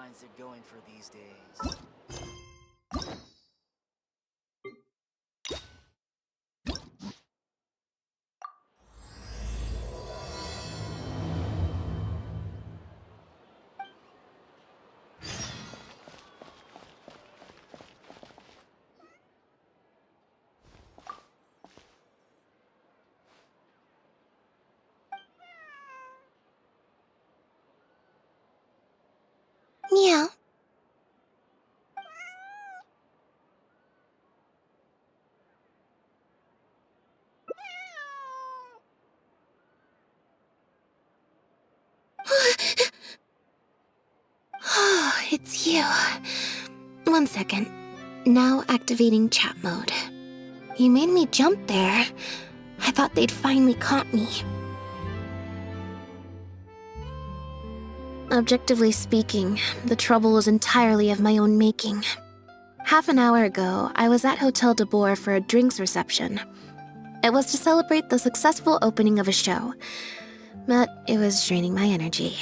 minds are going for these days. Meow. Oh, it's you. 1 second. Now activating chat mode. You made me jump there. I thought they'd finally caught me. Objectively speaking, the trouble was entirely of my own making. Half an hour ago, I was at Hotel de Boer for a drinks reception. It was to celebrate the successful opening of a show, but it was draining my energy.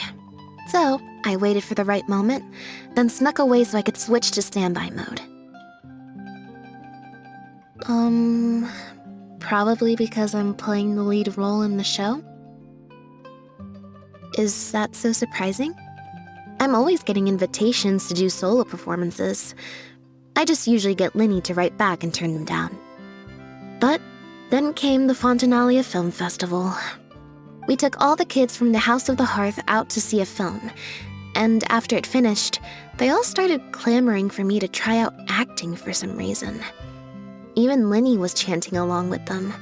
So, I waited for the right moment, then snuck away so I could switch to standby mode. Probably because I'm playing the lead role in the show? Is that so surprising? I'm always getting invitations to do solo performances. I just usually get Linny to write back and turn them down. But then came the Fontanalia Film Festival. We took all the kids from the House of the Hearth out to see a film, and after it finished, they all started clamoring for me to try out acting for some reason. Even Linny was chanting along with them.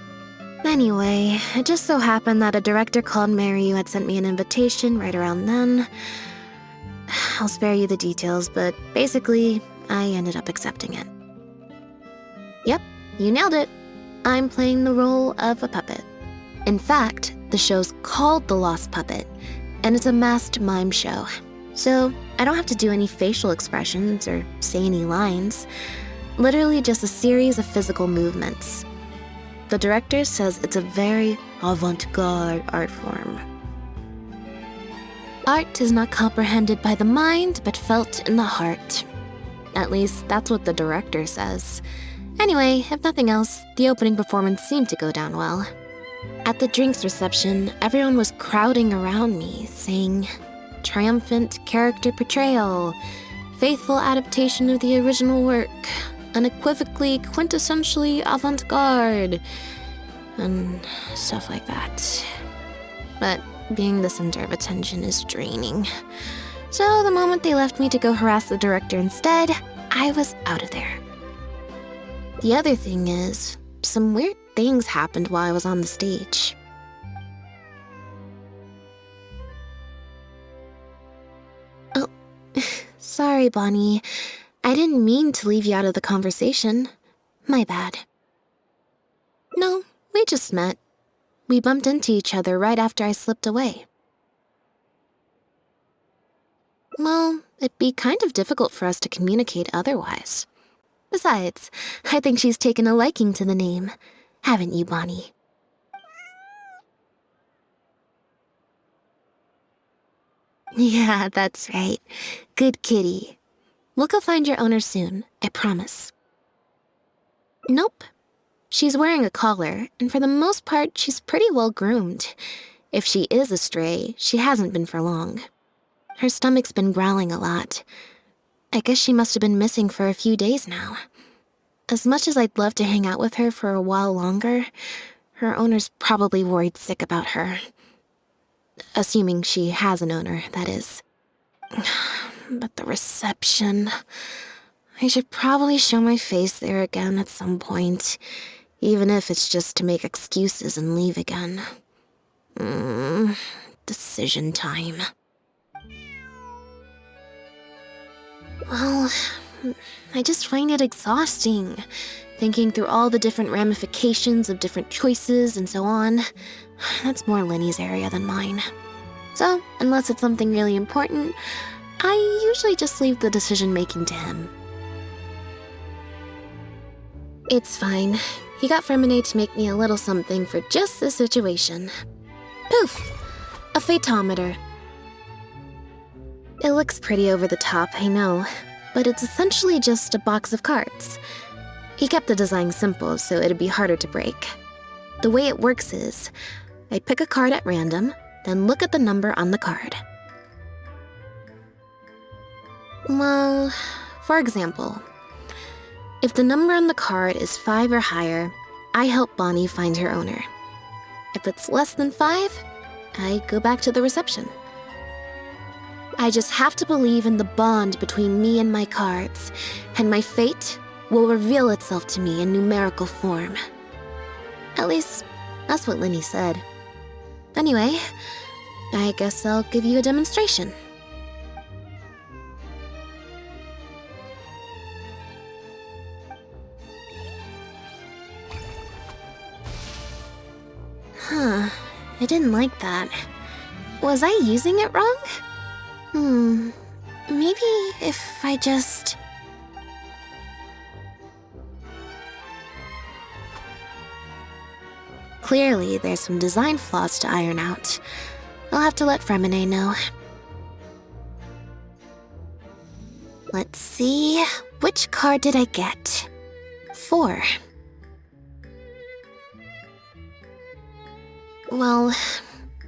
Anyway, it just so happened that a director called Mary who had sent me an invitation right around then. I'll spare you the details, but basically, I ended up accepting it. Yep, you nailed it. I'm playing the role of a puppet. In fact, the show's called The Lost Puppet, and it's a masked mime show. So I don't have to do any facial expressions or say any lines. Literally just a series of physical movements. The director says it's a very avant-garde art form. Art is not comprehended by the mind, but felt in the heart. At least, that's what the director says. Anyway, if nothing else, the opening performance seemed to go down well. At the drinks reception, everyone was crowding around me, saying, "Triumphant character portrayal, faithful adaptation of the original work, unequivocally, quintessentially avant-garde," and stuff like that. But being the center of attention is draining. So the moment they left me to go harass the director instead, I was out of there. The other thing is, some weird things happened while I was on the stage. Oh, sorry, Bonnie. I didn't mean to leave you out of the conversation. My bad. No, we just met. We bumped into each other right after I slipped away. Well, it'd be kind of difficult for us to communicate otherwise. Besides, I think she's taken a liking to the name. Haven't you, Bonnie? Yeah, that's right. Good kitty. We'll go find your owner soon, I promise. Nope. She's wearing a collar, and for the most part, she's pretty well groomed. If she is a stray, she hasn't been for long. Her stomach's been growling a lot. I guess she must have been missing for a few days now. As much as I'd love to hang out with her for a while longer, her owner's probably worried sick about her. Assuming she has an owner, that is. But the reception... I should probably show my face there again at some point, even if it's just to make excuses and leave again. Decision time. Well, I just find it exhausting, thinking through all the different ramifications of different choices and so on. That's more Linny's area than mine. So, unless it's something really important, I usually just leave the decision-making to him. It's fine. He got Ferminate to make me a little something for just this situation. Poof! A phaetometer. It looks pretty over the top, I know, but it's essentially just a box of cards. He kept the design simple so it'd be harder to break. The way it works is, I pick a card at random, then look at the number on the card. Well, for example, if the number on the card is 5 or higher, I help Bonnie find her owner. If it's less than 5, I go back to the reception. I just have to believe in the bond between me and my cards, and my fate will reveal itself to me in numerical form. At least, that's what Linny said. Anyway, I guess I'll give you a demonstration. Huh, I didn't like that. Was I using it wrong? Maybe if I just... Clearly, there's some design flaws to iron out. I'll have to let Fremine know. Let's see, which card did I get? 4. Well,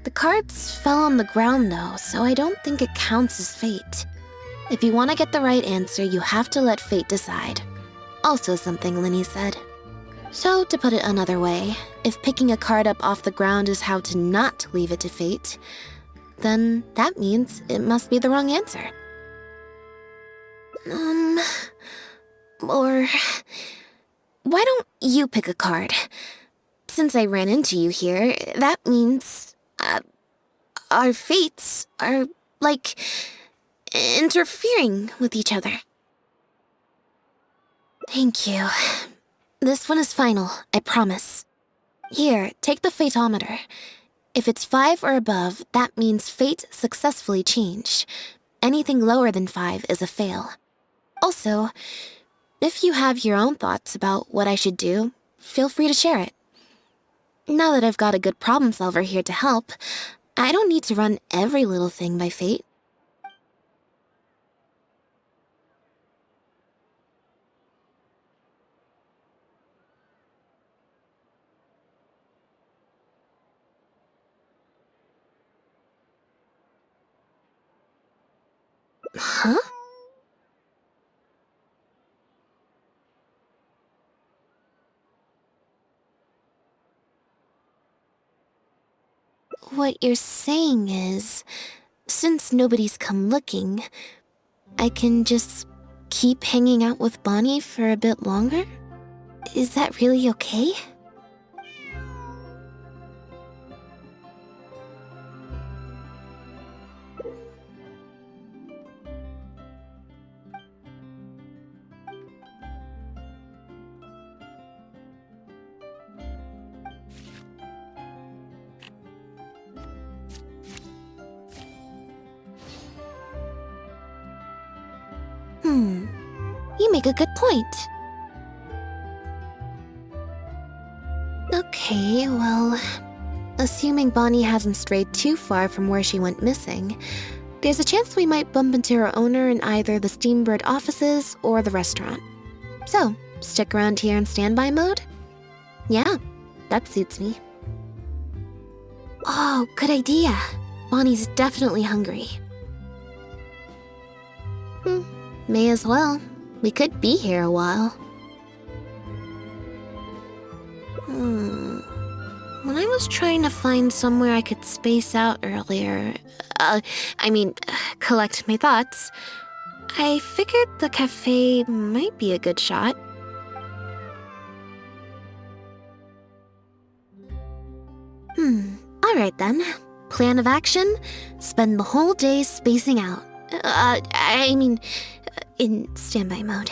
the cards fell on the ground though, so I don't think it counts as fate. If you want to get the right answer, you have to let fate decide. Also something Linny said. So, to put it another way, if picking a card up off the ground is how to not leave it to fate, then that means it must be the wrong answer. Or... why don't you pick a card? Since I ran into you here, that means... our fates are, like, interfering with each other. Thank you. This one is final, I promise. Here, take the fatometer. If it's 5 or above, that means fate successfully changed. Anything lower than 5 is a fail. Also, if you have your own thoughts about what I should do, feel free to share it. Now that I've got a good problem solver here to help, I don't need to run every little thing by fate. Huh? What you're saying is, since nobody's come looking, I can just keep hanging out with Bonnie for a bit longer? Is that really okay? You make a good point. Okay, well, assuming Bonnie hasn't strayed too far from where she went missing, there's a chance we might bump into her owner in either the Steambird offices or the restaurant. So, stick around here in standby mode? Yeah, that suits me. Oh, good idea. Bonnie's definitely hungry. May as well. We could be here a while. When I was trying to find somewhere I could space out earlier, collect my thoughts, I figured the cafe might be a good shot. Alright then. Plan of action, spend the whole day spacing out. In standby mode.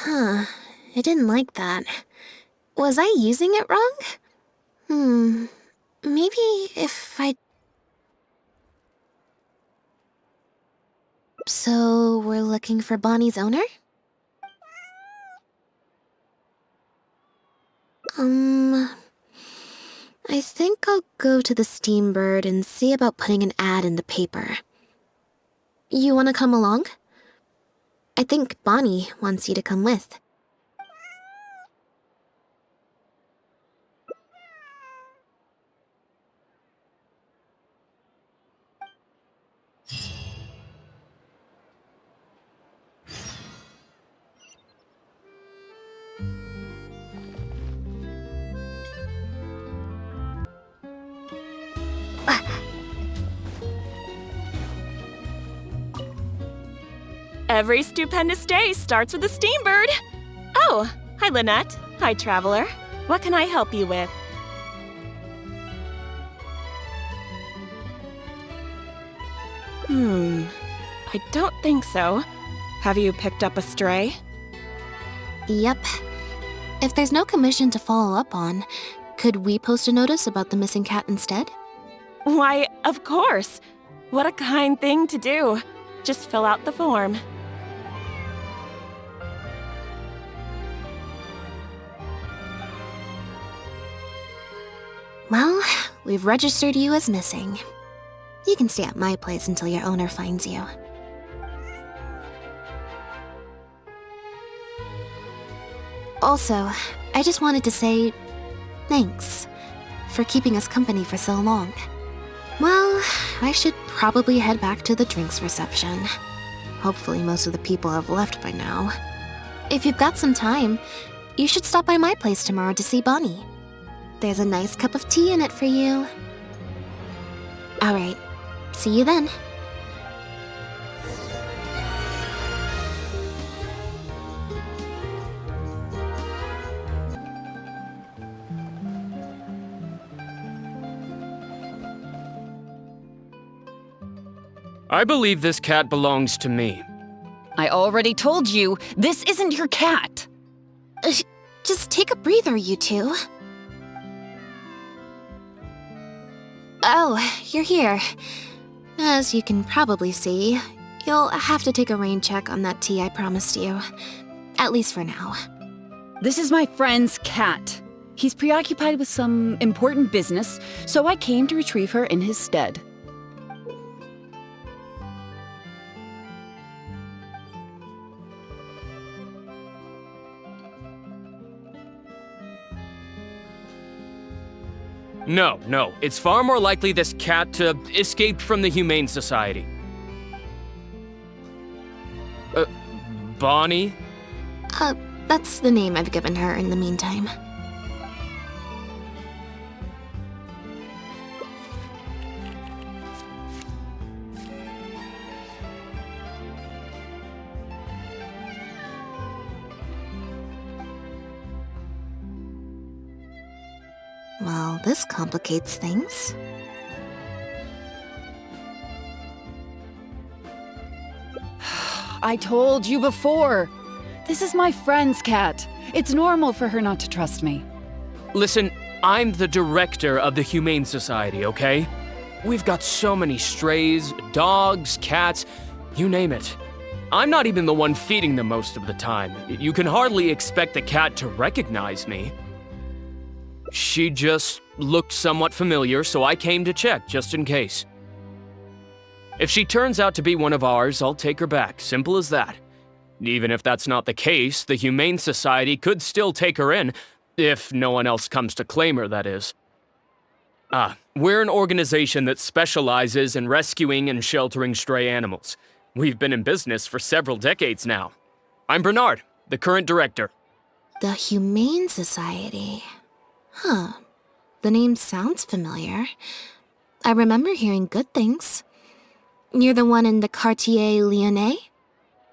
Huh. I didn't like that. Was I using it wrong? Maybe if I... So, we're looking for Bonnie's owner? I think I'll go to the Steambird and see about putting an ad in the paper. You want to come along? I think Bonnie wants you to come with. Every stupendous day starts with a Steambird. Oh, hi Lynette. Hi Traveler. What can I help you with? I don't think so. Have you picked up a stray? Yep. If there's no commission to follow up on, could we post a notice about the missing cat instead? Why, of course. What a kind thing to do. Just fill out the form. Well, we've registered you as missing. You can stay at my place until your owner finds you. Also, I just wanted to say thanks for keeping us company for so long. Well, I should probably head back to the drinks reception. Hopefully most of the people have left by now. If you've got some time, you should stop by my place tomorrow to see Bonnie. There's a nice cup of tea in it for you. Alright, see you then. I believe this cat belongs to me. I already told you, this isn't your cat. Just take a breather, you two. Oh, you're here. As you can probably see, you'll have to take a rain check on that tea I promised you. At least for now. This is my friend's cat. He's preoccupied with some important business, so I came to retrieve her in his stead. No, it's far more likely this cat escaped from the Humane Society. Bonnie? That's the name I've given her in the meantime. Well, this complicates things. I told you before. This is my friend's cat. It's normal for her not to trust me. Listen, I'm the director of the Humane Society, okay? We've got so many strays, dogs, cats, you name it. I'm not even the one feeding them most of the time. You can hardly expect the cat to recognize me. She just looked somewhat familiar, so I came to check, just in case. If she turns out to be one of ours, I'll take her back, simple as that. Even if that's not the case, the Humane Society could still take her in, if no one else comes to claim her, that is. We're an organization that specializes in rescuing and sheltering stray animals. We've been in business for several decades now. I'm Bernard, the current director. The Humane Society. Huh. The name sounds familiar. I remember hearing good things. You're the one in the Quartier Lyonnais?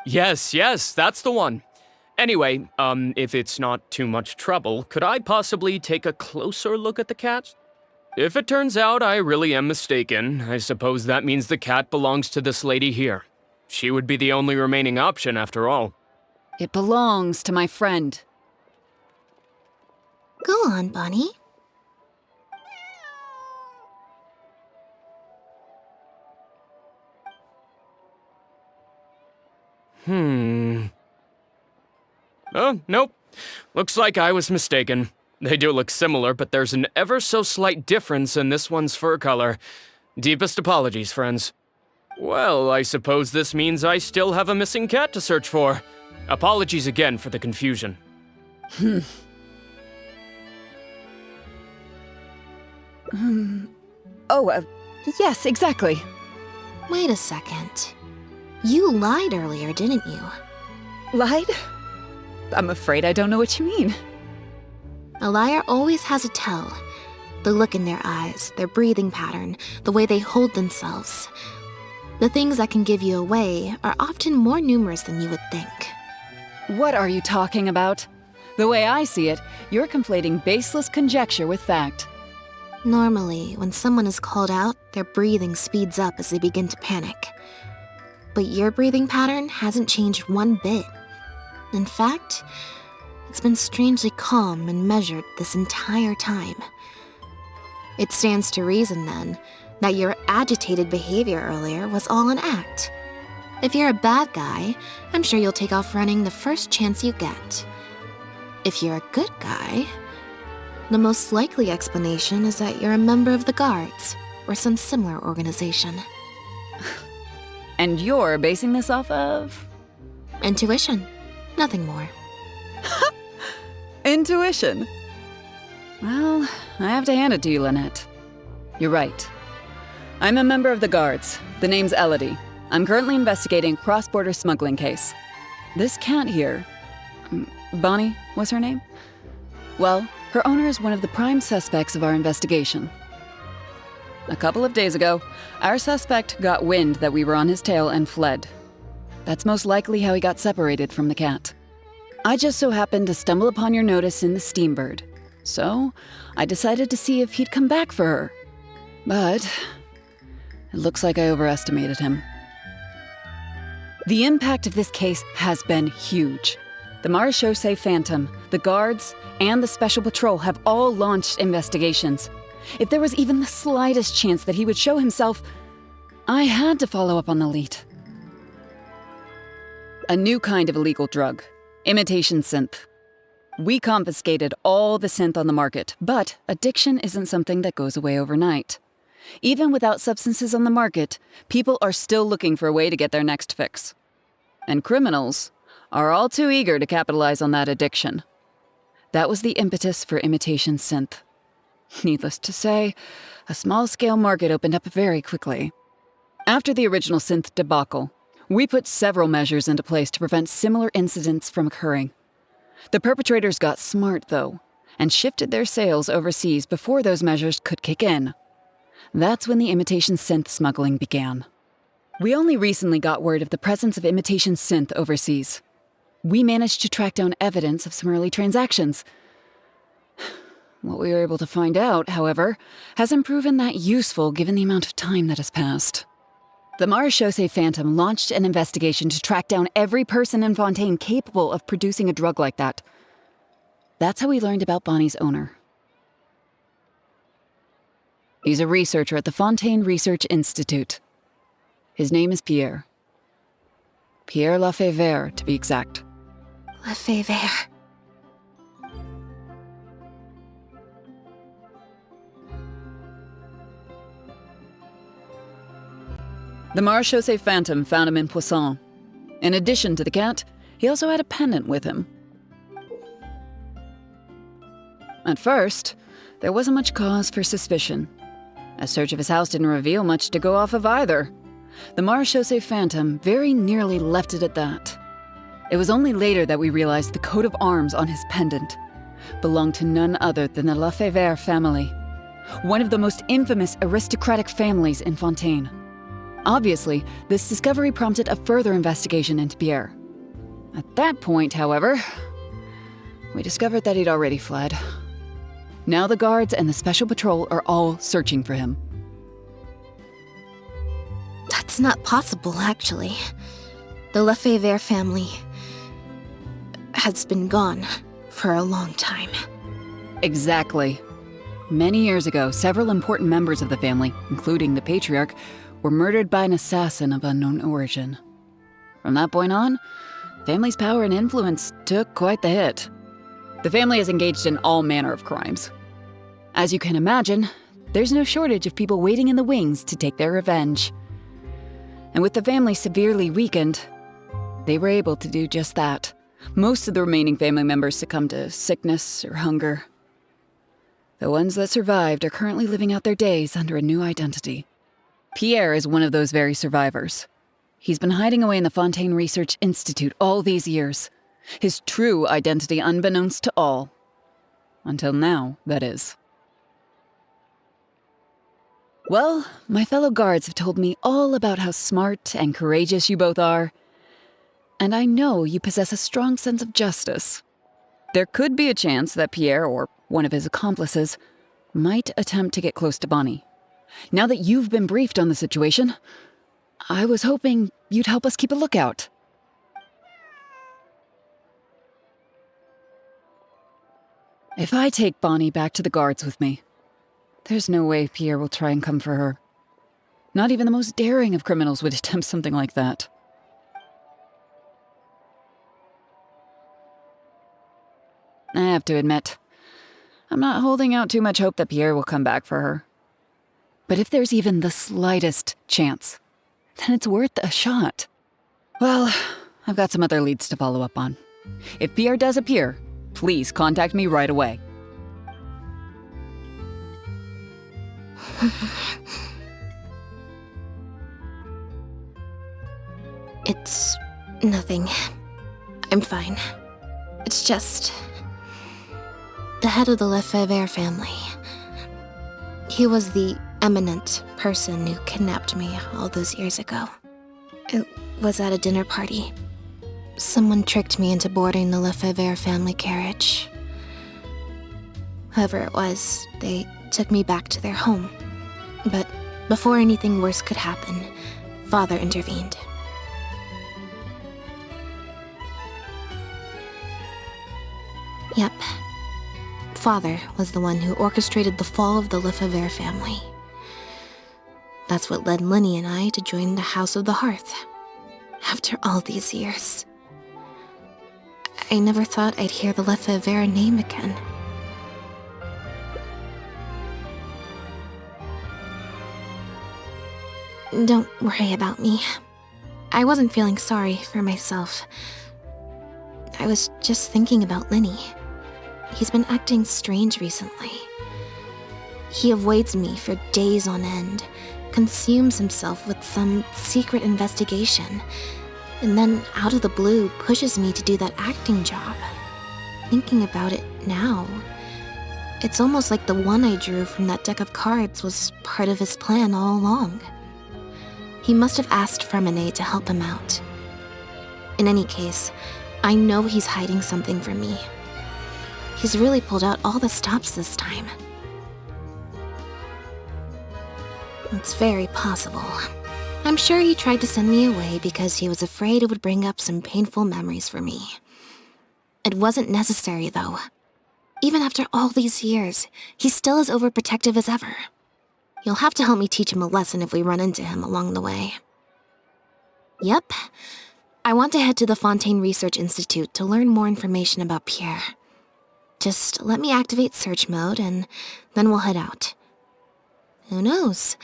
Yes, that's the one. Anyway, if it's not too much trouble, could I possibly take a closer look at the cat? If it turns out I really am mistaken, I suppose that means the cat belongs to this lady here. She would be the only remaining option after all. It belongs to my friend. Go on, Bonnie. Oh, nope. Looks like I was mistaken. They do look similar, but there's an ever so slight difference in this one's fur color. Deepest apologies, friends. Well, I suppose this means I still have a missing cat to search for. Apologies again for the confusion. Yes, exactly. Wait a second. You lied earlier, didn't you? Lied? I'm afraid I don't know what you mean. A liar always has a tell. The look in their eyes, their breathing pattern, the way they hold themselves. The things that can give you away are often more numerous than you would think. What are you talking about? The way I see it, you're conflating baseless conjecture with fact. Normally, when someone is called out, their breathing speeds up as they begin to panic. But your breathing pattern hasn't changed one bit. In fact, it's been strangely calm and measured this entire time. It stands to reason, then, that your agitated behavior earlier was all an act. If you're a bad guy, I'm sure you'll take off running the first chance you get. If you're a good guy, the most likely explanation is that you're a member of the Guards, or some similar organization. And you're basing this off of? Intuition. Nothing more. Intuition. Well, I have to hand it to you, Lynette. You're right. I'm a member of the Guards. The name's Elodie. I'm currently investigating a cross-border smuggling case. This cat here, Bonnie was her name? Well, her owner is one of the prime suspects of our investigation. A couple of days ago, our suspect got wind that we were on his tail and fled. That's most likely how he got separated from the cat. I just so happened to stumble upon your notice in the Steambird, so I decided to see if he'd come back for her. But it looks like I overestimated him. The impact of this case has been huge. The Marechaussee Phantom, the Guards, and the Special Patrol have all launched investigations. If there was even the slightest chance that he would show himself, I had to follow up on the lead. A new kind of illegal drug, imitation synth. We confiscated all the synth on the market, but addiction isn't something that goes away overnight. Even without substances on the market, people are still looking for a way to get their next fix. And criminals are all too eager to capitalize on that addiction. That was the impetus for imitation synth. Needless to say, a small-scale market opened up very quickly. After the original synth debacle, we put several measures into place to prevent similar incidents from occurring. The perpetrators got smart, though, and shifted their sales overseas before those measures could kick in. That's when the imitation synth smuggling began. We only recently got word of the presence of imitation synth overseas. We managed to track down evidence of some early transactions. What we were able to find out, however, hasn't proven that useful given the amount of time that has passed. The Marechaussee Phantom launched an investigation to track down every person in Fontaine capable of producing a drug like that. That's how we learned about Bonnie's owner. He's a researcher at the Fontaine Research Institute. His name is Pierre. Pierre Lefebvre, to be exact. Lefebvre. The Marechaussee Phantom found him in Poisson. In addition to the cat, he also had a pendant with him. At first, there wasn't much cause for suspicion. A search of his house didn't reveal much to go off of either. The Marechaussee Phantom very nearly left it at that. It was only later that we realized the coat of arms on his pendant belonged to none other than the Lefebvre family, one of the most infamous aristocratic families in Fontaine. Obviously, this discovery prompted a further investigation into Pierre. At that point, however, we discovered that he'd already fled. Now the Guards and the Special Patrol are all searching for him. That's not possible, actually. The Lefebvre family. has been gone for a long time. Exactly. Many years ago, several important members of the family, including the patriarch, were murdered by an assassin of unknown origin. From that point on, family's power and influence took quite the hit. The family is engaged in all manner of crimes. As you can imagine, there's no shortage of people waiting in the wings to take their revenge. And with the family severely weakened, they were able to do just that. Most of the remaining family members succumbed to sickness or hunger. The ones that survived are currently living out their days under a new identity. Pierre is one of those very survivors. He's been hiding away in the Fontaine Research Institute all these years. His true identity unbeknownst to all. Until now, that is. Well, my fellow guards have told me all about how smart and courageous you both are. And I know you possess a strong sense of justice. There could be a chance that Pierre, or one of his accomplices, might attempt to get close to Bonnie. Now that you've been briefed on the situation, I was hoping you'd help us keep a lookout. If I take Bonnie back to the guards with me, there's no way Pierre will try and come for her. Not even the most daring of criminals would attempt something like that. I have to admit, I'm not holding out too much hope that Pierre will come back for her. But if there's even the slightest chance, then it's worth a shot. Well, I've got some other leads to follow up on. If Pierre does appear, please contact me right away. It's nothing. I'm fine. It's just the head of the Lefebvre family. He was the eminent person who kidnapped me all those years ago. It was at a dinner party. Someone tricked me into boarding the Lefebvre family carriage. Whoever it was, they took me back to their home. But before anything worse could happen, Father intervened. Yep. Father was the one who orchestrated the fall of the Lefebvre family. That's what led Lenny and I to join the House of the Hearth. After all these years. I never thought I'd hear the Lefebvre name again. Don't worry about me. I wasn't feeling sorry for myself. I was just thinking about Lenny. He's been acting strange recently. He avoids me for days on end, consumes himself with some secret investigation, and then out of the blue pushes me to do that acting job. Thinking about it now, it's almost like the one I drew from that deck of cards was part of his plan all along. He must have asked Fremine to help him out. In any case, I know he's hiding something from me. He's really pulled out all the stops this time. It's very possible. I'm sure he tried to send me away because he was afraid it would bring up some painful memories for me. It wasn't necessary, though. Even after all these years, he's still as overprotective as ever. You'll have to help me teach him a lesson if we run into him along the way. Yep. I want to head to the Fontaine Research Institute to learn more information about Pierre. Just let me activate search mode and then we'll head out. Who knows?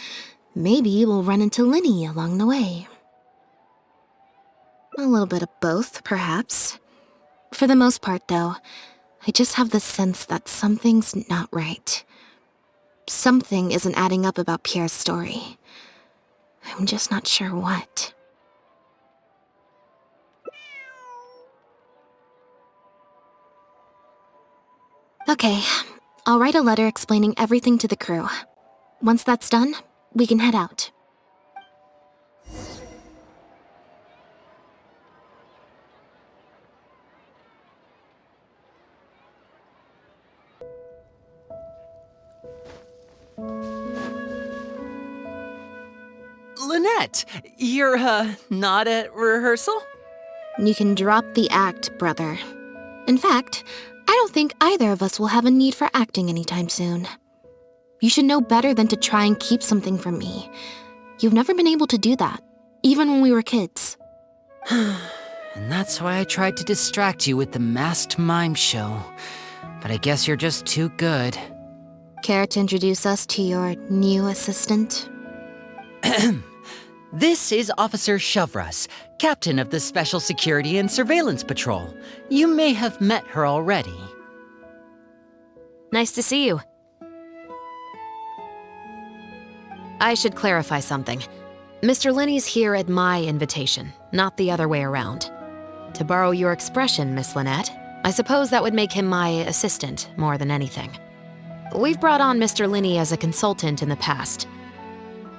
Maybe we'll run into Lenny along the way. A little bit of both, perhaps. For the most part, though, I just have the sense that something's not right. Something isn't adding up about Pierre's story. I'm just not sure what. Okay, I'll write a letter explaining everything to the crew. Once that's done, we can head out. Lynette, you're, not at rehearsal? You can drop the act, brother. In fact, I don't think either of us will have a need for acting anytime soon. You should know better than to try and keep something from me. You've never been able to do that, even when we were kids. And that's why I tried to distract you with the masked mime show. But I guess you're just too good. Care to introduce us to your new assistant? This is Officer Shovras, captain of the Special Security and Surveillance Patrol. You may have met her already. Nice to see you. I should clarify something. Mr. Linney's here at my invitation, not the other way around. To borrow your expression, Miss Lynette, I suppose that would make him my assistant more than anything. We've brought on Mr. Linney as a consultant in the past.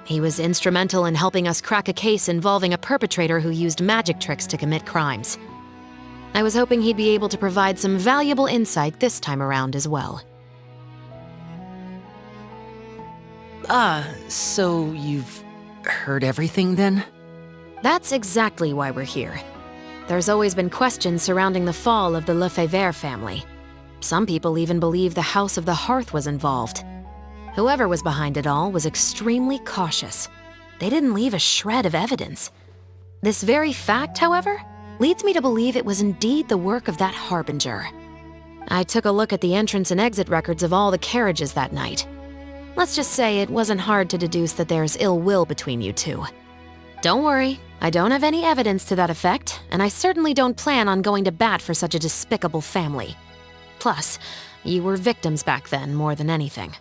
He was instrumental in helping us crack a case involving a perpetrator who used magic tricks to commit crimes. I was hoping he'd be able to provide some valuable insight this time around as well. So you've heard everything then? That's exactly why we're here. There's always been questions surrounding the fall of the Lefebvre family. Some people even believe the House of the Hearth was involved. Whoever was behind it all was extremely cautious. They didn't leave a shred of evidence. This very fact, however, leads me to believe it was indeed the work of that harbinger. I took a look at the entrance and exit records of all the carriages that night. Let's just say it wasn't hard to deduce that there's ill will between you two. Don't worry, I don't have any evidence to that effect, and I certainly don't plan on going to bat for such a despicable family. Plus, you were victims back then more than anything.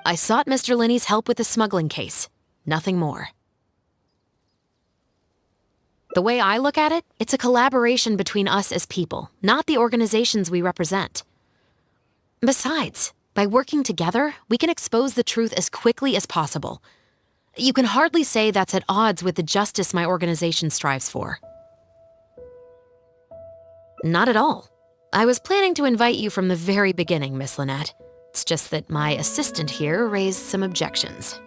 I sought Mr. Linney's help with the smuggling case. Nothing more. The way I look at it, it's a collaboration between us as people, not the organizations we represent. Besides, by working together, we can expose the truth as quickly as possible. You can hardly say that's at odds with the justice my organization strives for. Not at all. I was planning to invite you from the very beginning, Miss Lynette. It's just that my assistant here raised some objections.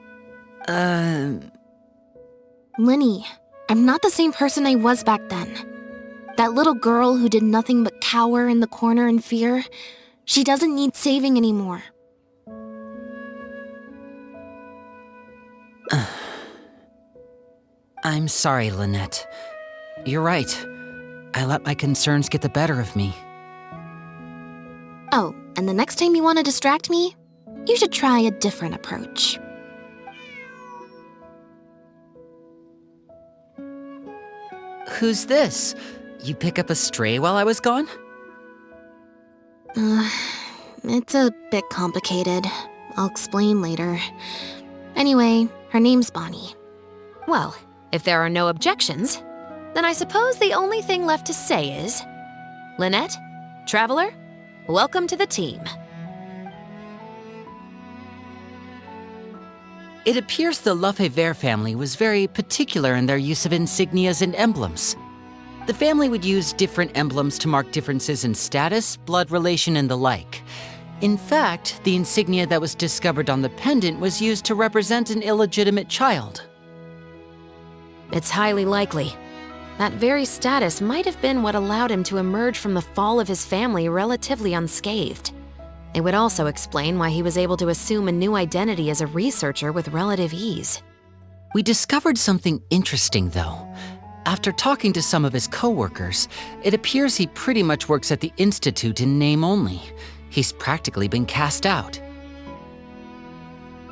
Linny, I'm not the same person I was back then. That little girl who did nothing but cower in the corner in fear, she doesn't need saving anymore. I'm sorry, Lynette. You're right. I let my concerns get the better of me. Oh, and the next time you want to distract me, you should try a different approach. Who's this? You pick up a stray while I was gone? It's a bit complicated. I'll explain later. Anyway, her name's Bonnie. Well, if there are no objections, then I suppose the only thing left to say is, Lynette, Traveler, welcome to the team. It appears the Lefebvre family was very particular in their use of insignias and emblems. The family would use different emblems to mark differences in status, blood relation, and the like. In fact, the insignia that was discovered on the pendant was used to represent an illegitimate child. It's highly likely. That very status might have been what allowed him to emerge from the fall of his family relatively unscathed. It would also explain why he was able to assume a new identity as a researcher with relative ease. We discovered something interesting, though. After talking to some of his co-workers, it appears he pretty much works at the Institute in name only. He's practically been cast out.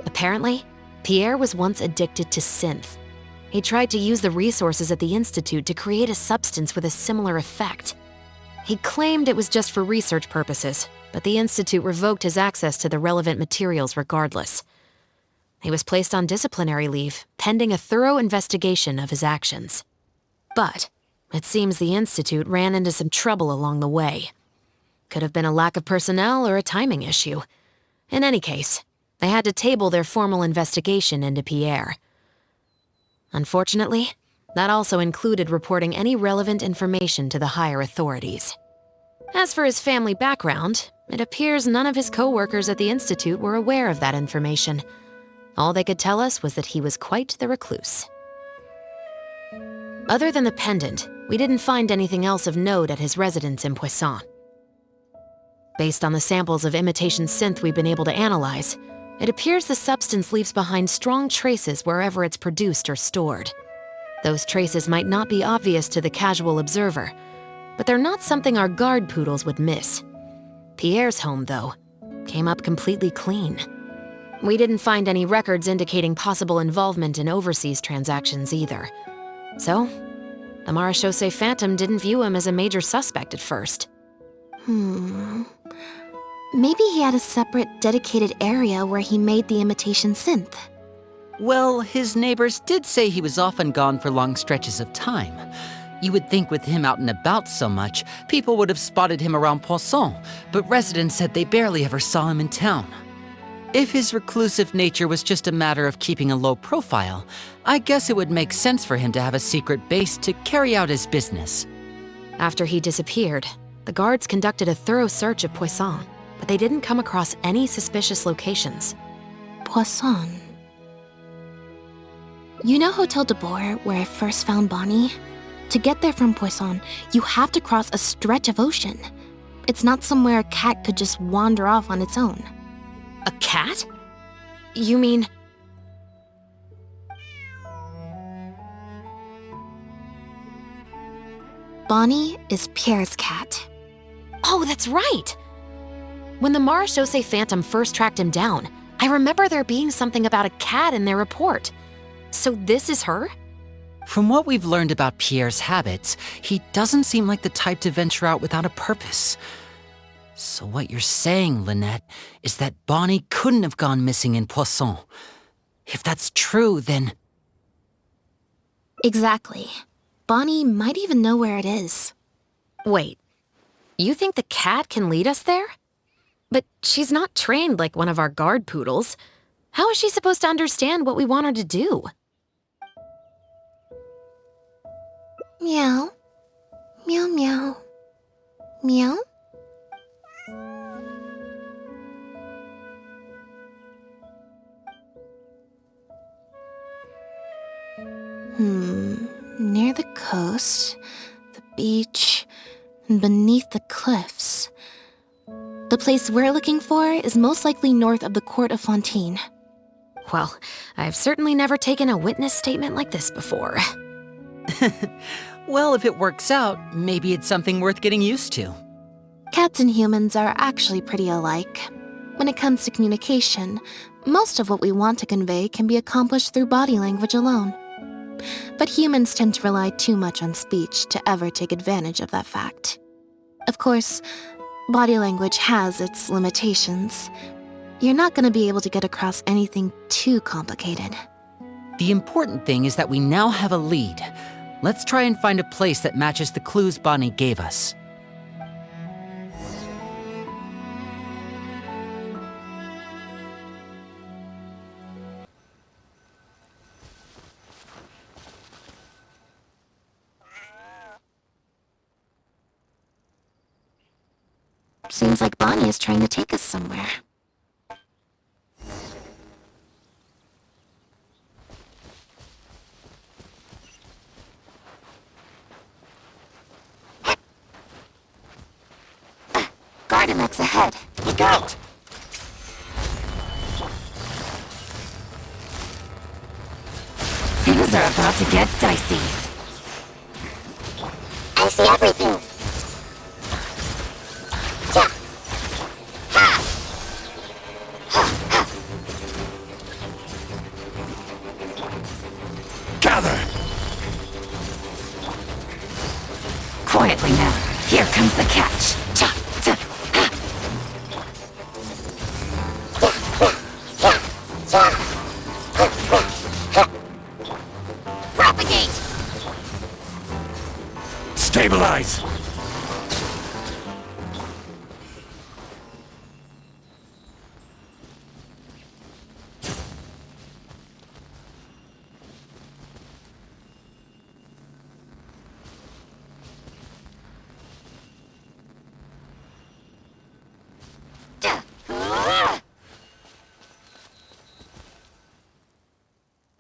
Apparently, Pierre was once addicted to synth. He tried to use the resources at the Institute to create a substance with a similar effect. He claimed it was just for research purposes, but the Institute revoked his access to the relevant materials regardless. He was placed on disciplinary leave, pending a thorough investigation of his actions. But it seems the Institute ran into some trouble along the way. Could have been a lack of personnel or a timing issue. In any case, they had to table their formal investigation into Pierre. Unfortunately, that also included reporting any relevant information to the higher authorities. As for his family background, it appears none of his co-workers at the Institute were aware of that information. All they could tell us was that he was quite the recluse. Other than the pendant, we didn't find anything else of note at his residence in Poisson. Based on the samples of imitation synth we've been able to analyze, it appears the substance leaves behind strong traces wherever it's produced or stored. Those traces might not be obvious to the casual observer, but they're not something our guard poodles would miss. Pierre's home, though, came up completely clean. We didn't find any records indicating possible involvement in overseas transactions either. So, the Marechaussee Phantom didn't view him as a major suspect at first. Maybe he had a separate, dedicated area where he made the imitation synth. Well, his neighbors did say he was often gone for long stretches of time. You would think with him out and about so much, people would have spotted him around Poisson, but residents said they barely ever saw him in town. If his reclusive nature was just a matter of keeping a low profile, I guess it would make sense for him to have a secret base to carry out his business. After he disappeared, the guards conducted a thorough search of Poisson, but they didn't come across any suspicious locations. Poisson. You know Hotel de Boer, where I first found Bonnie? To get there from Poisson, you have to cross a stretch of ocean. It's not somewhere a cat could just wander off on its own. A cat? You mean... Bonnie is Pierre's cat. Oh, that's right! When the Marechaussee Phantom first tracked him down, I remember there being something about a cat in their report. So this is her? From what we've learned about Pierre's habits, he doesn't seem like the type to venture out without a purpose. So what you're saying, Lynette, is that Bonnie couldn't have gone missing in Poisson. If that's true, then... Exactly. Bonnie might even know where it is. Wait, you think the cat can lead us there? But she's not trained like one of our guard poodles. How is she supposed to understand what we want her to do? Meow. Meow meow. Meow? Near the coast, the beach, and beneath the cliffs. The place we're looking for is most likely north of the Court of Fontaine. Well, I've certainly never taken a witness statement like this before. Well, if it works out, maybe it's something worth getting used to. Cats and humans are actually pretty alike. When it comes to communication, most of what we want to convey can be accomplished through body language alone. But humans tend to rely too much on speech to ever take advantage of that fact. Of course, body language has its limitations. You're not going to be able to get across anything too complicated. The important thing is that we now have a lead. Let's try and find a place that matches the clues Bonnie gave us. Seems like Bonnie is trying to take us somewhere. Gardemex ahead. Look out! Things are about to get dicey. I see everything. Gather! Quietly now. Here comes the catch. Propagate! Stabilize!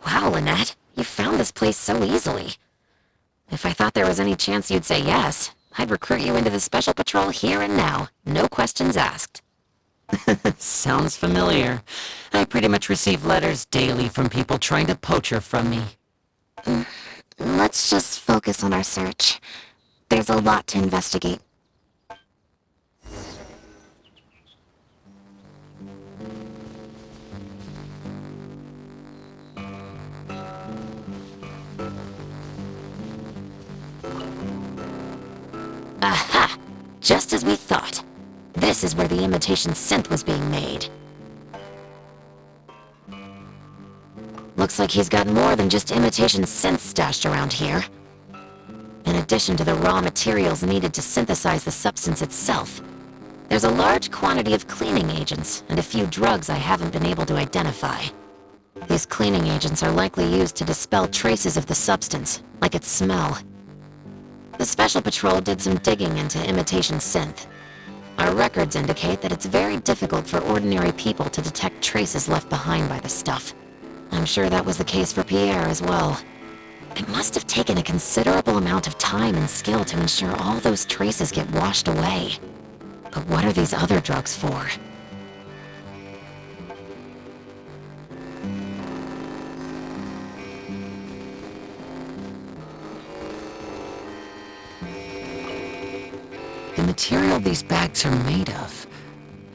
Wow, Lynette, you found this place so easily. If I thought there was any chance you'd say yes, I'd recruit you into the Special Patrol here and now, no questions asked. Sounds familiar. I pretty much receive letters daily from people trying to poach her from me. Let's just focus on our search. There's a lot to investigate. Aha! Just as we thought. This is where the imitation synth was being made. Looks like he's got more than just imitation synths stashed around here. In addition to the raw materials needed to synthesize the substance itself, there's a large quantity of cleaning agents and a few drugs I haven't been able to identify. These cleaning agents are likely used to dispel traces of the substance, like its smell. The Special Patrol did some digging into imitation synth. Our records indicate that it's very difficult for ordinary people to detect traces left behind by the stuff. I'm sure that was the case for Pierre as well. It must have taken a considerable amount of time and skill to ensure all those traces get washed away. But what are these other drugs for? The material these bags are made of,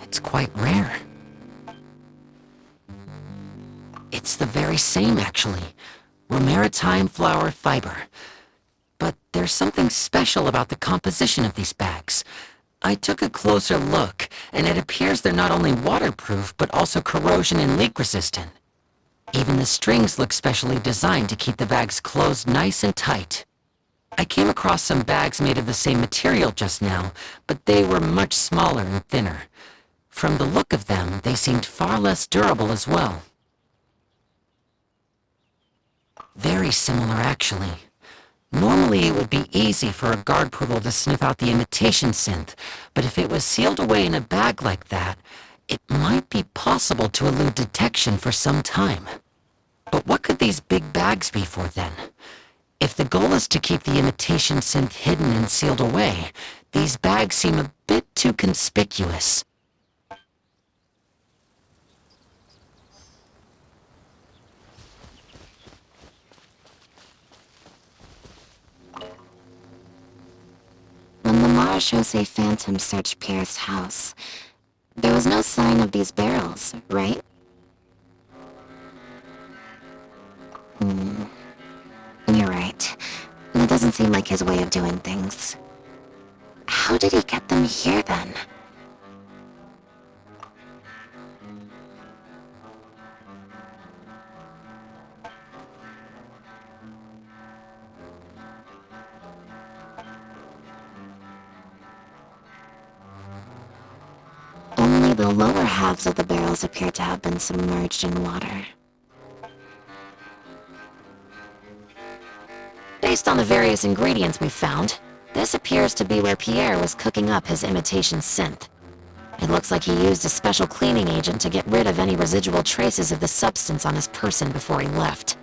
it's quite rare. It's the very same, actually. Maritime flower fiber. But there's something special about the composition of these bags. I took a closer look, and it appears they're not only waterproof, but also corrosion and leak resistant. Even the strings look specially designed to keep the bags closed nice and tight. I came across some bags made of the same material just now, but they were much smaller and thinner. From the look of them, they seemed far less durable as well. Very similar, actually. Normally it would be easy for a guard poodle to sniff out the imitation synth, but if it was sealed away in a bag like that, it might be possible to elude detection for some time. But what could these big bags be for then? If the goal is to keep the imitation synth hidden and sealed away, these bags seem a bit too conspicuous. When the Marechaussee Phantom searched Pierre's house, there was no sign of these barrels, right? You're right. That doesn't seem like his way of doing things. How did he get them here, then? Only the lower halves of the barrels appear to have been submerged in water. Based on the various ingredients we found, this appears to be where Pierre was cooking up his imitation synth. It looks like he used a special cleaning agent to get rid of any residual traces of the substance on his person before he left.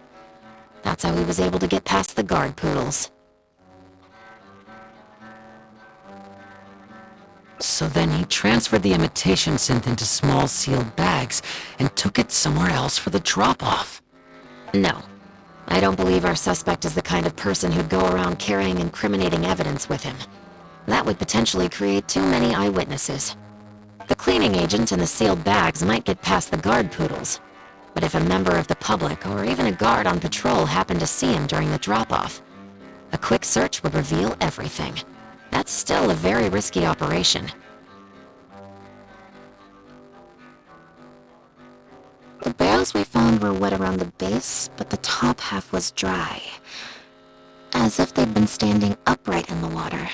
That's how he was able to get past the guard poodles. So then he transferred the imitation synth into small sealed bags and took it somewhere else for the drop-off. No. I don't believe our suspect is the kind of person who'd go around carrying incriminating evidence with him. That would potentially create too many eyewitnesses. The cleaning agent and the sealed bags might get past the guard poodles. But if a member of the public or even a guard on patrol happened to see him during the drop-off, a quick search would reveal everything. That's still a very risky operation. The barrels we found were wet around the base, but the top half was dry. As if they'd been standing upright in the water.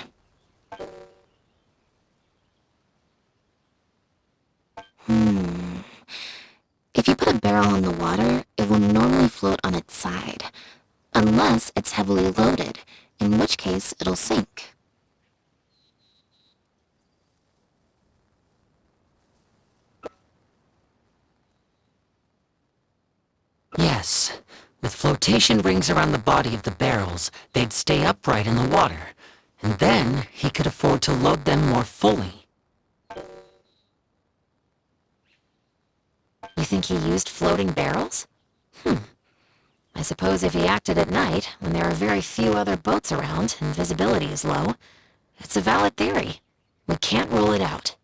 If you put a barrel in the water, it will normally float on its side. Unless it's heavily loaded, in which case it'll sink. Yes, with flotation rings around the body of the barrels, they'd stay upright in the water. and then he could afford to load them more fully. You think he used floating barrels? I suppose if he acted at night, when there are very few other boats around and visibility is low, it's a valid theory. We can't rule it out.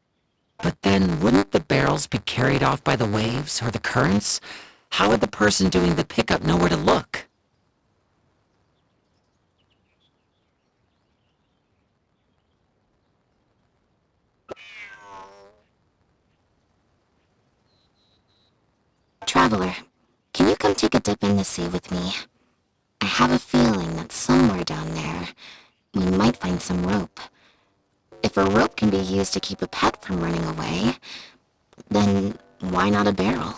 But then, wouldn't the barrels be carried off by the waves or the currents? How would the person doing the pickup know where to look? Traveler, can you come take a dip in the sea with me? I have a feeling that somewhere down there, we might find some rope. If a rope can be used to keep a pet from running away, then why not a barrel?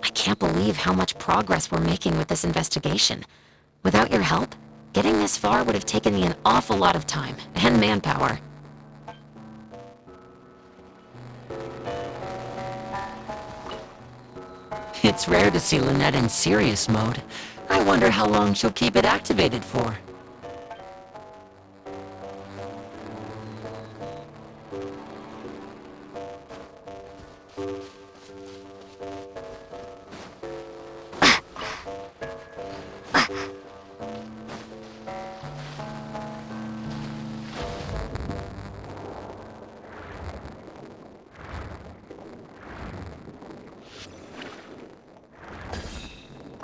I can't believe how much progress we're making with this investigation. Without your help, getting this far would have taken me an awful lot of time and manpower. It's rare to see Lynette in serious mode. I wonder how long she'll keep it activated for.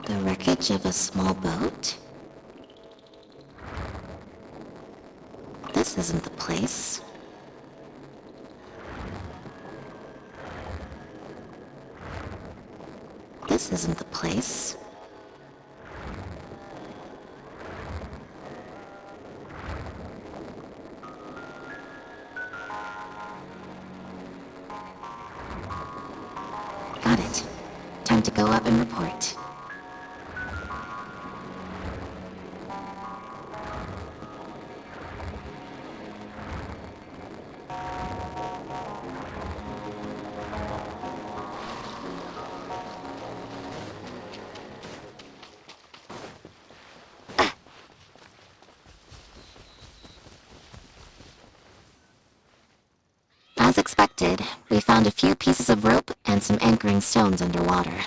The wreckage of a small boat? This isn't the place. This isn't the place. Got it. Time to go up and report. As expected, we found a few pieces of rope and some anchoring stones underwater.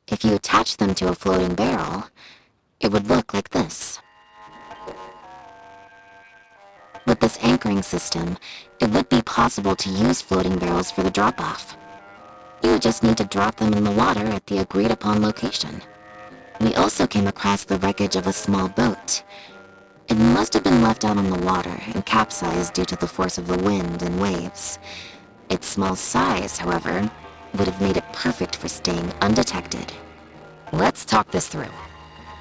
If you attach them to a floating barrel, it would look like this. With this anchoring system, it would be possible to use floating barrels for the drop-off. You would just need to drop them in the water at the agreed-upon location. We also came across the wreckage of a small boat. It must have been left out on the water and capsized due to the force of the wind and waves. Its small size, however, would have made it perfect for staying undetected. Let's talk this through.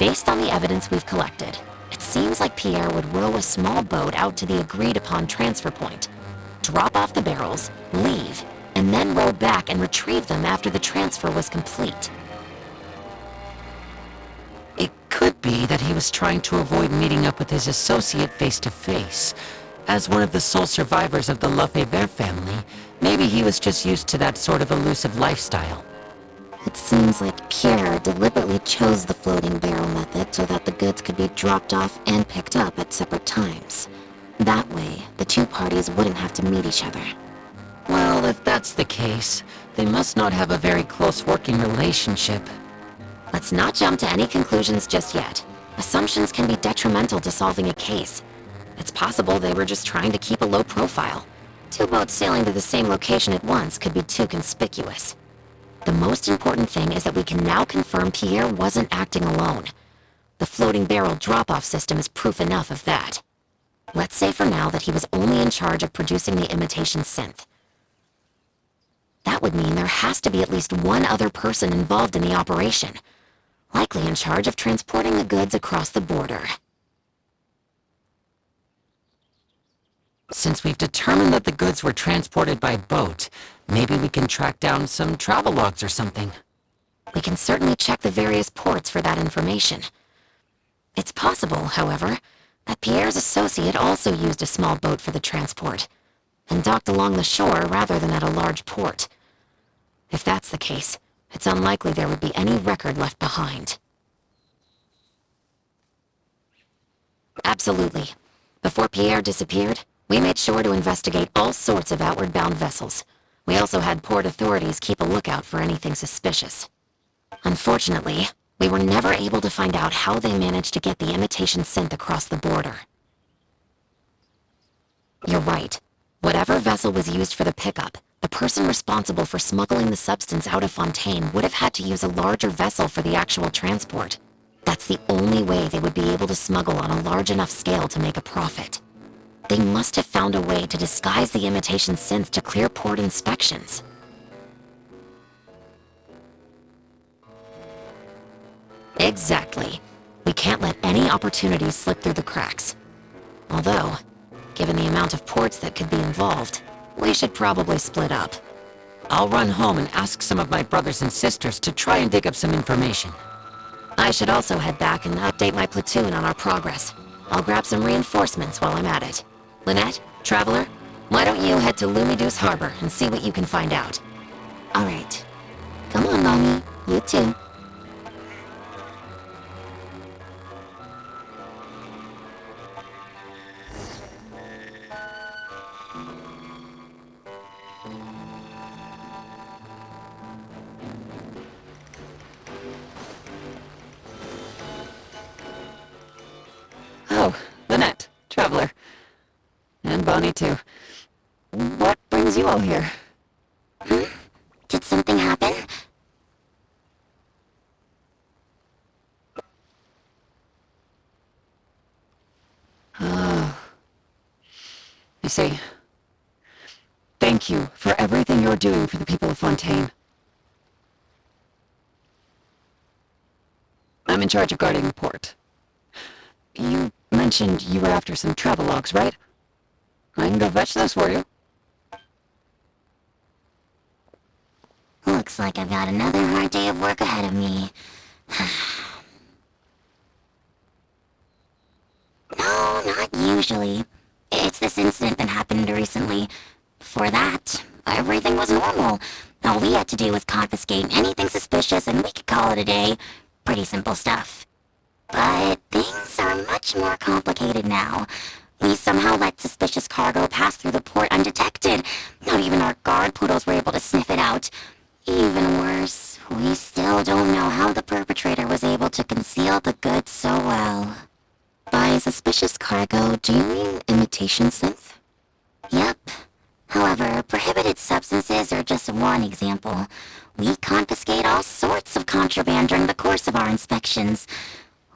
Based on the evidence we've collected, it seems like Pierre would row a small boat out to the agreed-upon transfer point, drop off the barrels, leave, and then row back and retrieve them after the transfer was complete. It could be that he was trying to avoid meeting up with his associate face-to-face. As one of the sole survivors of the Lefebvre family, maybe he was just used to that sort of elusive lifestyle. It seems like Pierre deliberately chose the floating barrel method so that the goods could be dropped off and picked up at separate times. That way, the two parties wouldn't have to meet each other. Well, if that's the case, they must not have a very close working relationship. Let's not jump to any conclusions just yet. Assumptions can be detrimental to solving a case. It's possible they were just trying to keep a low profile. Two boats sailing to the same location at once could be too conspicuous. The most important thing is that we can now confirm Pierre wasn't acting alone. The floating barrel drop-off system is proof enough of that. Let's say for now that he was only in charge of producing the imitation synth. That would mean there has to be at least one other person involved in the operation, likely in charge of transporting the goods across the border. Since we've determined that the goods were transported by boat, maybe we can track down some travel logs or something. We can certainly check the various ports for that information. It's possible, however, that Pierre's associate also used a small boat for the transport. and docked along the shore rather than at a large port. If that's the case, it's unlikely there would be any record left behind. Absolutely. Before Pierre disappeared, we made sure to investigate all sorts of outward-bound vessels. We also had port authorities keep a lookout for anything suspicious. Unfortunately, we were never able to find out how they managed to get the imitation synth across the border. You're right. Whatever vessel was used for the pickup, the person responsible for smuggling the substance out of Fontaine would have had to use a larger vessel for the actual transport. That's the only way they would be able to smuggle on a large enough scale to make a profit. They must have found a way to disguise the imitation synth to clear port inspections. Exactly. We can't let any opportunities slip through the cracks. Although, given the amount of ports that could be involved, we should probably split up. I'll run home and ask some of my brothers and sisters to try and dig up some information. I should also head back and update my platoon on our progress. I'll grab some reinforcements while I'm at it. Lynette, Traveler, why don't you head to Lumiduce Harbor and see what you can find out? Alright. Come on, Mommy. You too. Oh, Lynette, Traveler. And Bonnie, too. What brings you all here? Did something happen? Oh. I see. Thank you for everything you're doing for the people of Fontaine. I'm in charge of guarding the port. You mentioned you were after some travel logs, right? I can go fetch those for you. Looks like I've got another hard day of work ahead of me. No, not usually. It's this incident that happened recently. Before that, everything was normal. All we had to do was confiscate anything suspicious and we could call it a day. Pretty simple stuff. But things are much more complicated now. We somehow let suspicious cargo pass through the port undetected. Not even our guard poodles were able to sniff it out. Even worse, we still don't know how the perpetrator was able to conceal the goods so well. By suspicious cargo, do you mean imitation synth? Yep. However, prohibited substances are just one example. We confiscate all sorts of contraband during the course of our inspections.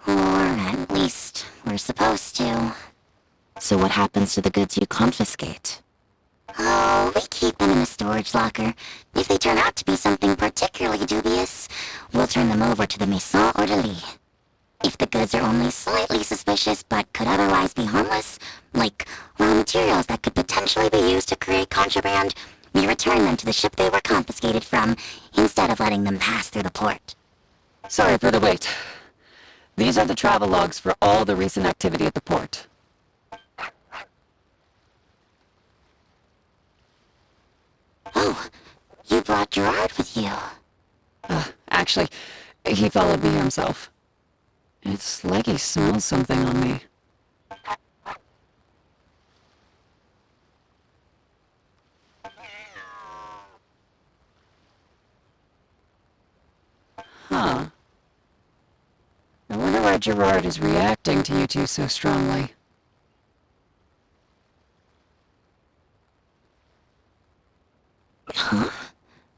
Or at least, we're supposed to. So what happens to the goods you confiscate? Oh, we keep them in a storage locker. If they turn out to be something particularly dubious, we'll turn them over to the Maison Orderly. If the goods are only slightly suspicious but could otherwise be harmless, like raw materials that could potentially be used to create contraband, we return them to the ship they were confiscated from, instead of letting them pass through the port. Sorry for the wait. These are the travel logs for all the recent activity at the port. Oh, you brought Gerard with you. Actually, he followed me here himself. It's like he smells something on me. Huh. I wonder why Gerard is reacting to you two so strongly. Huh?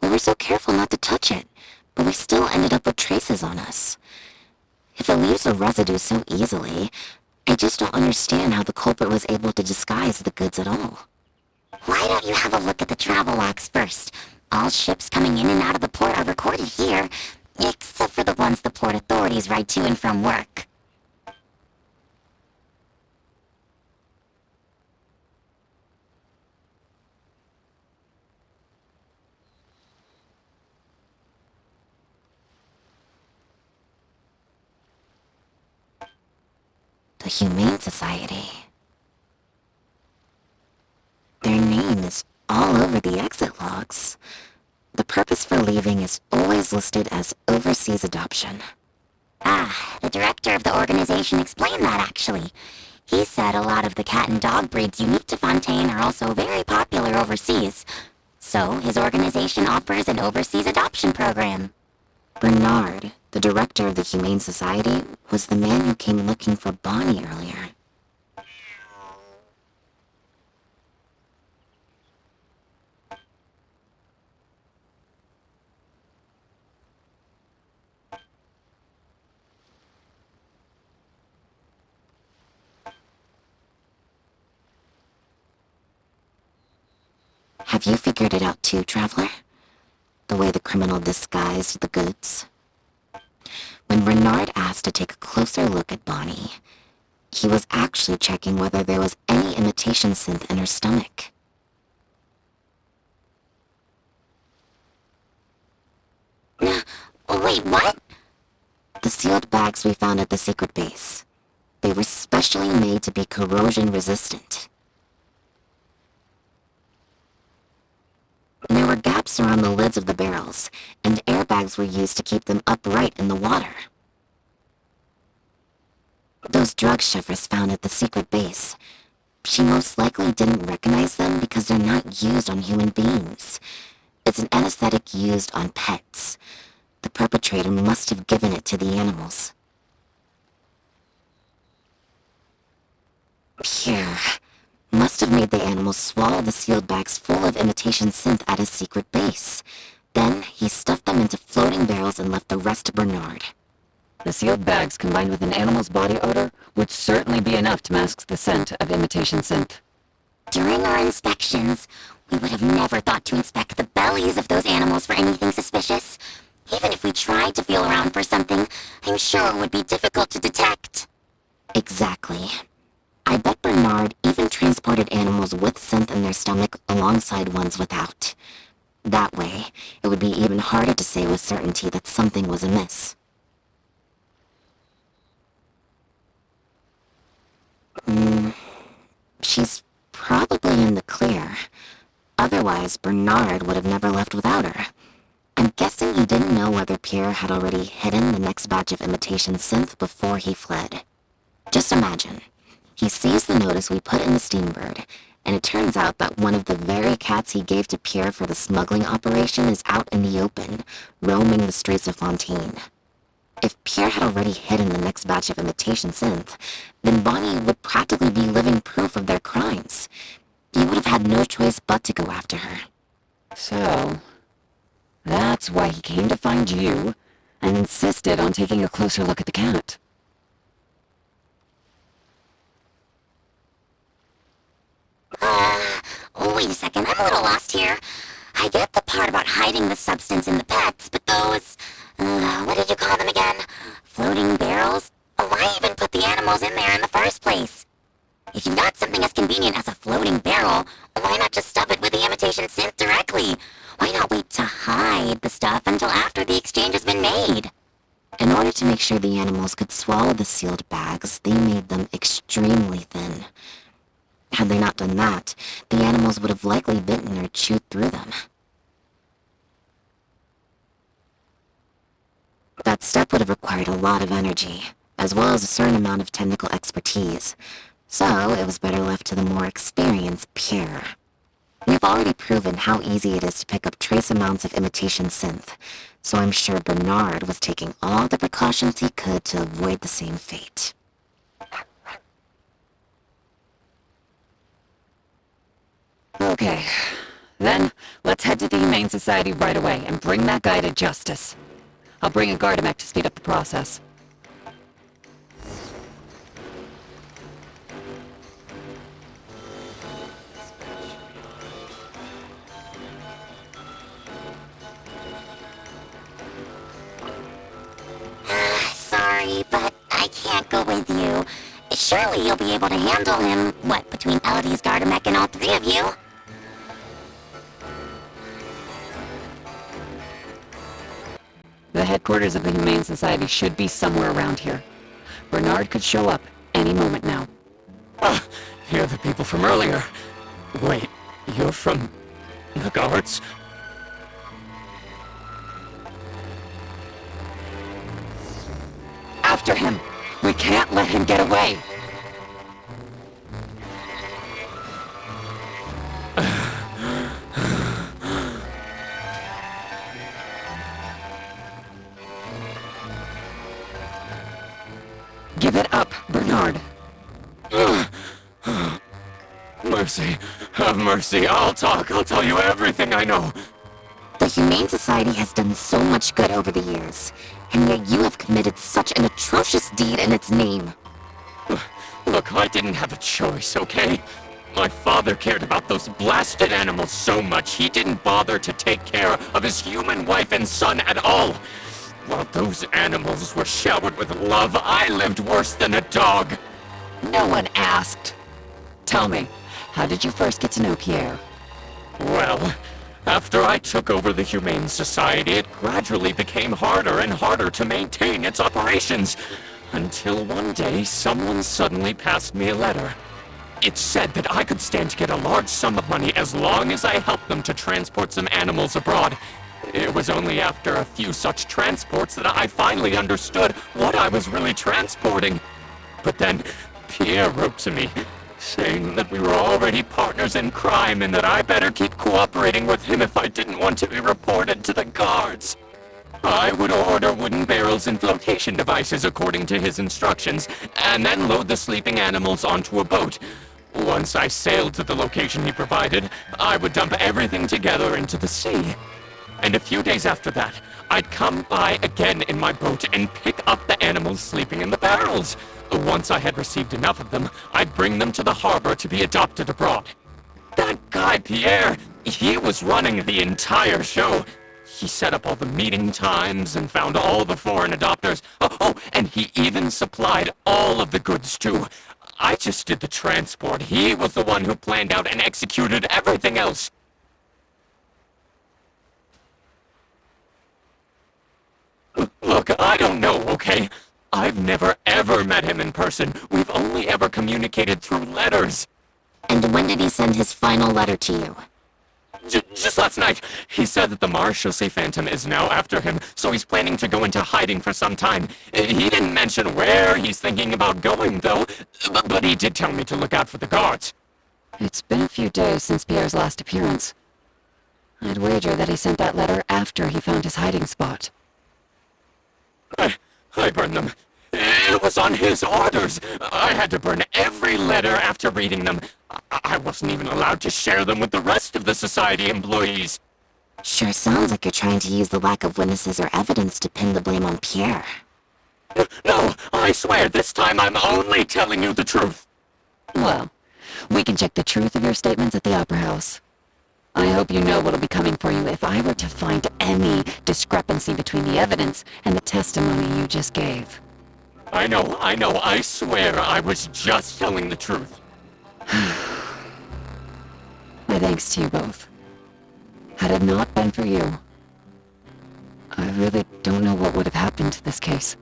We were so careful not to touch it, but we still ended up with traces on us. If it leaves a residue so easily, I just don't understand how the culprit was able to disguise the goods at all. Why don't you have a look at the travel logs first? All ships coming in and out of the port are recorded here, except for the ones the port authorities ride to and from work. The Humane Society. Their name is the exit logs, the purpose for leaving is always listed as overseas adoption. Ah, the director of the organization explained that, actually. He said a lot of the cat and dog breeds unique to Fontaine are also very popular overseas. So, his organization offers an overseas adoption program. Bernard, the director of the Humane Society, was the man who came looking for Bonnie earlier. Have you figured it out too, Traveler? The way the criminal disguised the goods? When Bernard asked to take a closer look at Bonnie, he was actually checking whether there was any imitation synth in her stomach. Wait, what? The sealed bags we found at the secret base. They were specially made to be corrosion resistant. There were gaps around the lids of the barrels, and airbags were used to keep them upright in the water. Those drug shivers found at the secret base, she most likely didn't recognize them because they're not used on human beings. It's an anesthetic used on pets. The perpetrator must have given it to the animals. Pure must have made the animals swallow the sealed bags full of imitation synth at his secret base. Then he stuffed them into floating barrels and left the rest to Bernard. The sealed bags combined with an animal's body odor would certainly be enough to mask the scent of imitation synth. During our inspections, we would have never thought to inspect the bellies of those animals for anything suspicious. Even if we tried to feel around for something, I'm sure it would be difficult to detect. Exactly. I bet Bernard even transported animals with synth in their stomach alongside ones without. That way, it would be even harder to say with certainty that something was amiss. She's probably in the clear. Otherwise, Bernard would have never left without her. I'm guessing he didn't know whether Pierre had already hidden the next batch of imitation synth before he fled. Just imagine. He sees the notice we put in the Steambird, and it turns out that one of the very cats he gave to Pierre for the smuggling operation is out in the open, roaming the streets of Fontaine. If Pierre had already hidden the next batch of imitation synth, then Bonnie would practically be living proof of their crimes. He would have had no choice but to go after her. So, that's why he came to find you and insisted on taking a closer look at the cat. Wait a second, I'm a little lost here. I get the part about hiding the substance in the pets, but those, what did you call them again? Floating barrels? Why even put the animals in there in the first place? If you've got something as convenient as a floating barrel, why not just stuff it with the imitation synth directly? Why not wait to hide the stuff until after the exchange has been made? In order to make sure the animals could swallow the sealed bags, they made them extremely thin. Had they not done that, the animals would have likely bitten or chewed through them. That step would have required a lot of energy, as well as a certain amount of technical expertise, so it was better left to the more experienced Pierre. We've already proven how easy it is to pick up trace amounts of imitation synth, so I'm sure Bernard was taking all the precautions he could to avoid the same fate. Okay, then let's head to the Humane Society right away and bring that guy to justice. I'll bring a Gardamek to speed up the process. Sorry, but I can't go with you. Surely you'll be able to handle him, between Elodie's Gardamek and all three of you? The headquarters of the Humane Society should be somewhere around here. Bernard could show up any moment now. You're the people from earlier. Wait, you're from The guards? After him! We can't let him get away! Give it up, Bernard. Mercy. Have mercy. I'll talk. I'll tell you everything I know. The Humane Society has done so much good over the years, and yet you have committed such an atrocious deed in its name. Look, I didn't have a choice, okay? My father cared about those blasted animals so much he didn't bother to take care of his human wife and son at all. While those animals were showered with love, I lived worse than a dog. No one asked. Tell me, how did you first get to know Pierre? Well, after I took over the Humane Society, it gradually became harder and harder to maintain its operations. Until one day, someone suddenly passed me a letter. It said that I could stand to get a large sum of money as long as I helped them to transport some animals abroad. It was only after a few such transports that I finally understood what I was really transporting. But then, Pierre wrote to me, saying that we were already partners in crime and that I better keep cooperating with him if I didn't want to be reported to the guards. I would order wooden barrels and flotation devices according to his instructions, and then load the sleeping animals onto a boat. Once I sailed to the location he provided, I would dump everything together into the sea. And a few days after that, I'd come by again in my boat and pick up the animals sleeping in the barrels. Once I had received enough of them, I'd bring them to the harbor to be adopted abroad. That guy, Pierre, he was running the entire show. He set up all the meeting times and found all the foreign adopters. Oh, and he even supplied all of the goods too. I just did the transport. He was the one who planned out and executed everything else. Look, I don't know, okay? I've never ever met him in person. We've only ever communicated through letters. And when did he send his final letter to you? Just last night. He said that the Maréchaussée Phantom is now after him, so he's planning to go into hiding for some time. He didn't mention where he's thinking about going, though, but he did tell me to look out for the guards. It's been a few days since Pierre's last appearance. I'd wager that he sent that letter after he found his hiding spot. I burned them. It was on his orders. I had to burn every letter after reading them. I wasn't even allowed to share them with the rest of the society employees. Sure sounds like you're trying to use the lack of witnesses or evidence to pin the blame on Pierre. No, I swear this time I'm only telling you the truth. Well, we can check the truth of your statements at the Opera House. I hope you know what'll be coming for you if I were to find any discrepancy between the evidence and the testimony you just gave. I know, I swear I was just telling the truth. My thanks to you both. Had it not been for you, I really don't know what would have happened to this case.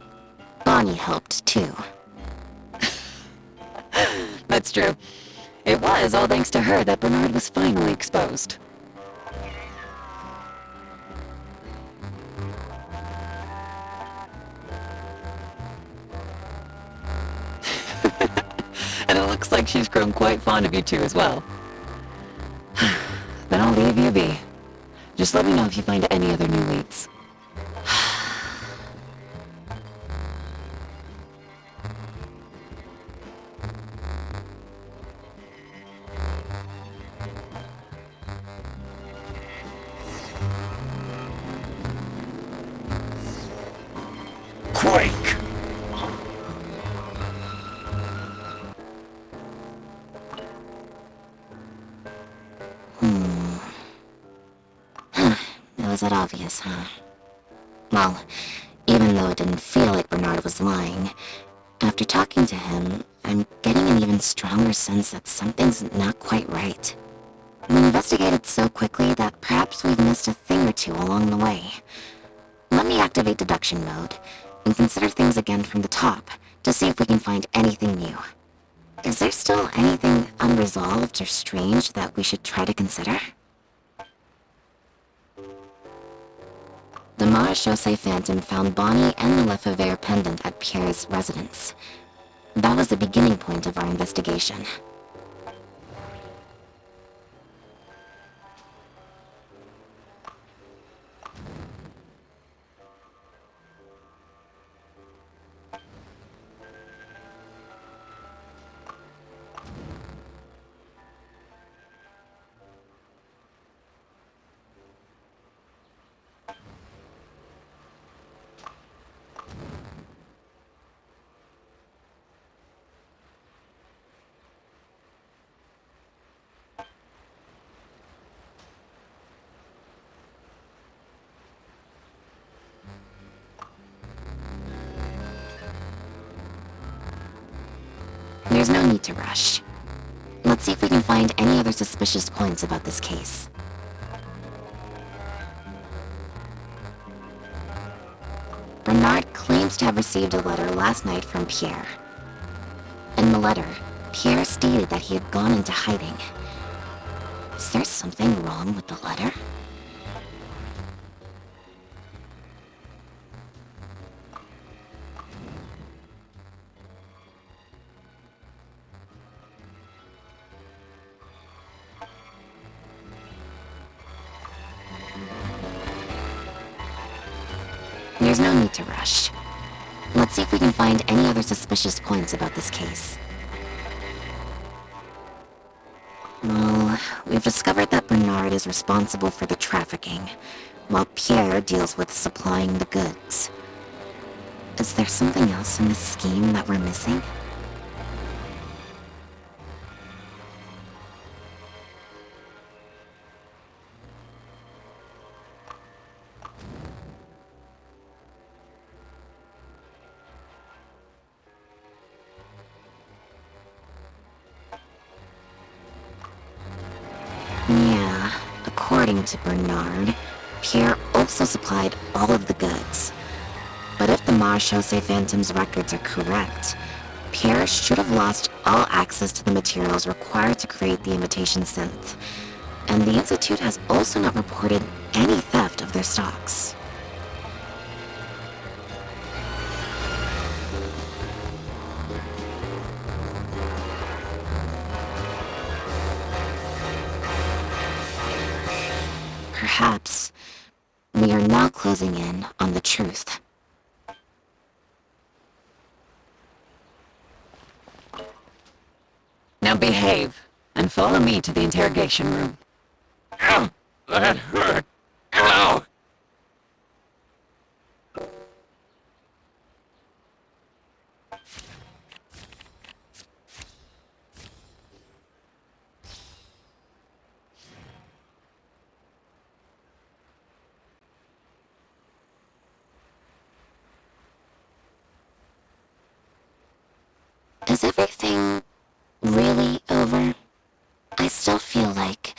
Bonnie helped, too. That's true. It was all thanks to her that Bernard was finally exposed. And it looks like she's grown quite fond of you two as well. Then I'll leave you be. Just let me know if you find any other new leads. Quake! It was that obvious, huh? Well, even though it didn't feel like Bernard was lying, after talking to him, I'm getting an even stronger sense that something's not quite right. We investigated so quickly that perhaps we've missed a thing or two along the way. Let me activate deduction mode and consider things again from the top to see if we can find anything new. Is there still anything unresolved or strange that we should try to consider? The Marechaussee Phantom found Bonnie and the Lefebvre pendant at Pierre's residence. That was the beginning point of our investigation. There's no need to rush. Let's see if we can find any other suspicious points about this case. Bernard claims to have received a letter last night from Pierre. In the letter, Pierre stated that he had gone into hiding. Is there something wrong with the letter? There's no need to rush. Let's see if we can find any other suspicious points about this case. Well, we've discovered that Bernard is responsible for the trafficking, while Pierre deals with supplying the goods. Is there something else in this scheme that we're missing? Yeah, according to Bernard, Pierre also supplied all of the goods. But if the Marechaussee Phantom's records are correct, Pierre should have lost all access to the materials required to create the imitation synth. And the Institute has also not reported any theft of their stocks. Perhaps we are now closing in on the truth. Now behave, and follow me to the interrogation room. Ow! That hurt! Ow! Is everything really over? I still feel like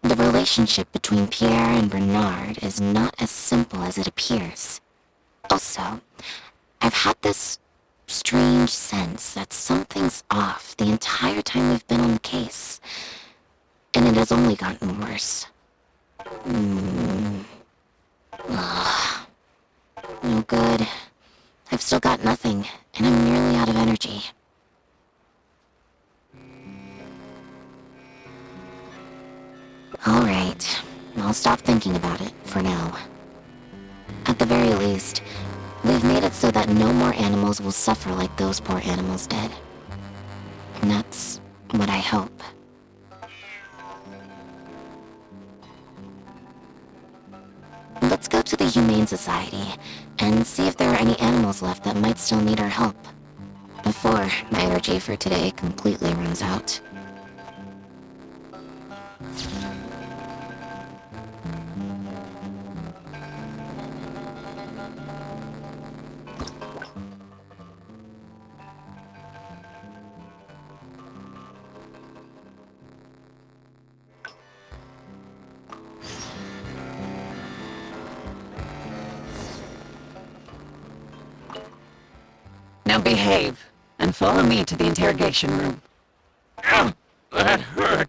the relationship between Pierre and Bernard is not as simple as it appears. Also, I've had this strange sense that something's off the entire time we've been on the case. And it has only gotten worse. Ugh. No good. I've still got nothing, and I'm nearly out of energy. Alright, I'll stop thinking about it for now. At the very least, we've made it so that no more animals will suffer like those poor animals did. And that's what I hope. Let's go to the Humane Society and see if there are any animals left that might still need our help, before my energy for today completely runs out. Now behave, and follow me to the interrogation room. Ow! That hurt!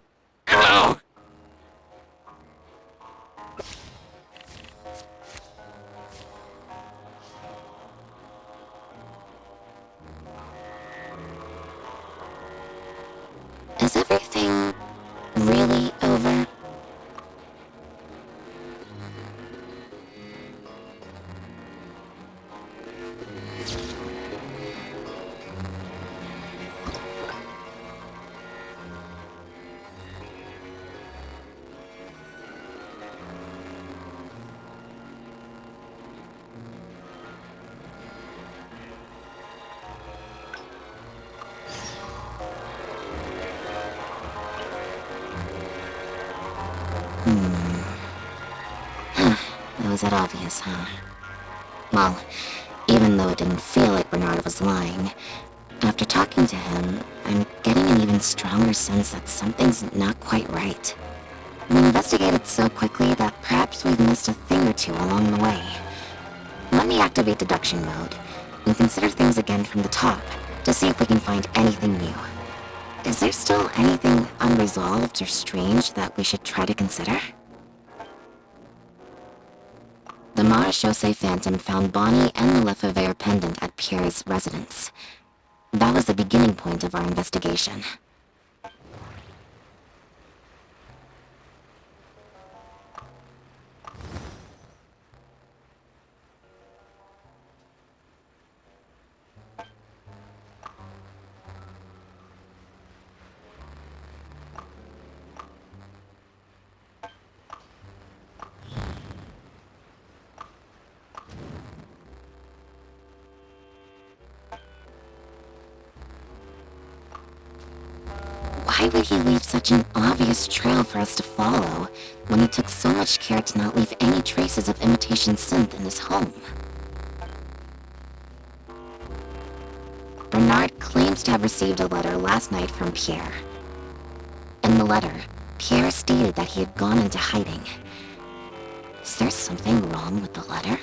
Ow! is everything really over? It was that obvious, huh? Well, even though it didn't feel like Bernard was lying, after talking to him, I'm getting an even stronger sense that something's not quite right. We investigated so quickly that perhaps we've missed a thing or two along the way. Let me activate deduction mode and consider things again from the top to see if we can find anything new. Is there still anything unresolved or strange that we should try to consider? The Marechaussee Phantom found Bonnie and the Lefebvre pendant at Pierre's residence. That was the beginning point of our investigation. Why would he leave such an obvious trail for us to follow when he took so much care to not leave any traces of imitation synth in his home? Bernard claims to have received a letter last night from Pierre. In the letter, Pierre stated that he had gone into hiding. Is there something wrong with the letter?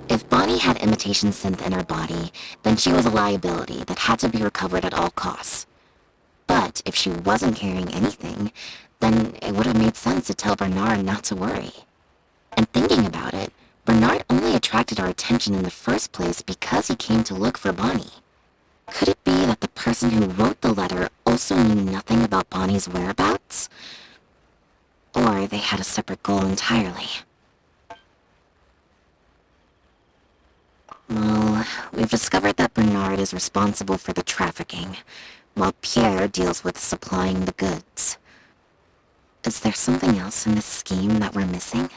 If Bonnie had imitation synth in her body, then she was a liability that had to be recovered at all costs. But if she wasn't carrying anything, then it would have made sense to tell Bernard not to worry. And thinking about it, Bernard only attracted our attention in the first place because he came to look for Bonnie. Could it be that the person who wrote the letter also knew nothing about Bonnie's whereabouts? Or they had a separate goal entirely? Well, we've discovered that Bernard is responsible for the trafficking, while Pierre deals with supplying the goods. Is there something else in this scheme that we're missing?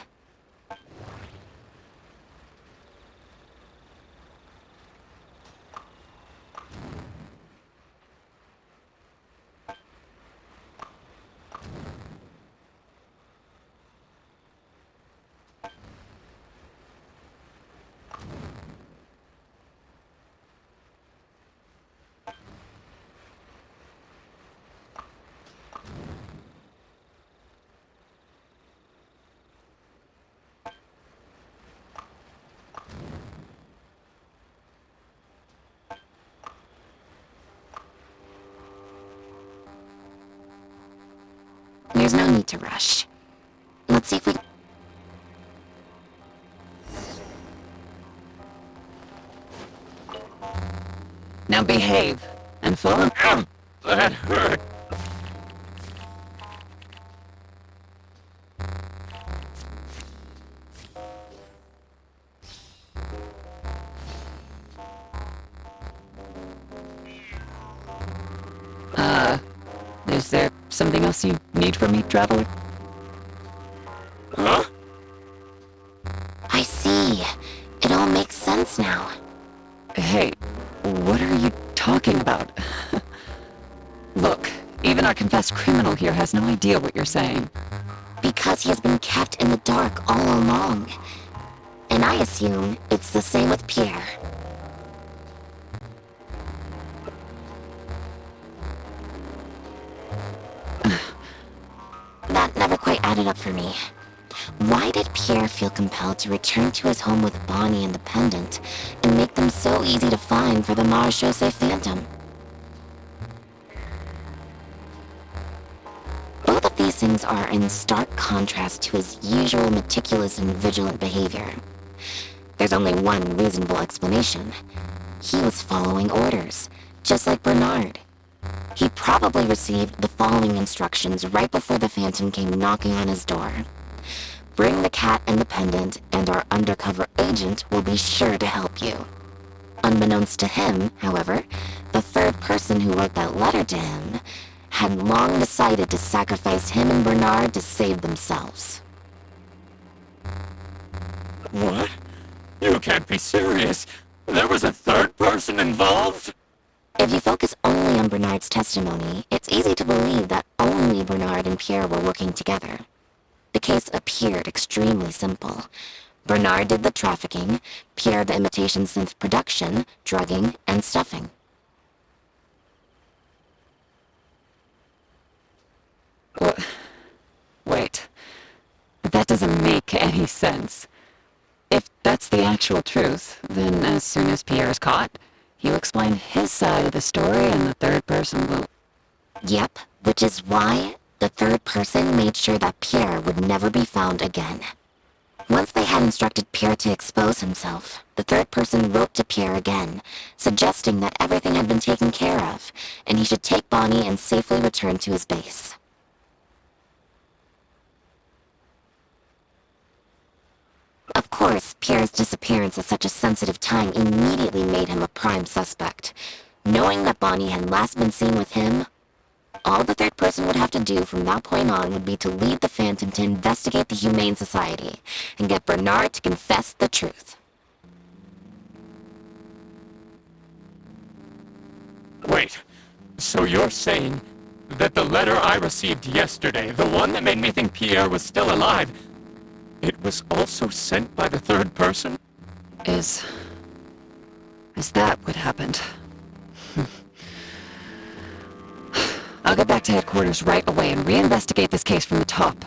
There's no need to rush. Let's see if we... Now behave and follow. Ow! That hurt. Is there something else you need from me, traveler? Huh? I see. It all makes sense now. Hey, what are you talking about? Look, even our confessed criminal here has no idea what you're saying. Because he has been kept in the dark all along. And I assume it's the same with Pierre. That never quite added up for me. Why did Pierre feel compelled to return to his home with Bonnie and the pendant, and make them so easy to find for the Marechaussee Phantom? Both of these things are in stark contrast to his usual meticulous and vigilant behavior. There's only one reasonable explanation. He was following orders, just like Bernard. He probably received the following instructions right before the Phantom came knocking on his door. Bring the cat and the pendant, and our undercover agent will be sure to help you. Unbeknownst to him, however, the third person who wrote that letter to him had long decided to sacrifice him and Bernard to save themselves. What? You can't be serious. There was a third person involved? If you focus only on Bernard's testimony, it's easy to believe that only Bernard and Pierre were working together. The case appeared extremely simple. Bernard did the trafficking, Pierre the imitation synth production, drugging, and stuffing. Wait. That doesn't make any sense. If that's the actual truth, then as soon as Pierre is caught, he'll explain his side of the story and the third person will... Yep, which is why the third person made sure that Pierre would never be found again. Once they had instructed Pierre to expose himself, the third person wrote to Pierre again, suggesting that everything had been taken care of, and he should take Bonnie and safely return to his base. Of course, Pierre's disappearance at such a sensitive time immediately made him a prime suspect. Knowing that Bonnie had last been seen with him, all the third person would have to do from that point on would be to lead the Phantom to investigate the Humane Society and get Bernard to confess the truth. Wait, so you're saying that the letter I received yesterday, the one that made me think Pierre was still alive, it was also sent by the third person? Is that what happened? I'll get back to headquarters right away and reinvestigate this case from the top.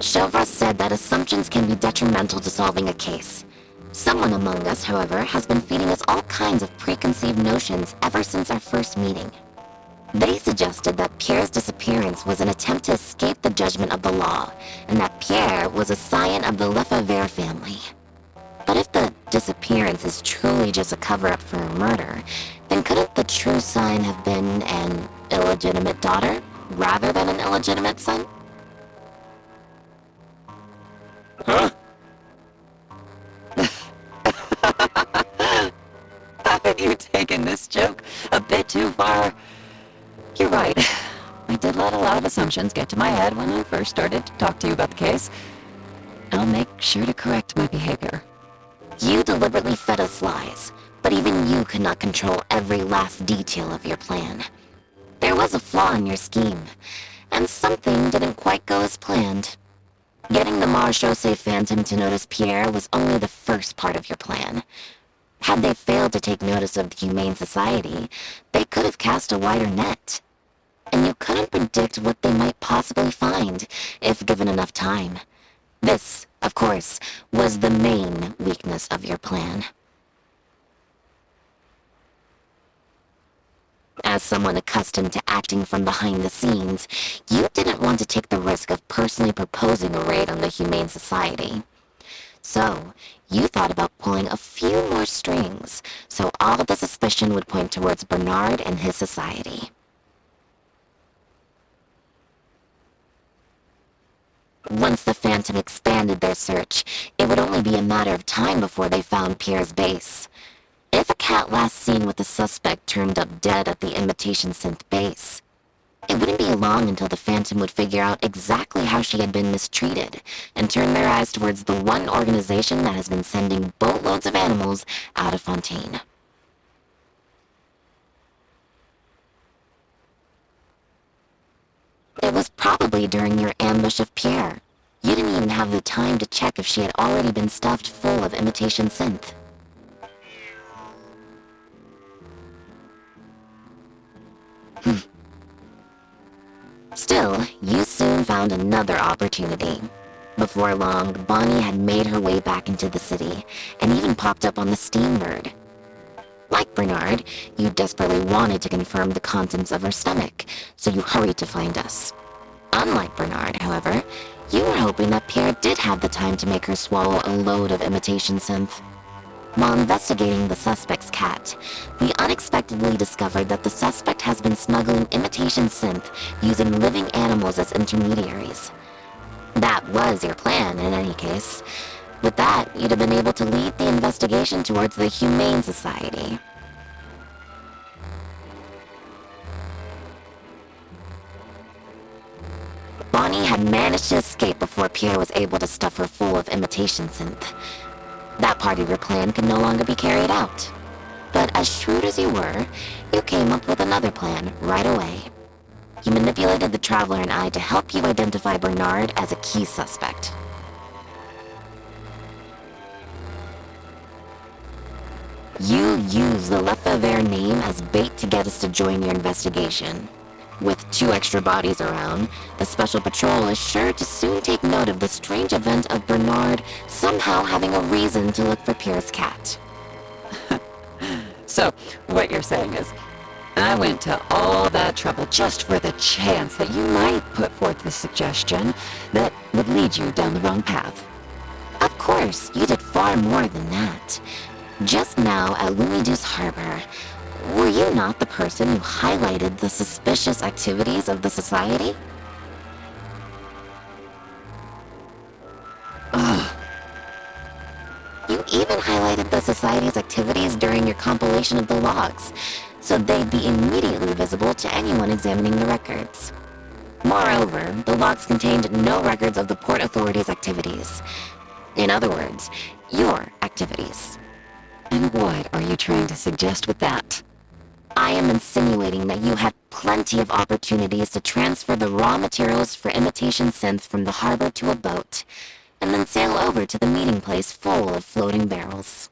Chauvra said that assumptions can be detrimental to solving a case. Someone among us, however, has been feeding us all kinds of preconceived notions ever since our first meeting. They suggested that Pierre's disappearance was an attempt to escape the judgment of the law, and that Pierre was a scion of the Lefebvre family. But if the disappearance is truly just a cover-up for a murder, then couldn't the true sign have been an illegitimate daughter, rather than an illegitimate son? Huh? Have you taken this joke a bit too far? You're right. I did let a lot of assumptions get to my head when I first started to talk to you about the case. I'll make sure to correct my behavior. You deliberately fed us lies, but even you could not control every last detail of your plan. There was a flaw in your scheme, and something didn't quite go as planned. Getting the Marechaussee Phantom to notice Pierre was only the first part of your plan. Had they failed to take notice of the Humane Society, they could have cast a wider net. And you couldn't predict what they might possibly find, if given enough time. This, of course, was the main weakness of your plan. As someone accustomed to acting from behind the scenes, you didn't want to take the risk of personally proposing a raid on the Humane Society. So, you thought about pulling a few more strings, so all of the suspicion would point towards Bernard and his society. Once the Phantom expanded their search, it would only be a matter of time before they found Pierre's base. If a cat last seen with the suspect turned up dead at the imitation synth base, it wouldn't be long until the Phantom would figure out exactly how she had been mistreated and turn their eyes towards the one organization that has been sending boatloads of animals out of Fontaine. It was probably probably during your ambush of Pierre. You didn't even have the time to check if she had already been stuffed full of imitation synth. Still, you soon found another opportunity. Before long, Bonnie had made her way back into the city, and even popped up on the Steambird. Like Bernard, you desperately wanted to confirm the contents of her stomach, so you hurried to find us. Unlike Bernard, however, you were hoping that Pierre did have the time to make her swallow a load of imitation synth. While investigating the suspect's cat, we unexpectedly discovered that the suspect has been smuggling imitation synth using living animals as intermediaries. That was your plan, in any case. With that, you'd have been able to lead the investigation towards the Humane Society. Bonnie had managed to escape before Pierre was able to stuff her full of imitation synth. That part of your plan could no longer be carried out. But as shrewd as you were, you came up with another plan right away. You manipulated the Traveler and I to help you identify Bernard as a key suspect. You used the Lefebvre name as bait to get us to join your investigation. With 2 extra bodies around, the Special Patrol is sure to soon take note of the strange event of Bernard somehow having a reason to look for Pierre's cat. So, what you're saying is, I went to all that trouble just for the chance that you might put forth the suggestion that would lead you down the wrong path. Of course, you did far more than that. Just now at Lumidu's Harbor, were you not the person who highlighted the suspicious activities of the Society? You even highlighted the Society's activities during your compilation of the logs, so they'd be immediately visible to anyone examining the records. Moreover, the logs contained no records of the Port Authority's activities. In other words, your activities. And what are you trying to suggest with that? I am insinuating that you had plenty of opportunities to transfer the raw materials for imitation synth from the harbor to a boat, and then sail over to the meeting place full of floating barrels.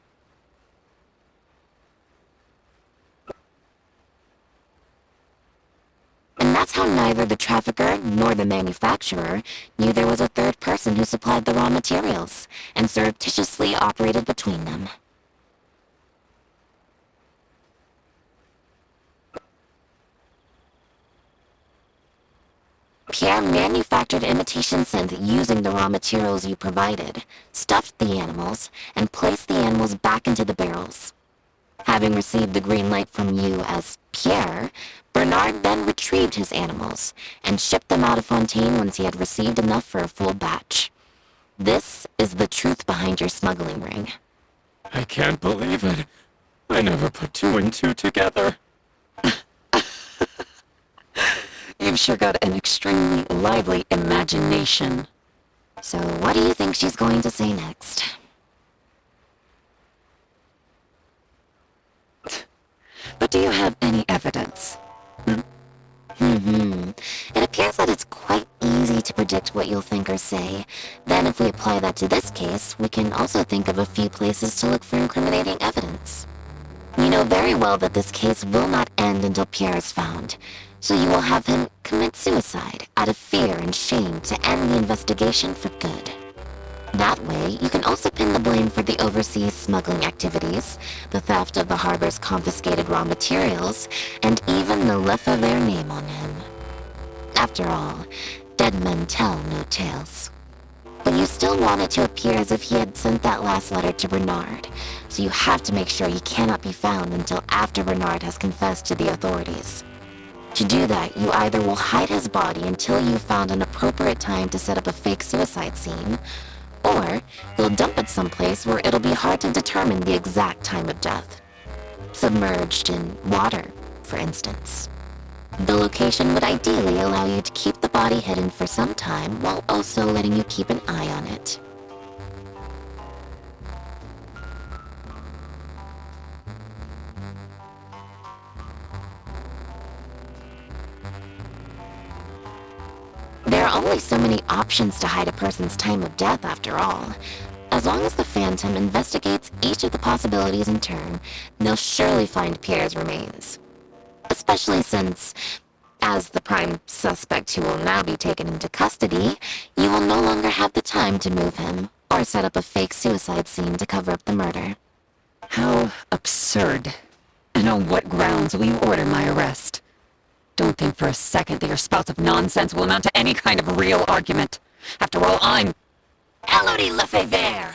And that's how neither the trafficker nor the manufacturer knew there was a third person who supplied the raw materials, and surreptitiously operated between them. Pierre manufactured imitation synth using the raw materials you provided, stuffed the animals, and placed the animals back into the barrels. Having received the green light from you as Pierre, Bernard then retrieved his animals, and shipped them out of Fontaine once he had received enough for a full batch. This is the truth behind your smuggling ring. I can't believe it. I never put 2 and 2 together. You've sure got an extremely lively imagination. So what do you think she's going to say next? But do you have any evidence? It appears that it's quite easy to predict what you'll think or say. Then if we apply that to this case, we can also think of a few places to look for incriminating evidence. You know very well that this case will not end until Pierre is found, so you will have him commit suicide out of fear and shame to end the investigation for good. That way, you can also pin the blame for the overseas smuggling activities, the theft of the harbor's confiscated raw materials, and even the Lefebvre name on him. After all, dead men tell no tales. But you still want it to appear as if he had sent that last letter to Bernard, so you have to make sure he cannot be found until after Bernard has confessed to the authorities. To do that, you either will hide his body until you've found an appropriate time to set up a fake suicide scene, or you'll dump it someplace where it'll be hard to determine the exact time of death. Submerged in water, for instance. The location would ideally allow you to keep the body hidden for some time while also letting you keep an eye on it. There There are only so many options to hide a person's time of death, after all. As long as the Phantom investigates each of the possibilities in turn, they'll surely find Pierre's remains. Especially since, as the prime suspect who will now be taken into custody, you will no longer have the time to move him, or set up a fake suicide scene to cover up the murder. How absurd. And on what grounds will you order my arrest? Don't think for a second that your spouts of nonsense will amount to any kind of real argument. After all, I'm Elodie Lefebvre.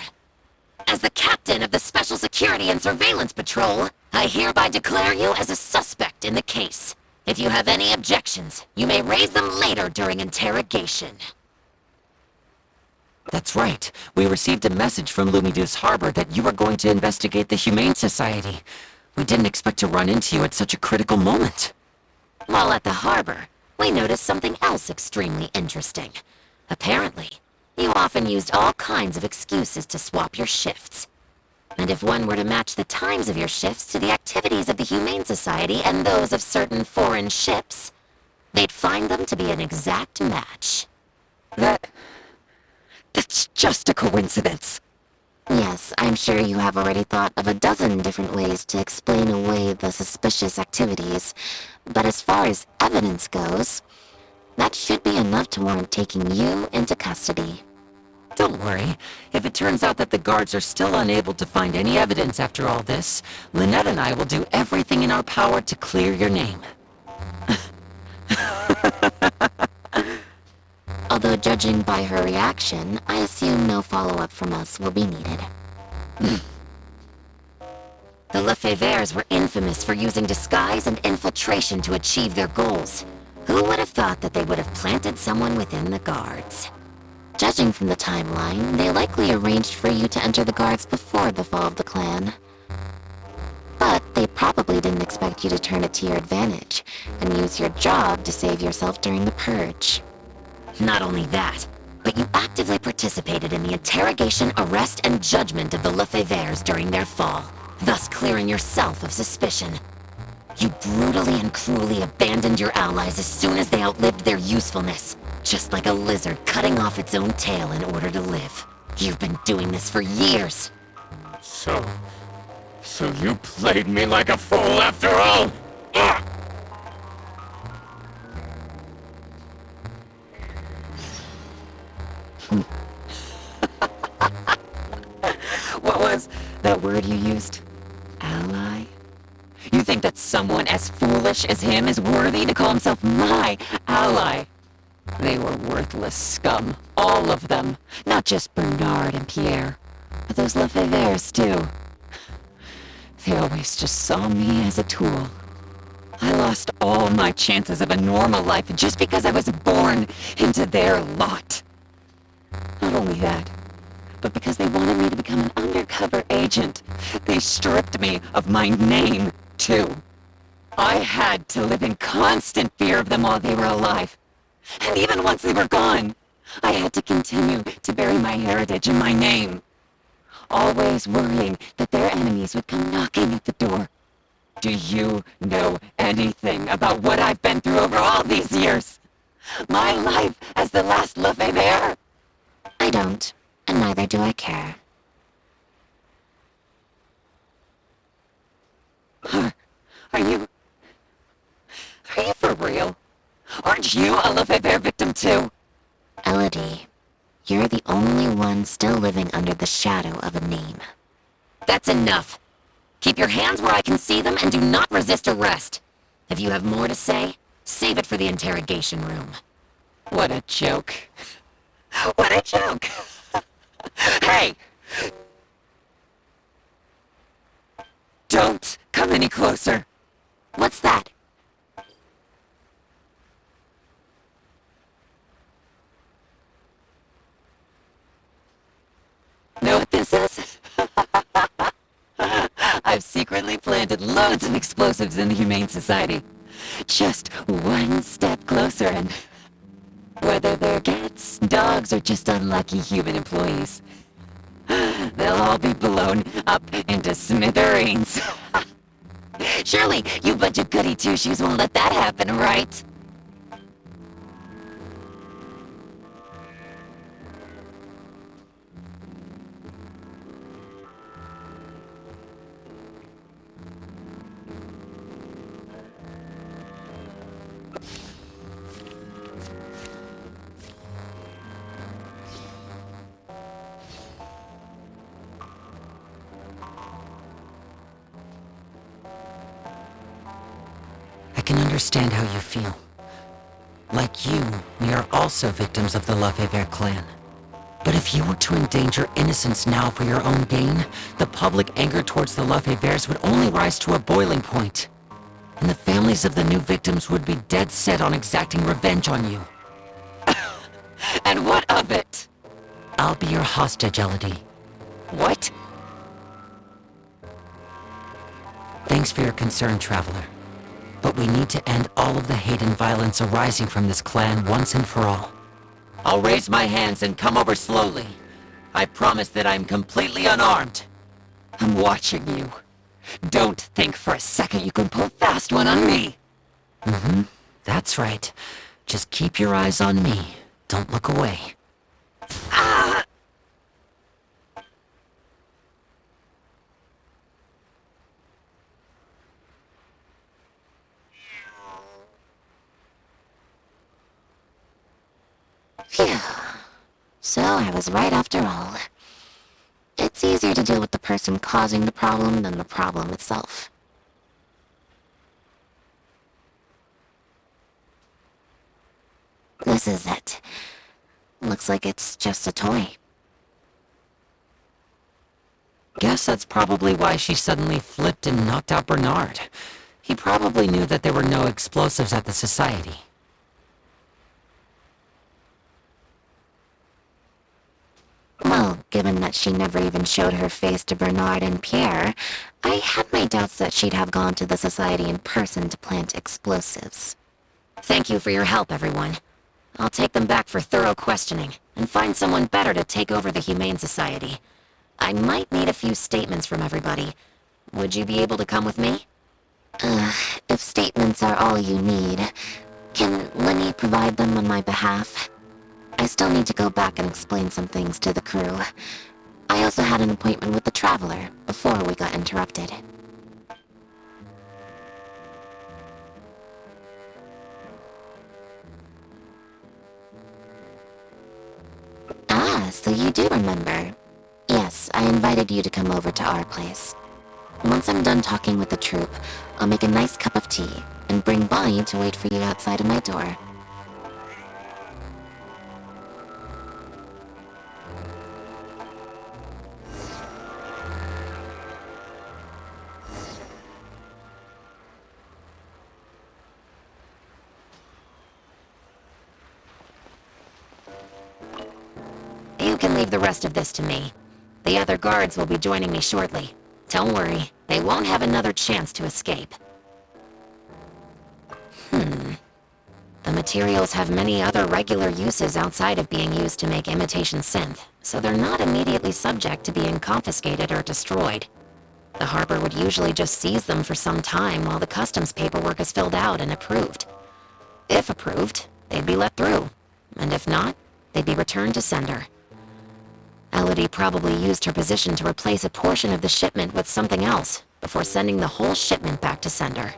As the captain of the Special Security and Surveillance Patrol, I hereby declare you as a suspect in the case. If you have any objections, you may raise them later during interrogation. That's right. We received a message from Lumiduce Harbor that you were going to investigate the Humane Society. We didn't expect to run into you at such a critical moment. While at the harbor, we noticed something else extremely interesting. Apparently, you often used all kinds of excuses to swap your shifts. And if one were to match the times of your shifts to the activities of the Humane Society and those of certain foreign ships, they'd find them to be an exact match. That's just a coincidence. Yes, I'm sure you have already thought of a dozen different ways to explain away the suspicious activities, but as far as evidence goes, that should be enough to warrant taking you into custody. Don't worry. If it turns out that the guards are still unable to find any evidence after all this, Lynette and I will do everything in our power to clear your name. Although judging by her reaction, I assume no follow-up from us will be needed. The Lefebvres were infamous for using disguise and infiltration to achieve their goals. Who would have thought that they would have planted someone within the guards? Judging from the timeline, they likely arranged for you to enter the guards before the fall of the clan. But they probably didn't expect you to turn it to your advantage, and use your job to save yourself during the purge. Not only that, but you actively participated in the interrogation, arrest, and judgment of the Lefebvres during their fall, thus clearing yourself of suspicion. You brutally and cruelly abandoned your allies as soon as they outlived their usefulness, just like a lizard cutting off its own tail in order to live. You've been doing this for years. So you played me like a fool after all? Ugh! What was that word you used? Ally? You think that someone as foolish as him is worthy to call himself my ally? They were worthless scum, all of them. Not just Bernard and Pierre, but those Lefebvres too. They always just saw me as a tool. I lost all my chances of a normal life just because I was born into their lot. Not only that, but because they wanted me to become an undercover agent, they stripped me of my name, too. I had to live in constant fear of them while they were alive. And even once they were gone, I had to continue to bury my heritage and my name. Always worrying that their enemies would come knocking at the door. Do you know anything about what I've been through over all these years? My life as the last Lefebvre? I don't, and neither do I care. Are you for real? Aren't you a Lefebvre victim too? Elodie, you're the only one still living under the shadow of a name. That's enough. Keep your hands where I can see them and do not resist arrest. If you have more to say, save it for the interrogation room. What a joke. What a joke! Hey! Don't come any closer. What's that? Know what this is? I've secretly planted loads of explosives in the Humane Society. Just one step closer and... whether they're cats, dogs, or just unlucky human employees, they'll all be blown up into smithereens. Surely, you bunch of goody two-shoes won't let that happen, right? understand how you feel. Like you, we are also victims of the Lefebvre clan. But if you were to endanger innocence now for your own gain, the public anger towards the Lefebvres would only rise to a boiling point. And the families of the new victims would be dead set on exacting revenge on you. And what of it? I'll be your hostage, Elodie. What? Thanks for your concern, Traveler. But we need to end all of the hate and violence arising from this clan once and for all. I'll raise my hands and come over slowly. I promise that I'm completely unarmed. I'm watching you. Don't think for a second you can pull a fast one on me. That's right. Just keep your eyes on me. Don't look away. Ah! Phew. So I was right after all. It's easier to deal with the person causing the problem than the problem itself. This is it. Looks like it's just a toy. Guess that's probably why she suddenly flipped and knocked out Bernard. He probably knew that there were no explosives at the society. Well, given that she never even showed her face to Bernard and Pierre, I had my doubts that she'd have gone to the society in person to plant explosives. Thank you for your help, everyone. I'll take them back for thorough questioning, and find someone better to take over the Humane Society. I might need a few statements from everybody. Would you be able to come with me? If statements are all you need, can Lenny provide them on my behalf? I still need to go back and explain some things to the crew. I also had an appointment with the Traveler before we got interrupted. Ah, so you do remember. Yes, I invited you to come over to our place. Once I'm done talking with the troupe, I'll make a nice cup of tea and bring Bonnie to wait for you outside of my door. You can leave the rest of this to me. The other guards will be joining me shortly. Don't worry, they won't have another chance to escape. The materials have many other regular uses outside of being used to make imitation synth, so they're not immediately subject to being confiscated or destroyed. The harbor would usually just seize them for some time while the customs paperwork is filled out and approved. If approved, they'd be let through, and if not, they'd be returned to sender. Elodie probably used her position to replace a portion of the shipment with something else, before sending the whole shipment back to sender.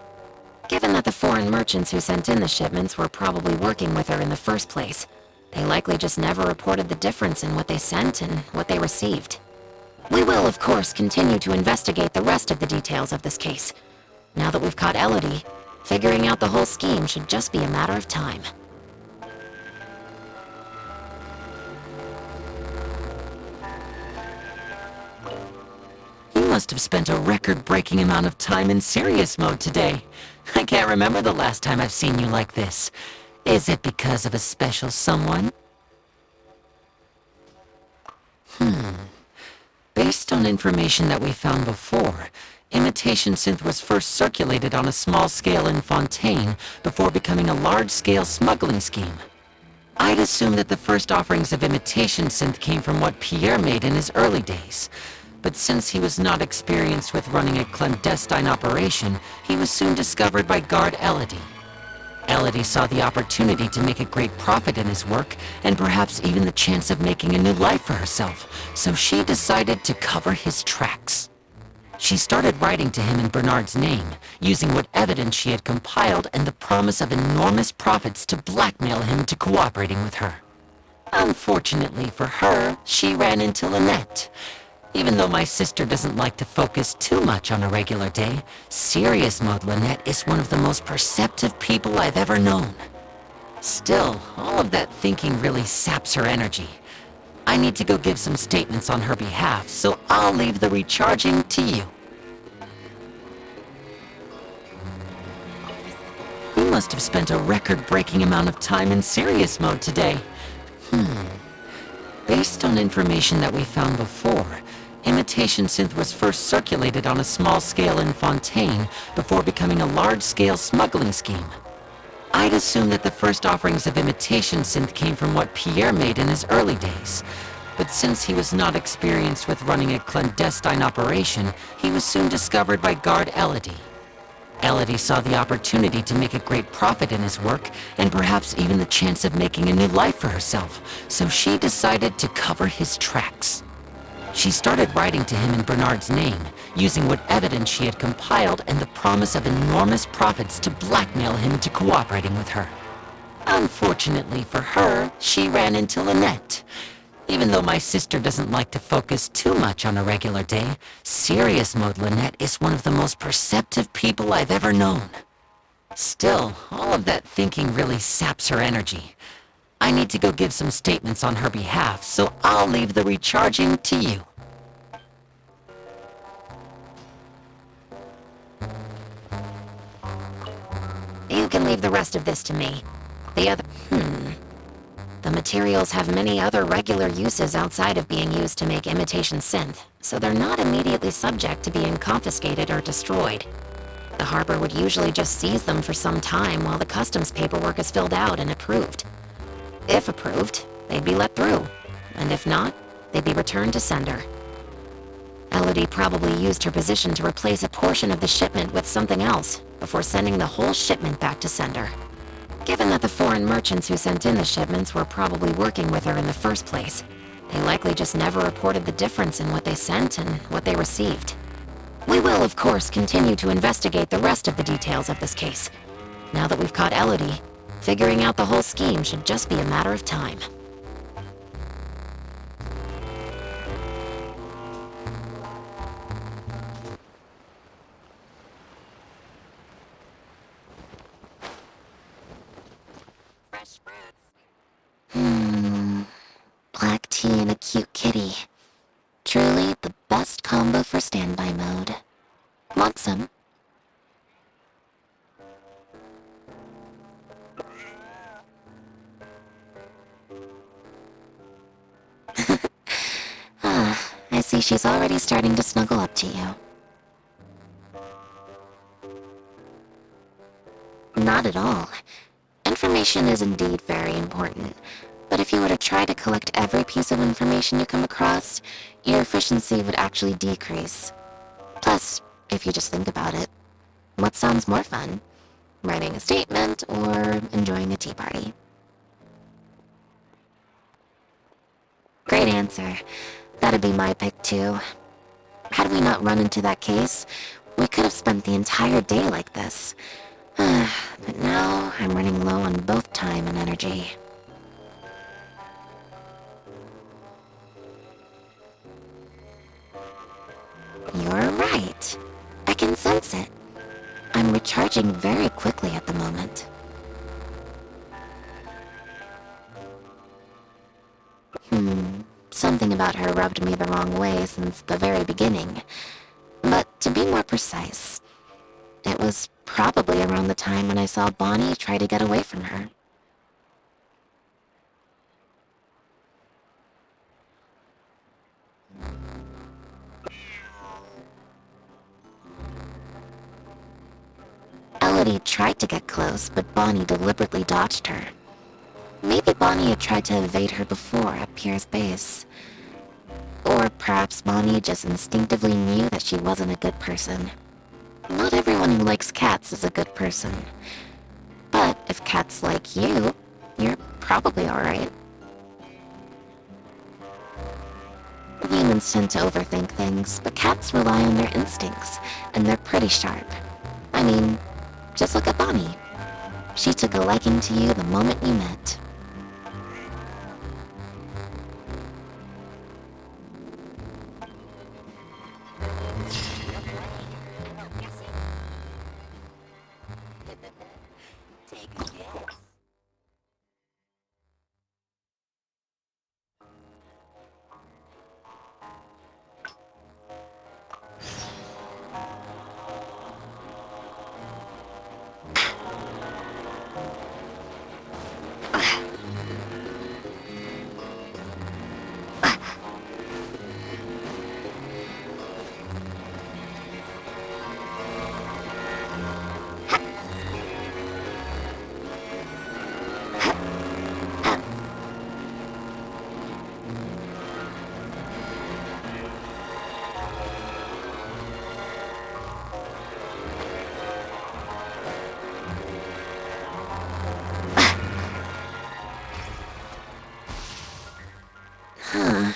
Given that the foreign merchants who sent in the shipments were probably working with her in the first place, they likely just never reported the difference in what they sent and what they received. We will, of course, continue to investigate the rest of the details of this case. Now that we've caught Elodie, figuring out the whole scheme should just be a matter of time. You must have spent a record-breaking amount of time in serious mode today. I can't remember the last time I've seen you like this. Is it because of a special someone? Based on information that we found before, imitation synth was first circulated on a small scale in Fontaine before becoming a large-scale smuggling scheme. I'd assume that the first offerings of imitation synth came from what Pierre made in his early days. But since he was not experienced with running a clandestine operation, he was soon discovered by guard Elodie. Elodie saw the opportunity to make a great profit in his work, and perhaps even the chance of making a new life for herself, so she decided to cover his tracks. She started writing to him in Bernard's name, using what evidence she had compiled and the promise of enormous profits to blackmail him to cooperating with her. Unfortunately for her, she ran into Lynette. Even though my sister doesn't like to focus too much on a regular day, serious mode Lynette is one of the most perceptive people I've ever known. Still, all of that thinking really saps her energy. I need to go give some statements on her behalf, so I'll leave the recharging to you. You must have spent a record-breaking amount of time in serious mode today. Based on information that we found before, imitation synth was first circulated on a small scale in Fontaine before becoming a large-scale smuggling scheme. I'd assume that the first offerings of imitation synth came from what Pierre made in his early days. But since he was not experienced with running a clandestine operation, he was soon discovered by guard Elodie. Elodie saw the opportunity to make a great profit in his work, and perhaps even the chance of making a new life for herself, so she decided to cover his tracks. She started writing to him in Bernard's name, using what evidence she had compiled and the promise of enormous profits to blackmail him into cooperating with her. Unfortunately for her, she ran into Lynette. Even though my sister doesn't like to focus too much on a regular day, serious mode Lynette is one of the most perceptive people I've ever known. Still, all of that thinking really saps her energy. I need to go give some statements on her behalf, so I'll leave the recharging to you. You can leave the rest of this to me. The materials have many other regular uses outside of being used to make imitation synth, so they're not immediately subject to being confiscated or destroyed. The harbor would usually just seize them for some time while the customs paperwork is filled out and approved. If approved, they'd be let through, and if not, they'd be returned to sender. Elodie probably used her position to replace a portion of the shipment with something else before sending the whole shipment back to sender. Given that the foreign merchants who sent in the shipments were probably working with her in the first place, they likely just never reported the difference in what they sent and what they received. We will, of course, continue to investigate the rest of the details of this case. Now that we've caught Elodie, figuring out the whole scheme should just be a matter of time. Black tea and a cute kitty. Truly the best combo for standby mode. Want some? I see she's already starting to snuggle up to you. Not at all. Information is indeed very important, but if you were to try to collect every piece of information you come across, your efficiency would actually decrease. Plus, if you just think about it, what sounds more fun? Writing a statement or enjoying a tea party? Great answer. That'd be my pick too. Had we not run into that case, we could have spent the entire day like this. But now I'm running low on both time and energy. You're right. I can sense it. I'm recharging very quickly at the moment. Something about her rubbed me the wrong way since the very beginning. But to be more precise, it was probably around the time when I saw Bonnie try to get away from her. Elodie tried to get close, but Bonnie deliberately dodged her. Maybe Bonnie had tried to evade her before at Pierre's base. Or perhaps Bonnie just instinctively knew that she wasn't a good person. Not everyone who likes cats is a good person. But if cats like you, you're probably alright. Humans tend to overthink things, but cats rely on their instincts, and they're pretty sharp. I mean, just look at Bonnie. She took a liking to you the moment you met. Take a guess. Huh.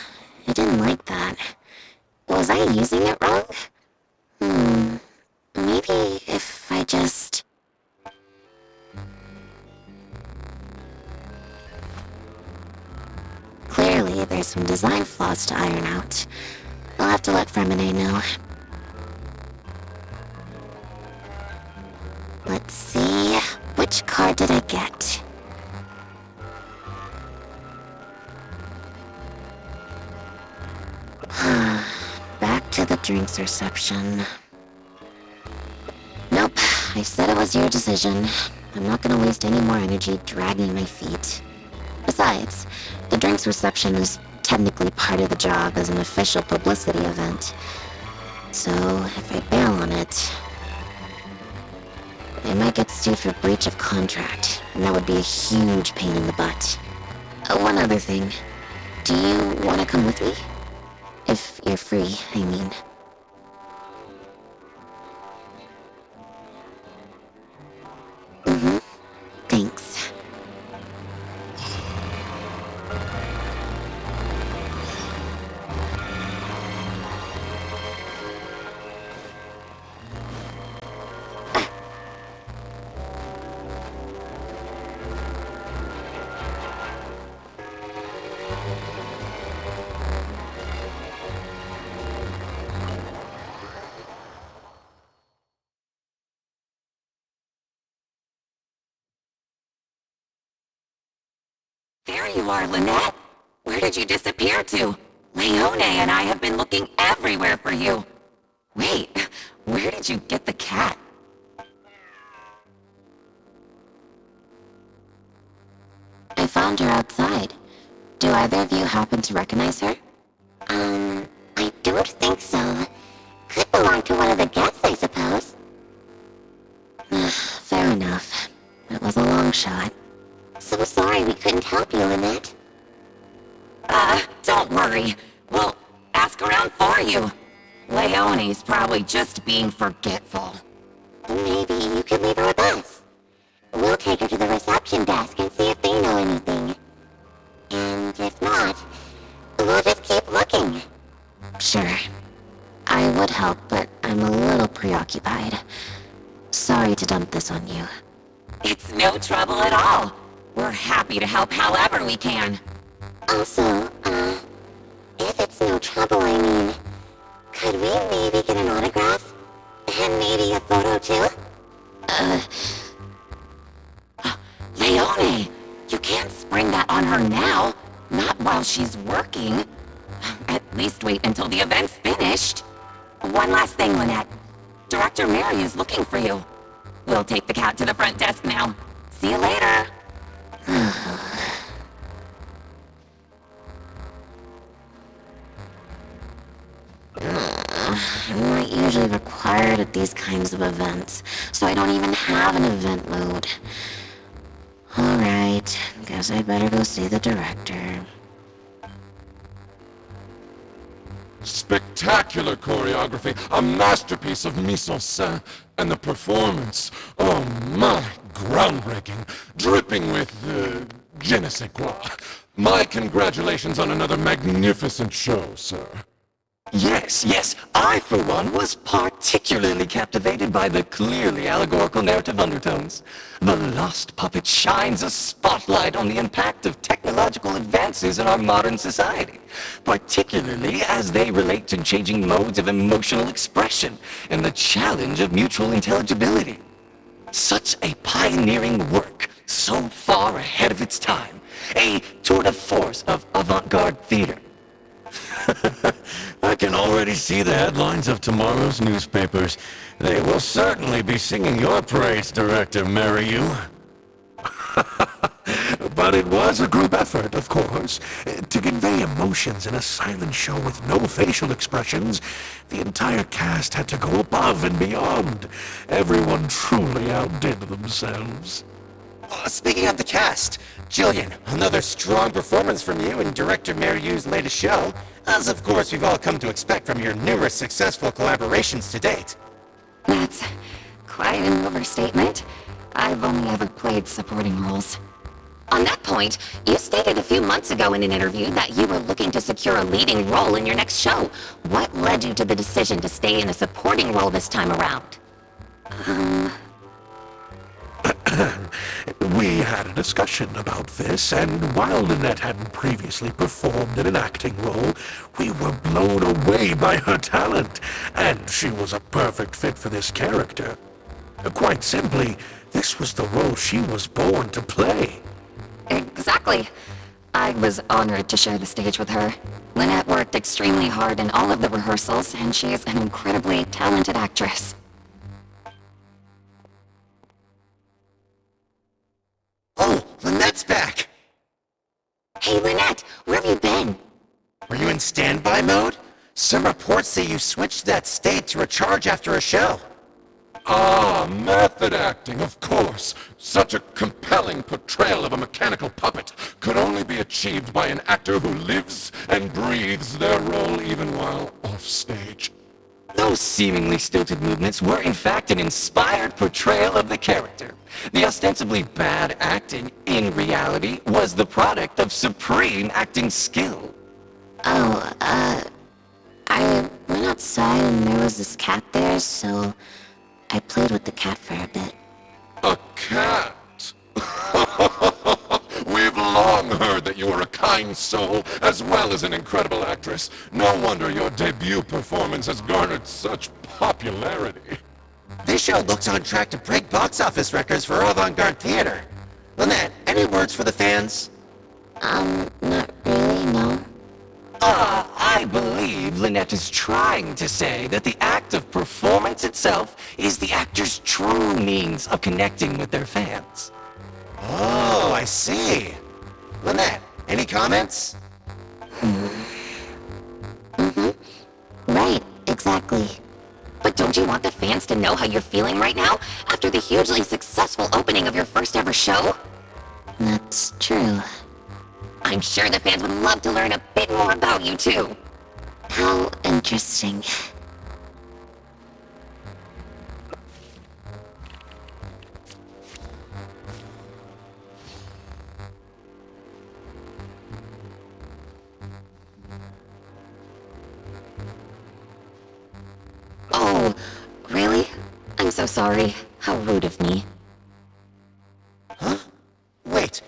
I didn't like that. Was I using it wrong? Maybe if I just... Clearly, there's some design flaws to iron out. I'll have to let Femine know. Let's see... Which card did I get? Back to the drinks reception. Nope, I said it was your decision. I'm not gonna waste any more energy dragging my feet. Besides, the drinks reception is technically part of the job as an official publicity event. So, if I bail on it, I might get sued for breach of contract, and that would be a huge pain in the butt. One other thing. Do you want to come with me? If you're free, I mean. Thanks. There you are, Lynette. Where did you disappear to? Leone and I have been looking everywhere for you. Wait, where did you get the cat? I found her outside. Do either of you happen to recognize her? I don't think so. Could belong to one of the guests, I suppose. Fair enough. It was a long shot. So sorry we couldn't help you, Lynette. Don't worry. We'll ask around for you. Leone's probably just being forgetful. Maybe you could leave her with us. We'll take her to the reception desk and see if they know anything. And if not, we'll just keep looking. Sure. I would help, but I'm a little preoccupied. Sorry to dump this on you. It's no trouble at all. We're happy to help however we can. Also, if it's no trouble, I mean, could we maybe get an autograph? And maybe a photo too? Leone! You can't spring that on her now. Not while she's working. At least wait until the event's finished. One last thing, Lynette. Director Mary is looking for you. We'll take the cat to the front desk now. See you later. I'm not usually required at these kinds of events, so I don't even have an event mode. Alright, guess I better go see the director. Spectacular choreography, a masterpiece of mise en scène, and the performance, oh my, groundbreaking, dripping with, je ne sais quoi. My congratulations on another magnificent show, sir. Yes, I for one was particularly captivated by the clearly allegorical narrative undertones. The Lost Puppet shines a spotlight on the impact of technological advances in our modern society, particularly as they relate to changing modes of emotional expression and the challenge of mutual intelligibility. Such a pioneering work, so far ahead of its time. A tour de force of avant-garde theater. I can already see the headlines of tomorrow's newspapers. They will certainly be singing your praise, Director Mariyu. But it was a group effort, of course. To convey emotions in a silent show with no facial expressions, the entire cast had to go above and beyond. Everyone truly outdid themselves. Speaking of the cast, Jillian, another strong performance from you in Director Mariyu's latest show, as of course we've all come to expect from your numerous successful collaborations to date. That's quite an overstatement. I've only ever played supporting roles. On that point, you stated a few months ago in an interview that you were looking to secure a leading role in your next show. What led you to the decision to stay in a supporting role this time around? We had a discussion about this, and while Lynette hadn't previously performed in an acting role, we were blown away by her talent, and she was a perfect fit for this character. Quite simply, this was the role she was born to play. Exactly. I was honored to share the stage with her. Lynette worked extremely hard in all of the rehearsals, and she is an incredibly talented actress. Oh, Lynette's back! Hey, Lynette, where have you been? Were you in standby mode? Some reports say you switched that state to recharge after a show. Ah, method acting, of course. Such a compelling portrayal of a mechanical puppet could only be achieved by an actor who lives and breathes their role even while offstage. Those seemingly stilted movements were in fact an inspired portrayal of the character. The ostensibly bad acting, in reality, was the product of supreme acting skill. I went outside and there was this cat there, so I played with the cat for a bit. A cat? We've long heard that you are a kind soul, as well as an incredible actress. No wonder your debut performance has garnered such popularity. This show looks on track to break box office records for avant-garde theater. Lynette, any words for the fans? Not really, no. I believe Lynette is trying to say that the act of performance itself is the actor's true means of connecting with their fans. Oh, I see. Lynette, any comments? Right, exactly. But don't you want the fans to know how you're feeling right now after the hugely successful opening of your first ever show? That's true. I'm sure the fans would love to learn a bit more about you too. How interesting. Oh, really? I'm so sorry. How rude of me. Huh? Wait,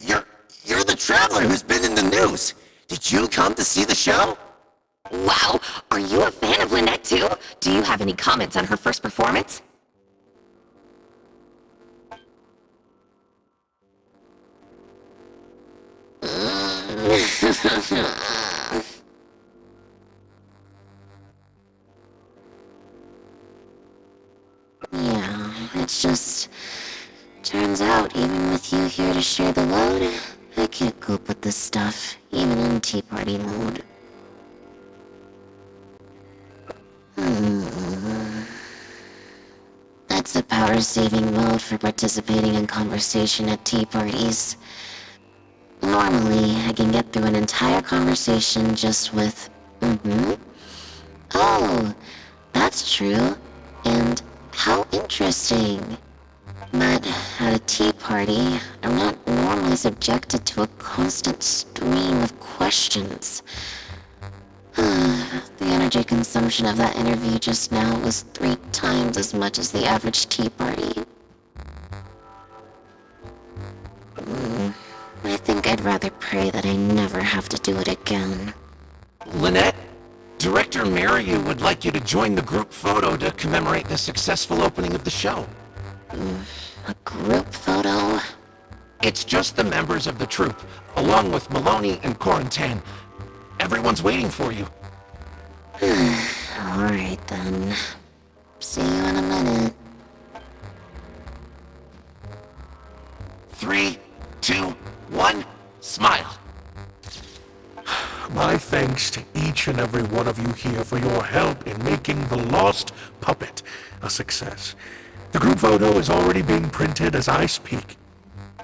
you're the traveler who's been in the news. Did you come to see the show? Wow, are you a fan of Lynette too? Do you have any comments on her first performance? Yeah, it's just... Turns out, even with you here to share the load, I can't cope with this stuff, even in Tea Party mode. That's the power-saving mode for participating in conversation at tea parties. Normally, I can get through an entire conversation just with, Oh, that's true. And how interesting. But at a tea party, I'm not normally subjected to a constant stream of questions. The energy consumption of that interview just now was 3 times as much as the average tea party. I think I'd rather pray that I never have to do it again. Lynette, Director Mariyu would like you to join the group photo to commemorate the successful opening of the show. A group photo? It's just the members of the troupe, along with Maloney and Corentin. Everyone's waiting for you. Alright then. See you in a minute. 3, 2, 1, smile. My thanks to each and every one of you here for your help in making The Lost Puppet a success. The group photo is already being printed as I speak.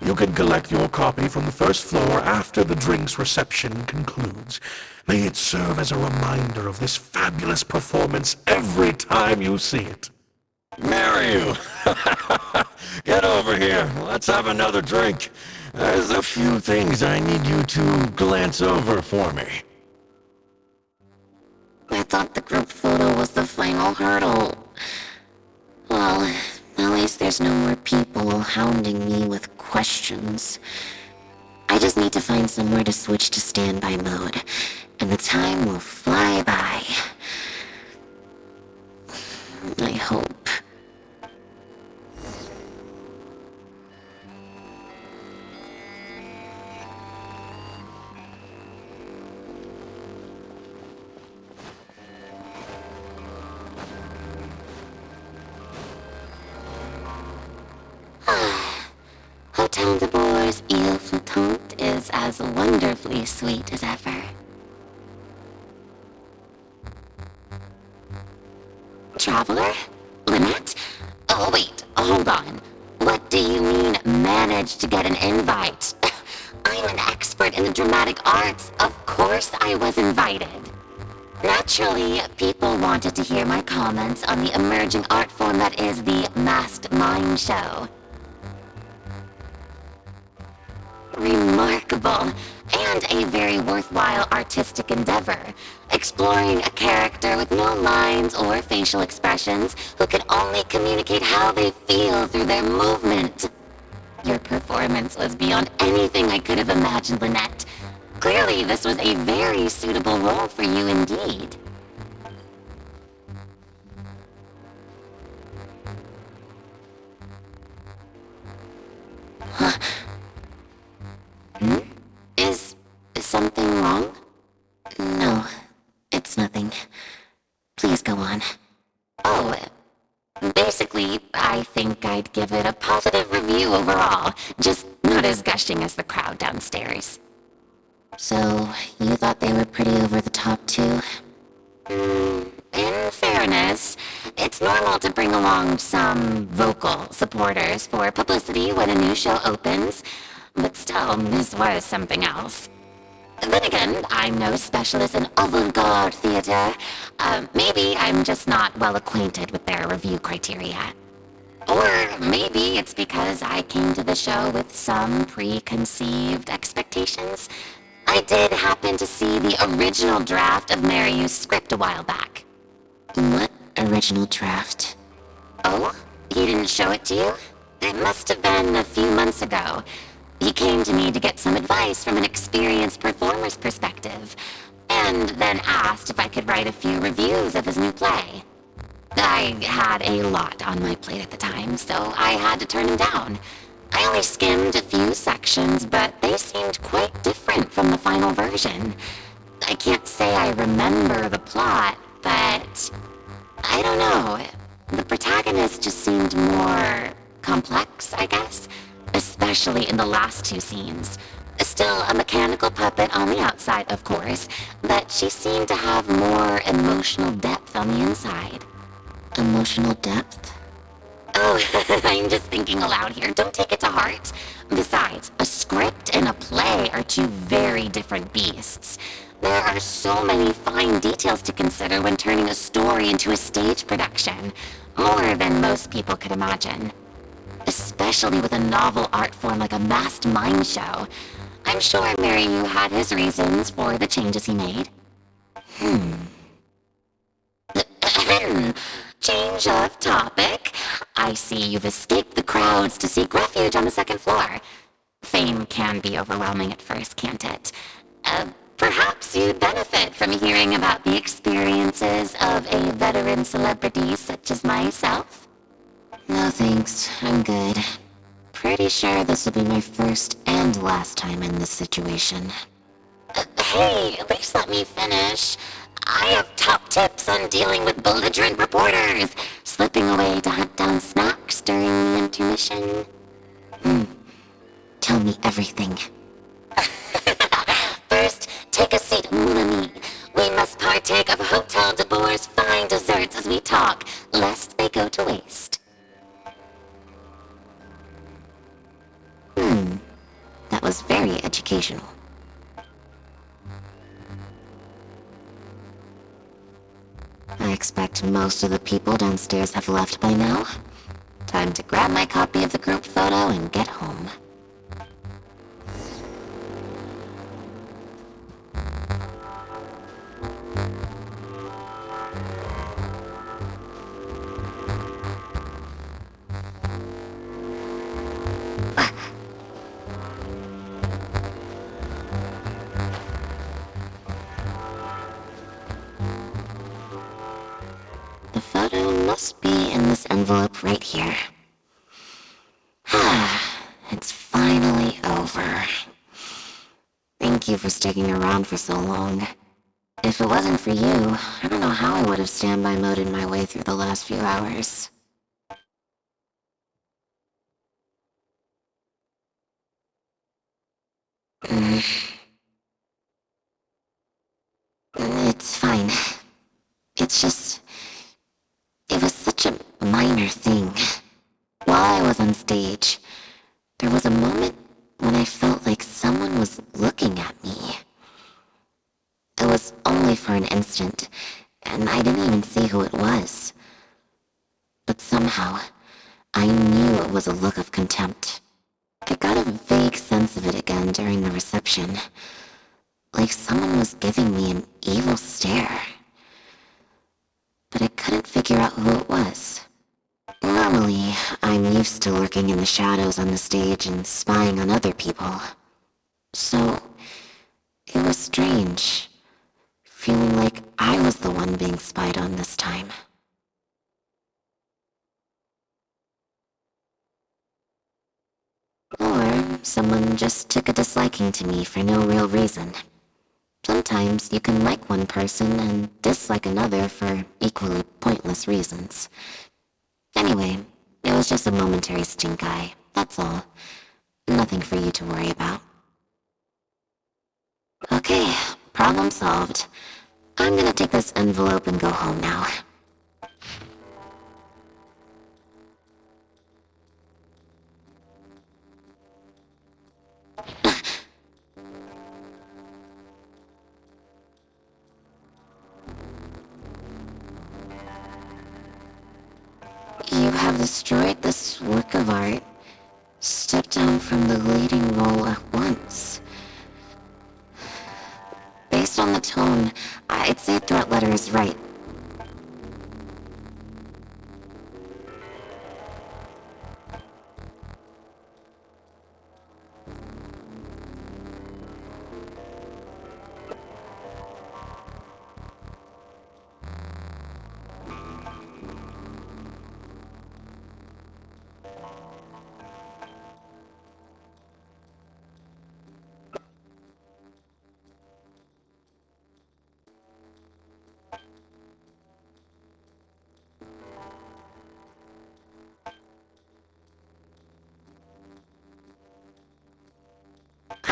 You can collect your copy from the first floor after the drinks reception concludes. May it serve as a reminder of this fabulous performance every time you see it. Marry Get over here. Let's have another drink. There's a few things I need you to glance over for me. I thought the group photo was the final hurdle. Well, at least there's no more people hounding me with questions. I just need to find somewhere to switch to standby mode, and the time will fly by. I hope. Hotel de Bour's Ile Flottante is as wonderfully sweet as ever. Traveler? Lynette? Oh wait, hold on. What do you mean, managed to get an invite? I'm an expert in the dramatic arts. Of course I was invited. Naturally, people wanted to hear my comments on the emerging art form that is the masked mime show. Remarkable, and a very worthwhile artistic endeavor, exploring a character with no lines or facial expressions who can only communicate how they feel through their movement. Your performance was beyond anything I could have imagined, Lynette. Clearly, this was a very suitable role for you indeed. Huh? Is something wrong? No, it's nothing. Please go on. Oh, basically, I think I'd give it a positive review overall, just not as gushing as the crowd downstairs. So, you thought they were pretty over the top too? In fairness, it's normal to bring along some vocal supporters for publicity when a new show opens, but still, this was something else. Then again, I'm no specialist in avant-garde theater. Maybe I'm just not well acquainted with their review criteria. Or maybe it's because I came to the show with some preconceived expectations. I did happen to see the original draft of Mariu's script a while back. What original draft? Oh, he didn't show it to you? It must have been a few months ago. He came to me to get some advice from an experienced performer's perspective, and then asked if I could write a few reviews of his new play. I had a lot on my plate at the time, so I had to turn him down. I only skimmed a few sections, but they seemed quite different from the final version. I can't say I remember the plot, but I don't know. The protagonist just seemed more complex, I guess. Especially in the last two scenes. Still a mechanical puppet on the outside, of course, but she seemed to have more emotional depth on the inside. Emotional depth? Oh, I'm just thinking aloud here. Don't take it to heart. Besides, a script and a play are two very different beasts. There are so many fine details to consider when turning a story into a stage production. More than most people could imagine. Especially with a novel art form like a masked mime show. I'm sure Mariu had his reasons for the changes he made. Change of topic. I see you've escaped the crowds to seek refuge on the second floor. Fame can be overwhelming at first, can't it? Perhaps you'd benefit from hearing about the experiences of a veteran celebrity such as myself. No thanks, I'm good. Pretty sure this will be my first and last time in this situation. Hey, at least let me finish. I have top tips on dealing with belligerent reporters, slipping away to hunt down snacks during the intermission. Tell me everything. First, take a seat, mon ami. We must partake of Hotel de Boer's fine desserts as we talk, lest they go to waste. That was very educational. I expect most of the people downstairs have left by now. Time to grab my copy of the group photo and get home. The photo must be in this envelope right here. It's finally over. Thank you for sticking around for so long. If it wasn't for you, I don't know how I would have standby moded my way through the last few hours. It's fine. It's just... It was such a minor thing. While I was on stage, there was a moment when I felt like someone was looking at me. It was only for an instant, and I didn't even see who it was. But somehow, I knew it was a look of contempt. I got a vague sense of it again during the reception, like someone was giving me an evil stare. But I couldn't figure out who it was. Normally, I'm used to lurking in the shadows on the stage and spying on other people. So, it was strange, feeling like I was the one being spied on this time. Or someone just took a disliking to me for no real reason. Sometimes you can like one person and dislike another for equally pointless reasons. Anyway, it was just a momentary stink eye, that's all. Nothing for you to worry about. Okay, problem solved. I'm gonna take this envelope and go home now. You have destroyed this work of art. Step down from the leading role at once. Based on the tone, I'd say threat letter is right.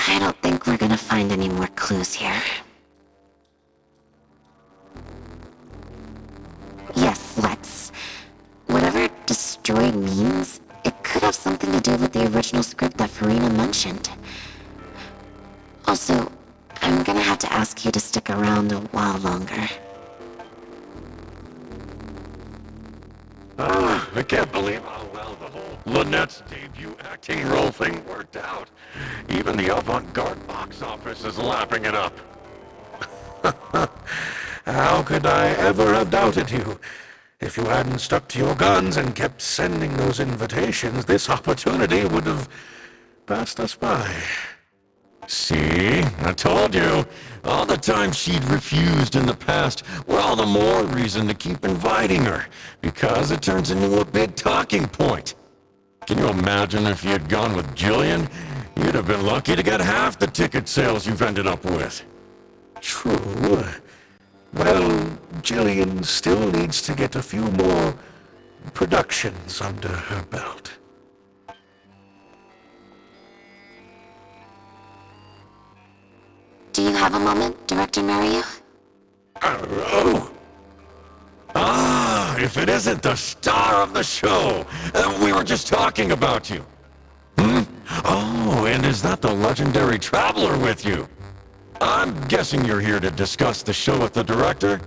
I don't think we're gonna find any more clues here. Yes, let's. Whatever destroyed means, it could have something to do with the original script that Farina mentioned. Also, I'm gonna have to ask you to stick around a while longer. I can't believe how well the whole Lynette's debut acting role thing worked out. Even the avant-garde box office is lapping it up. How could I ever have doubted you? If you hadn't stuck to your guns and kept sending those invitations, this opportunity would have passed us by. See? I told you. All the times she'd refused in the past were all the more reason to keep inviting her, because it turns into a big talking point. Can you imagine if you'd gone with Jillian? You'd have been lucky to get half the ticket sales you've ended up with. True. Well, Jillian still needs to get a few more productions under her belt. Do you have a moment, Director Mario? Oh. Ah, if it isn't the star of the show! We were just talking about you. Hmm? Oh, and is that the legendary traveler with you? I'm guessing you're here to discuss the show with the director?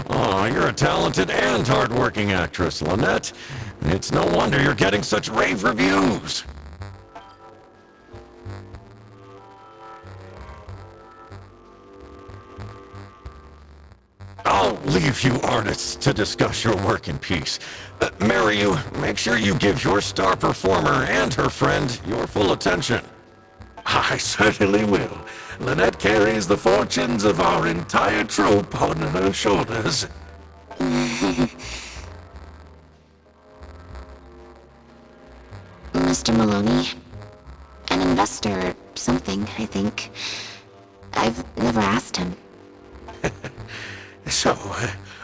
Oh, you're a talented and hard-working actress, Lynette. It's no wonder you're getting such rave reviews. I'll leave you artists to discuss your work in peace. Mario, make sure you give your star performer and her friend your full attention. I certainly will. Lynette carries the fortunes of our entire troupe on her shoulders. Mr. Maloney? An investor or something, I think. I've never asked him. So,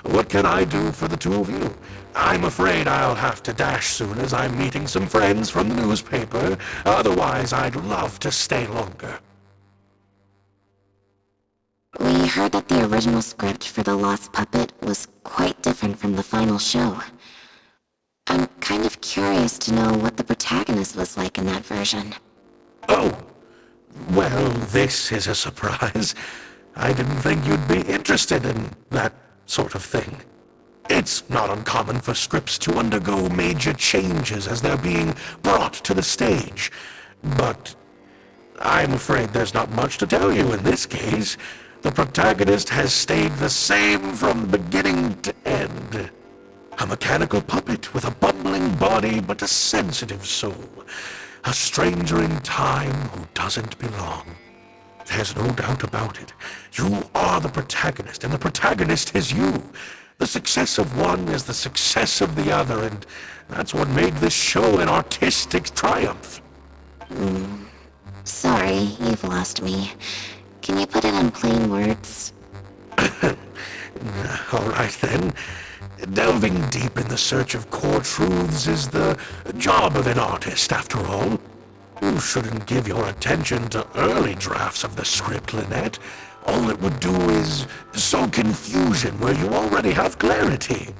what can I do for the two of you? I'm afraid I'll have to dash soon as I'm meeting some friends from the newspaper. Otherwise, I'd love to stay longer. We heard that the original script for The Lost Puppet was quite different from the final show. I'm kind of curious to know what the protagonist was like in that version. Oh, well, this is a surprise. I didn't think you'd be interested in that sort of thing. It's not uncommon for scripts to undergo major changes as they're being brought to the stage. But I'm afraid there's not much to tell you in this case. The protagonist has stayed the same from beginning to end. A mechanical puppet with a bumbling body but a sensitive soul. A stranger in time who doesn't belong. There's no doubt about it. You are the protagonist, and the protagonist is you. The success of one is the success of the other, and that's what made this show an artistic triumph. Sorry, you've lost me. Can you put it in plain words? All right, then. Delving deep in the search of core truths is the job of an artist, after all. You shouldn't give your attention to early drafts of the script, Lynette. All it would do is sow confusion where you already have clarity.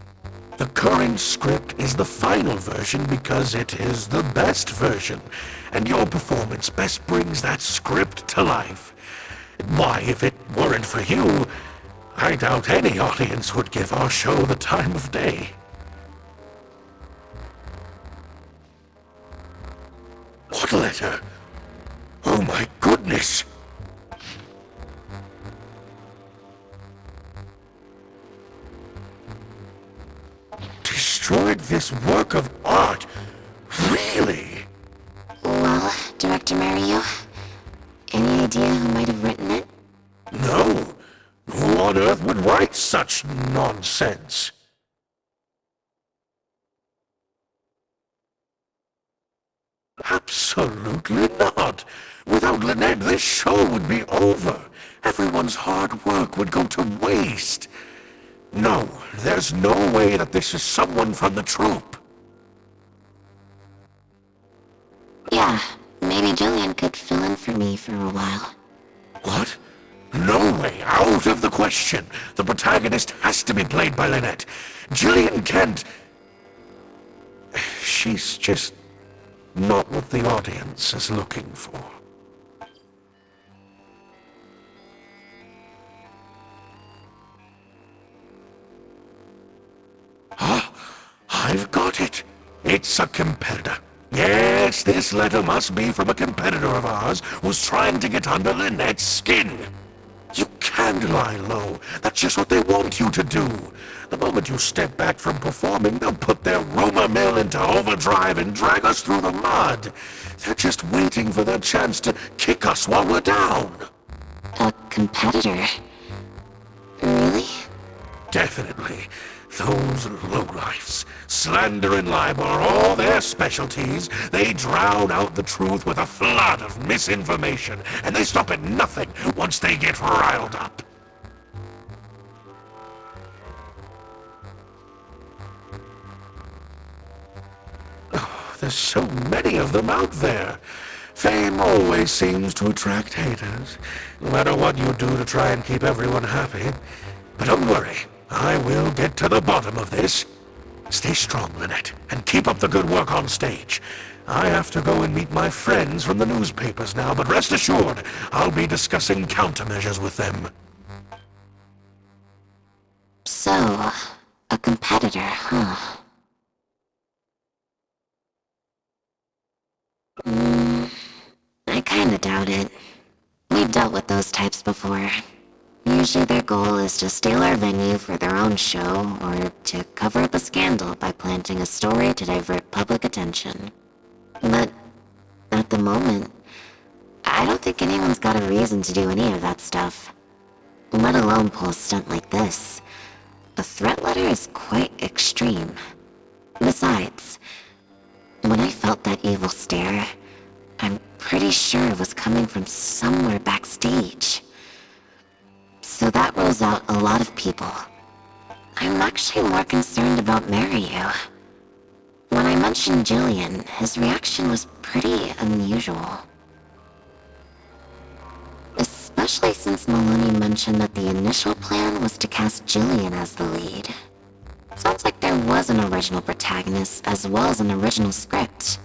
The current script is the final version because it is the best version, and your performance best brings that script to life. Why, if it weren't for you, I doubt any audience would give our show the time of day. What letter? Oh my goodness! Destroyed this work of art? Really? Well, Director Mario, any idea who might have written it? No. Who on earth would write such nonsense? Absolutely not. Without Lynette, this show would be over. Everyone's hard work would go to waste. No, there's no way that this is someone from the troupe. Yeah, maybe Jillian could fill in for me for a while. What? No way, out of the question. The protagonist has to be played by Lynette. Jillian can't... She's just not what the audience is looking for. Ah, I've got it. It's a competitor. Yes, this letter must be from a competitor of ours who's trying to get under Lynette's skin. You can't lie low. That's just what they want you to do. The moment you step back from performing, they'll put their rumor mill into overdrive and drag us through the mud. They're just waiting for their chance to kick us while we're down. A competitor? Really? Definitely. Those lowlifes. Slander and libel are all their specialties. They drown out the truth with a flood of misinformation, and they stop at nothing once they get riled up. Oh, there's so many of them out there. Fame always seems to attract haters, no matter what you do to try and keep everyone happy. But don't worry, I will get to the bottom of this. Stay strong, Lynette, and keep up the good work on stage. I have to go and meet my friends from the newspapers now, but rest assured, I'll be discussing countermeasures with them. So, a competitor, huh? I kinda doubt it. We've dealt with those types before. Usually their goal is to steal our venue for their own show, or to cover up a scandal by planting a story to divert public attention. But, at the moment, I don't think anyone's got a reason to do any of that stuff. Let alone pull a stunt like this. A threat letter is quite extreme. Besides, when I felt that evil stare, I'm pretty sure it was coming from somewhere backstage. So that rules out a lot of people. I'm actually more concerned about Mariyu. When I mentioned Jillian, his reaction was pretty unusual. Especially since Maloney mentioned that the initial plan was to cast Jillian as the lead. Sounds like there was an original protagonist as well as an original script.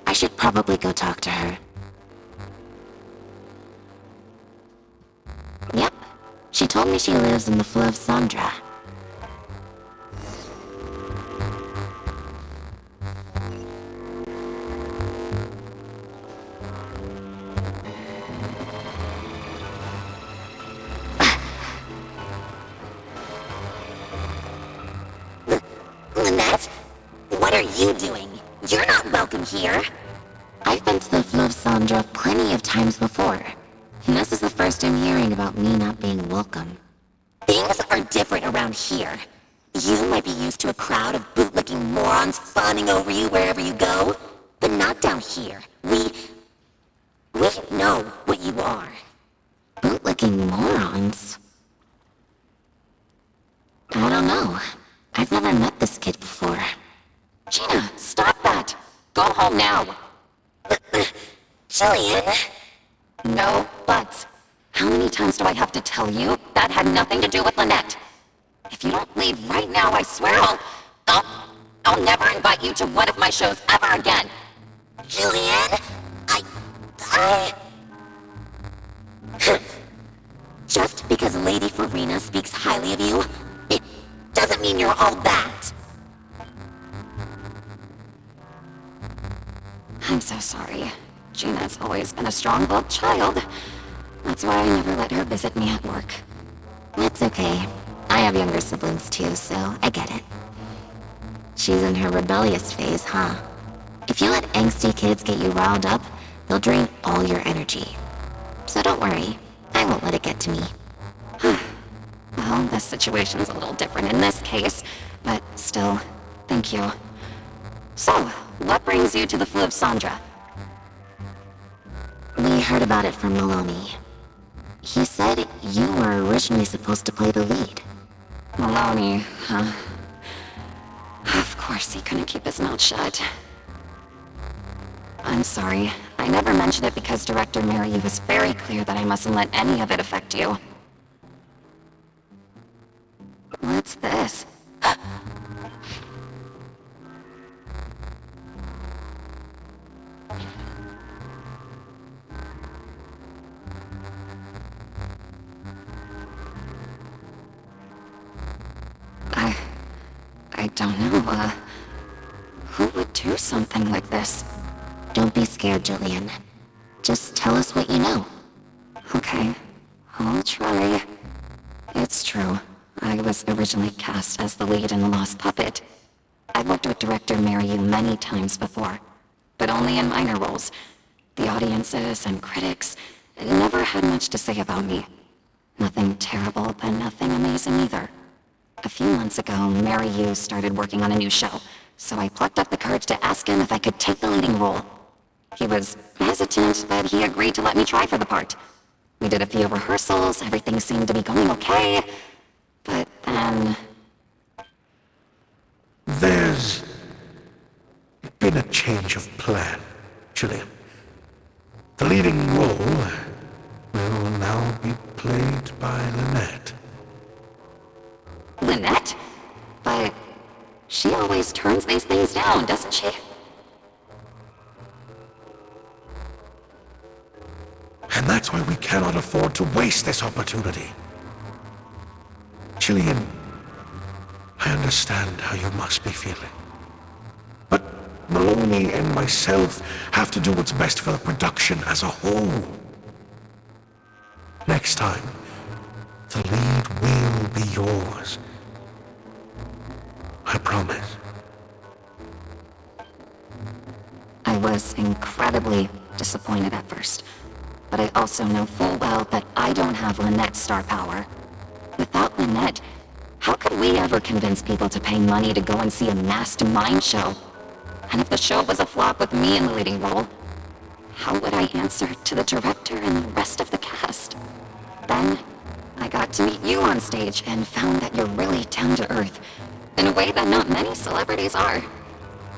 I should probably go talk to her. Yep, she told me she lives in the Fleuve Sandra. Lynette? What are you doing? You're not welcome here. I've been to the Fleuve Sandra plenty of times before. This is the first I'm hearing about me not being welcome. Things are different around here. You might be used to a crowd of bootlicking morons fawning over you wherever you go, but not down here. We know what you are. Bootlicking morons? I don't know. I've never met this kid before. Gina, stop that! Go home now! Jillian? No buts. How many times do I have to tell you that had nothing to do with Lynette? If you don't leave right now, I swear I'll never invite you to one of my shows ever again. Jillian, I... Just because Lady Farina speaks highly of you, it doesn't mean you're all that. I'm so sorry. Gina's always been a strong-willed child. That's why I never let her visit me at work. It's okay. I have younger siblings too, so I get it. She's in her rebellious phase, huh? If you let angsty kids get you riled up, they'll drain all your energy. So don't worry, I won't let it get to me. Well, this situation's a little different in this case, but still, thank you. So, what brings you to the Fleuve Sandra? We heard about it from Maloney. He said you were originally supposed to play the lead. Maloney, huh? Of course he couldn't keep his mouth shut. I'm sorry. I never mentioned it because Director Mariyu was very clear that I mustn't let any of it affect you. What's this? I don't know, who would do something like this? Don't be scared, Jillian. Just tell us what you know. Okay, I'll try. It's true. I was originally cast as the lead in The Lost Puppet. I've worked with director Mariyu many times before. but only in minor roles. The audiences and critics never had much to say about me. Nothing terrible, but nothing amazing either. A few months ago, Mary Hughes started working on a new show, so I plucked up the courage to ask him if I could take the leading role. He was hesitant, but he agreed to let me try for the part. We did a few rehearsals, everything seemed to be going okay, but then... There's been a change of plan, Gillian. The leading role will now be played by Lynette. Lynette? But she always turns these things down, doesn't she? And that's why we cannot afford to waste this opportunity. Gillian, I understand how you must be feeling. But Maloney and myself have to do what's best for the production as a whole. Next time, the lead will be yours. I promise. I was incredibly disappointed at first, but I also know full well that I don't have Lynette's star power. Without Lynette, how could we ever convince people to pay money to go and see a masked mime show? And if the show was a flop with me in the leading role, how would I answer to the director and the rest of the cast? Then, I got to meet you on stage and found that you're really down to earth, in a way that not many celebrities are.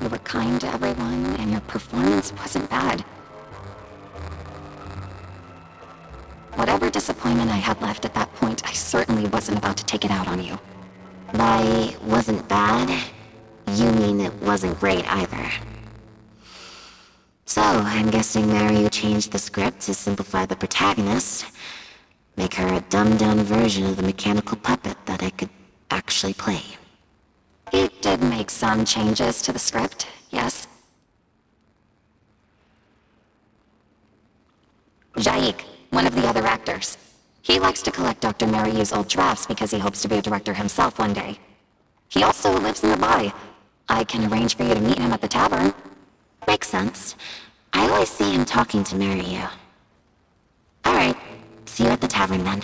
You were kind to everyone, and your performance wasn't bad. Whatever disappointment I had left at that point, I certainly wasn't about to take it out on you. By wasn't bad, you mean it wasn't great either. So, I'm guessing Mary changed the script to simplify the protagonist, make her a dumbed-down version of the mechanical puppet that I could actually play. It did make some changes to the script, yes. Jaik, one of the other actors. He likes to collect Dr. Maryu's old drafts because he hopes to be a director himself one day. He also lives nearby. I can arrange for you to meet him at the tavern. Makes sense. I always see him talking to Maryu. Alright, see you at the tavern then.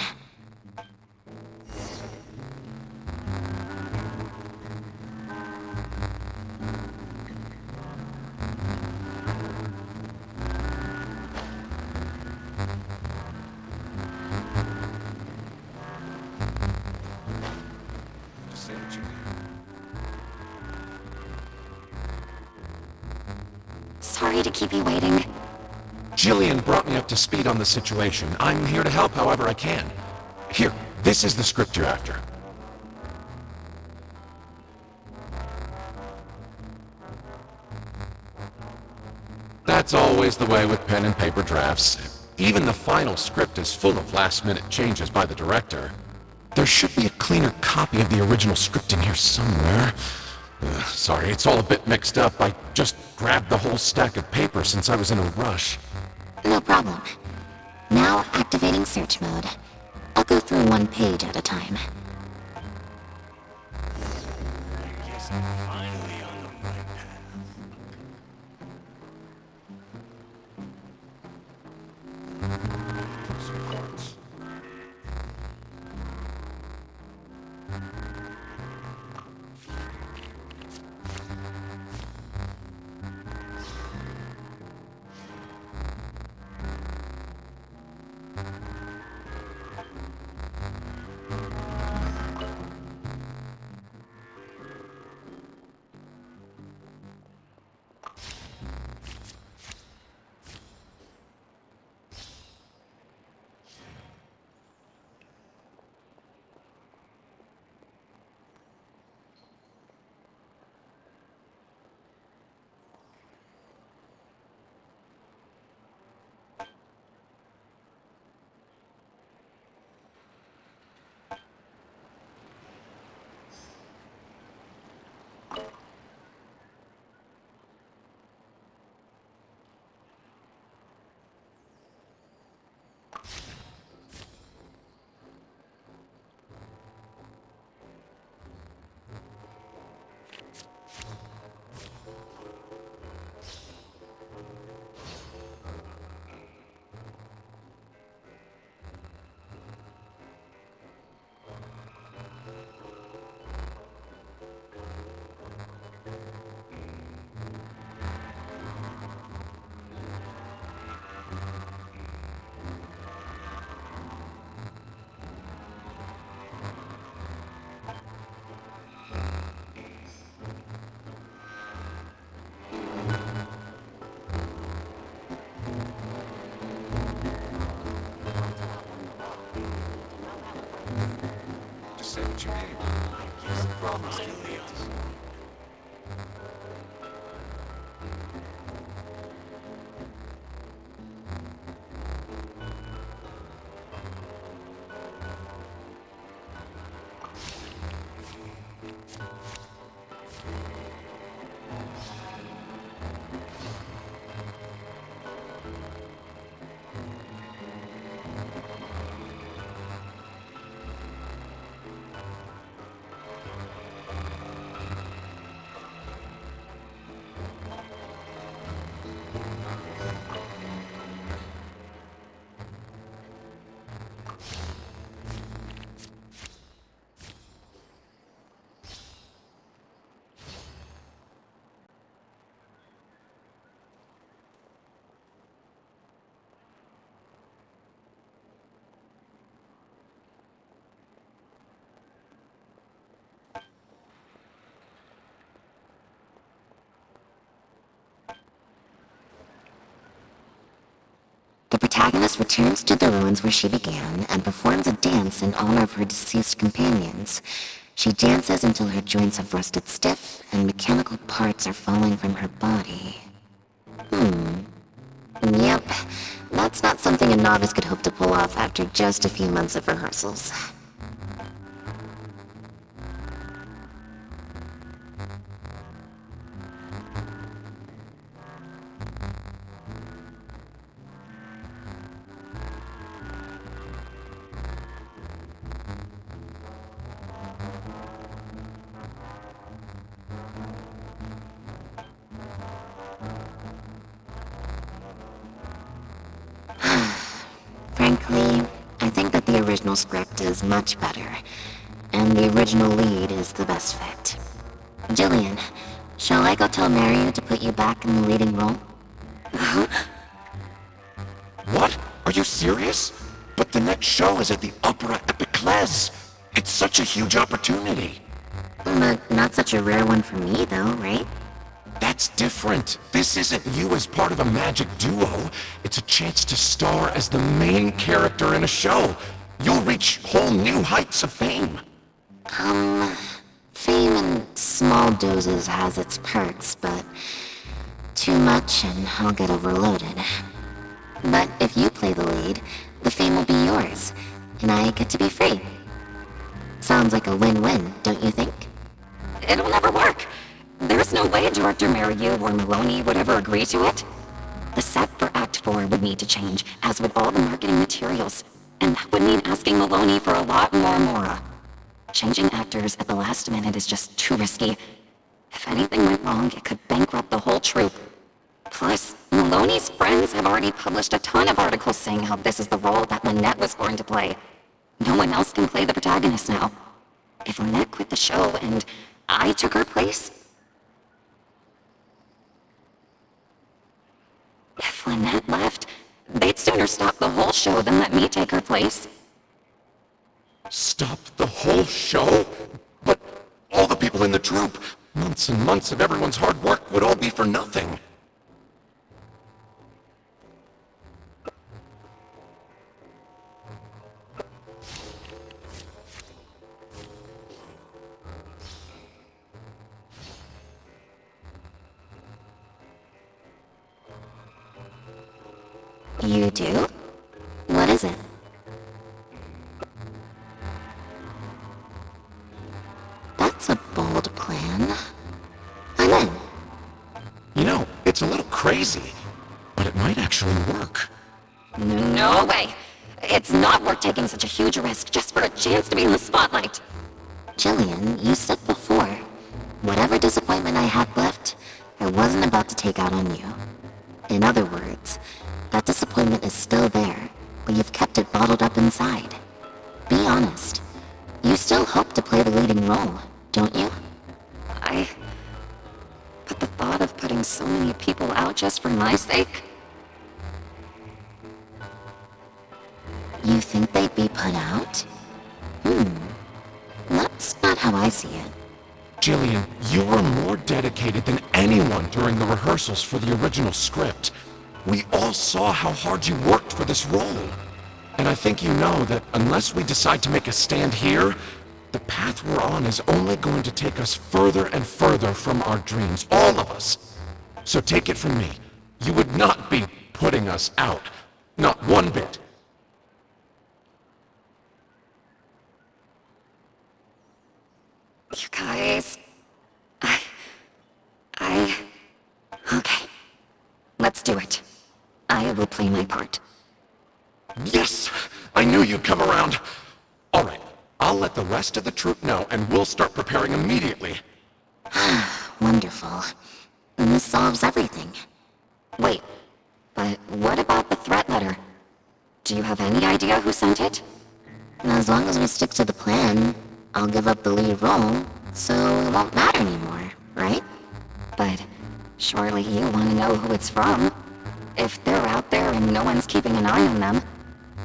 Sorry to keep you waiting. Jillian brought me up to speed on the situation. I'm here to help however I can. Here, this is the script you're after. That's always the way with pen and paper drafts. Even the final script is full of last-minute changes by the director. There should be a cleaner copy of the original script in here somewhere. Sorry, it's all a bit mixed up. I just grabbed the whole stack of paper since I was in a rush. No problem. Now activating search mode. I'll go through one page at a time. what you mean. What's the problem, Juliet? The protagonist returns to the ruins where she began and performs a dance in honor of her deceased companions. She dances until her joints have rusted stiff and mechanical parts are falling from her body. Yep, that's not something a novice could hope to pull off after just a few months of rehearsals. Frankly, I think that the original script is much better, and the original lead is the best fit. Jillian, shall I go tell Mario to put you back in the leading role? What? Are you serious? But the next show is at the Opera Epiclese. It's such a huge opportunity. But not such a rare one for me, though, right? That's different. This isn't you as part of a magic duo. It's a chance to star as the main character in a show. You'll reach whole new heights of fame. Fame in small doses has its perks, but too much and I'll get overloaded. But if you play the lead, the fame will be yours, and I get to be free. Sounds like a win-win, don't you think? It'll never work. There's no way Director Mariu or Maloney would ever agree to it. The set for Act 4 would need to change, as would all the marketing materials. And that would mean asking Maloney for a lot more Mora. Changing actors at the last minute is just too risky. If anything went wrong, it could bankrupt the whole troupe. Plus, Maloney's friends have already published a ton of articles saying how this is the role that Lynette was going to play. No one else can play the protagonist now. If Lynette quit the show and I took her place... If Lynette left, they'd sooner stop the whole show than let me take her place. Stop the whole show? But all the people in the troupe, months and months of everyone's hard work would all be for nothing. You do? What is it? That's a bold plan. I'm in. You know, it's a little crazy, but it might actually work. No way. It's not worth taking such a huge risk just for a chance to be in the spotlight. Jillian, you said before, whatever disappointment I had left, I wasn't about to take out on you. In other words, that disappointment is still there, but you've kept it bottled up inside. Be honest. You still hope to play the leading role, don't you? But the thought of putting so many people out just for my sake... You think they'd be put out? That's not how I see it. Jillian, you were more dedicated than anyone during the rehearsals for the original script. We all saw how hard you worked for this role. And I think you know that unless we decide to make a stand here, The path we're on is only going to take us further and further from our dreams, all of us. So take it from me, you would not be putting us out. Not one bit. You guys... Okay. Let's do it. I will play my part. Yes! I knew you'd come around. All right, I'll let the rest of the troop know, and we'll start preparing immediately. Wonderful. And this solves everything. Wait, but what about the threat letter? Do you have any idea who sent it? As long as we stick to the plan, I'll give up the lead role, so it won't matter anymore, right? But surely you want to know who it's from. If they're out there and no one's keeping an eye on them,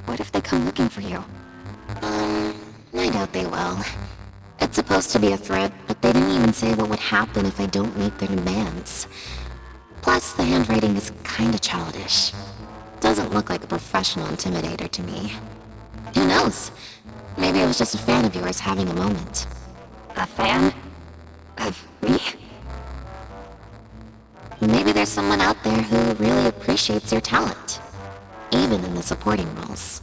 what if they come looking for you? I doubt they will. It's supposed to be a threat, but they didn't even say what would happen if I don't meet their demands. Plus, the handwriting is kinda childish. Doesn't look like a professional intimidator to me. Who knows? Maybe it was just a fan of yours having a moment. A fan? Of me? Maybe there's someone out there who really appreciates your talent, even in the supporting roles.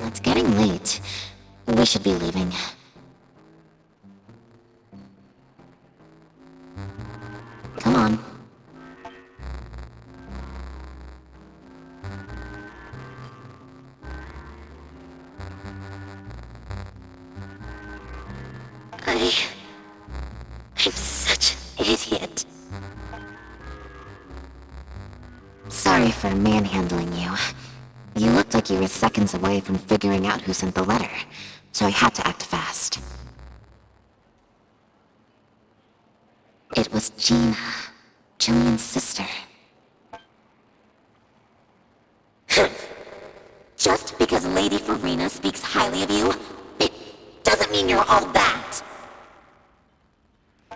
It's getting late. We should be leaving. Come on. I'm such an idiot. Sorry for manhandling you. You looked like you were seconds away from figuring out who sent the letter, so I had to act fast. It was Gina, Julian's sister. Just because Lady Farina speaks highly of you, it doesn't mean you're all that.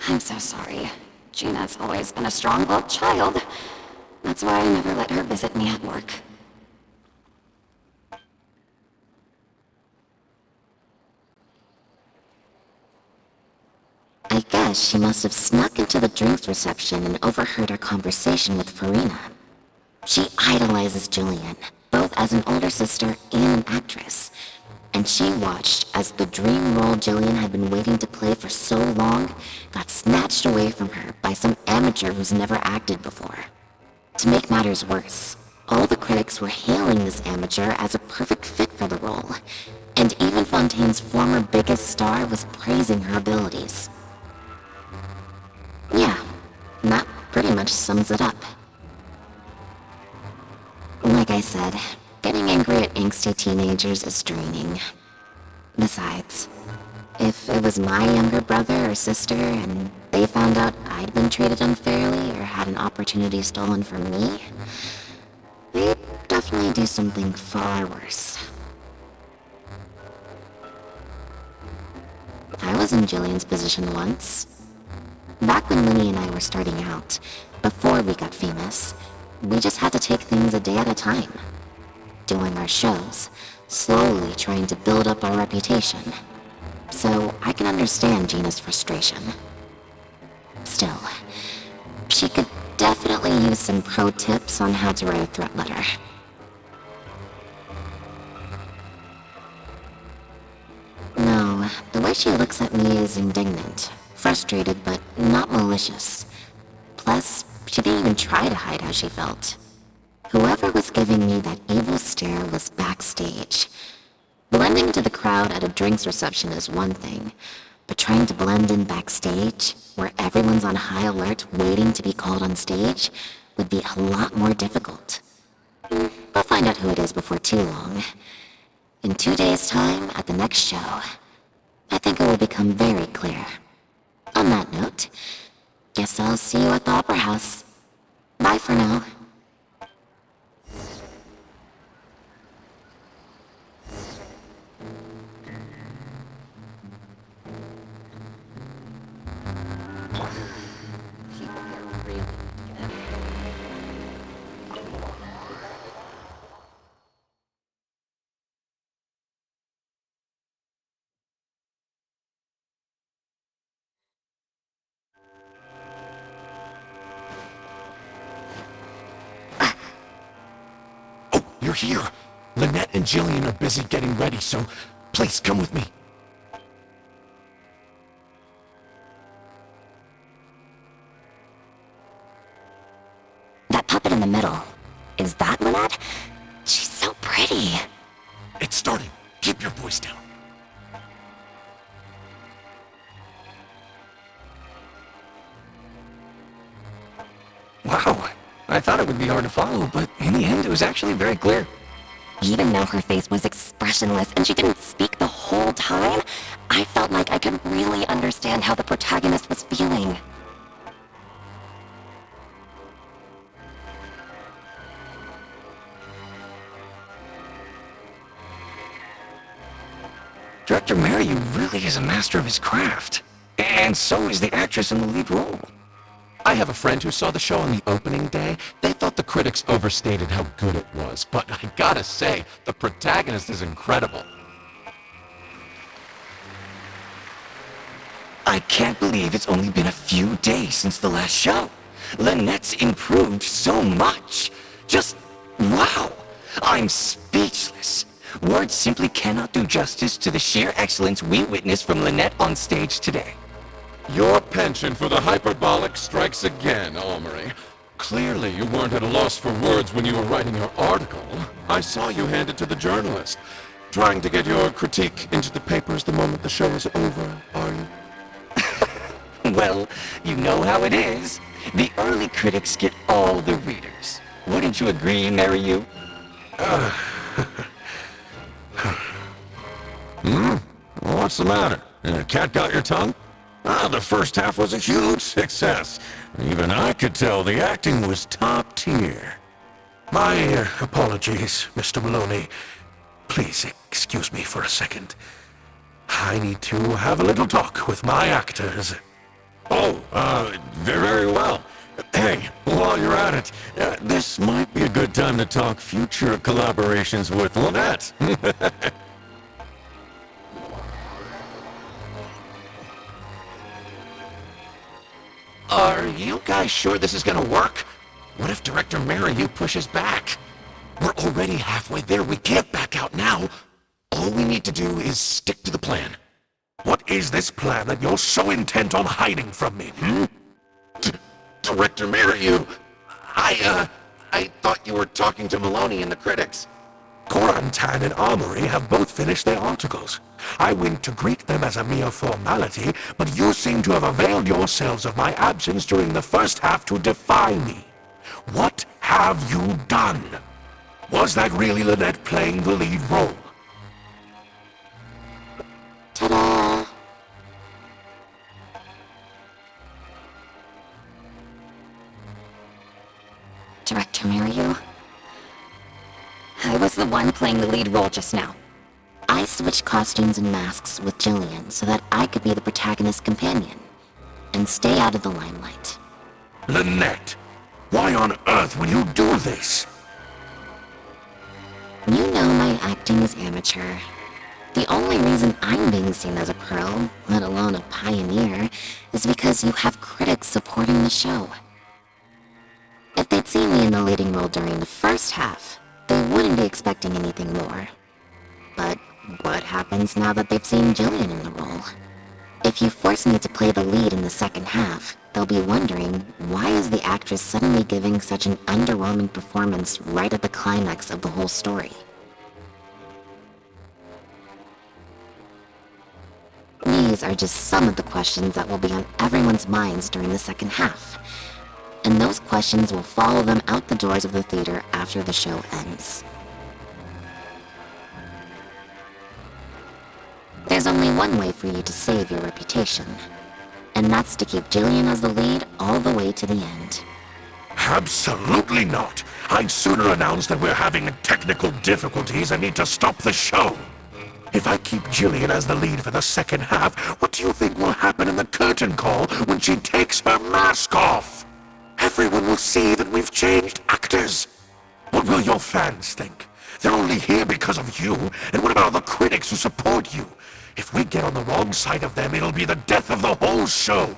I'm so sorry. Gina's always been a strong-willed child. That's why I never let her visit me at work. I guess she must have snuck into the drinks reception and overheard our conversation with Farina. She idolizes Julian, both as an older sister and an actress. And she watched as the dream role Julian had been waiting to play for so long got snatched away from her by some amateur who's never acted before. To make matters worse, all the critics were hailing this amateur as a perfect fit for the role, and even Fontaine's former biggest star was praising her abilities. Yeah, that pretty much sums it up. Like I said, getting angry at angsty teenagers is draining. Besides, if it was my younger brother or sister and they found out I'd been treated unfairly or had an opportunity stolen from me, they'd definitely do something far worse. I was in Julian's position once. Back when Linny and I were starting out, before we got famous, we just had to take things a day at a time. Doing our shows, slowly trying to build up our reputation. So I can understand Gina's frustration. Still, she could definitely use some pro tips on how to write a threat letter. No, the way she looks at me is indignant, frustrated, but not malicious. Plus, she didn't even try to hide how she felt. Whoever was giving me that evil stare was backstage. Blending to the crowd at a drinks reception is one thing, but trying to blend in backstage, where everyone's on high alert waiting to be called on stage, would be a lot more difficult. We'll find out who it is before too long. In 2 days' time, at the next show, I think it will become very clear. On that note, guess I'll see you at the Opera House. Bye for now. you're here. Lynette and Jillian are busy getting ready, so please come with me. That puppet in the middle, is that Lynette? She's so pretty. It's starting. Keep your voice down. Wow, I thought it would be hard to follow, but in the end it was actually very clear. Even though her face was expressionless and she didn't speak the whole time, I felt like I could really understand how the protagonist was feeling. Director Mariu really is a master of his craft. And so is the actress in the lead role. I have a friend who saw the show on the opening day. They thought the critics overstated how good it was, but I gotta say, the protagonist is incredible. I can't believe it's only been a few days since the last show. Lynette's improved so much. Just wow! I'm speechless. Words simply cannot do justice to the sheer excellence we witnessed from Lynette on stage today. Your penchant for the hyperbolic strikes again, Amory. Clearly you weren't at a loss for words when you were writing your article. I saw you hand it to the journalist. Trying to get your critique into the papers the moment the show is over, are you? Well, you know how it is. The early critics get all the readers. Wouldn't you agree, Mariu? What's the matter? Cat got your tongue? The first half was a huge success. Even I could tell the acting was top tier. My apologies, Mr. Maloney. Please excuse me for a second. I need to have a little talk with my actors. Oh, very well. Hey, while you're at it, this might be a good time to talk future collaborations with Lynette. Are you guys sure this is gonna work? What if Director Mariu pushes back? We're already halfway there. We can't back out now. All we need to do is stick to the plan. What is this plan that you're so intent on hiding from me, Director Mariu, I thought you were talking to Maloney and the critics. Corantan and Armory have both finished their articles. I went to greet them as a mere formality, but you seem to have availed yourselves of my absence during the first half to defy me. What have you done? Was that really Lynette playing the lead role? Ta-da! Director Mariu? I was the one playing the lead role just now. I switched costumes and masks with Jillian so that I could be the protagonist's companion and stay out of the limelight. Lynette, why on earth would you do this? You know my acting is amateur. The only reason I'm being seen as a pro, let alone a pioneer, is because you have critics supporting the show. If they'd seen me in the leading role during the first half, they wouldn't be expecting anything more. But what happens now that they've seen Jillian in the role? If you force me to play the lead in the second half, they'll be wondering, why is the actress suddenly giving such an underwhelming performance right at the climax of the whole story? These are just some of the questions that will be on everyone's minds during the second half. And those questions will follow them out the doors of the theater after the show ends. There's only one way for you to save your reputation, and that's to keep Jillian as the lead all the way to the end. Absolutely not! I'd sooner announce that we're having technical difficulties and need to stop the show. If I keep Jillian as the lead for the second half, what do you think will happen in the curtain call when she takes her mask off? Everyone will see that we've changed actors. What will your fans think? They're only here because of you, and what about all the critics who support you? If we get on the wrong side of them, it'll be the death of the whole show.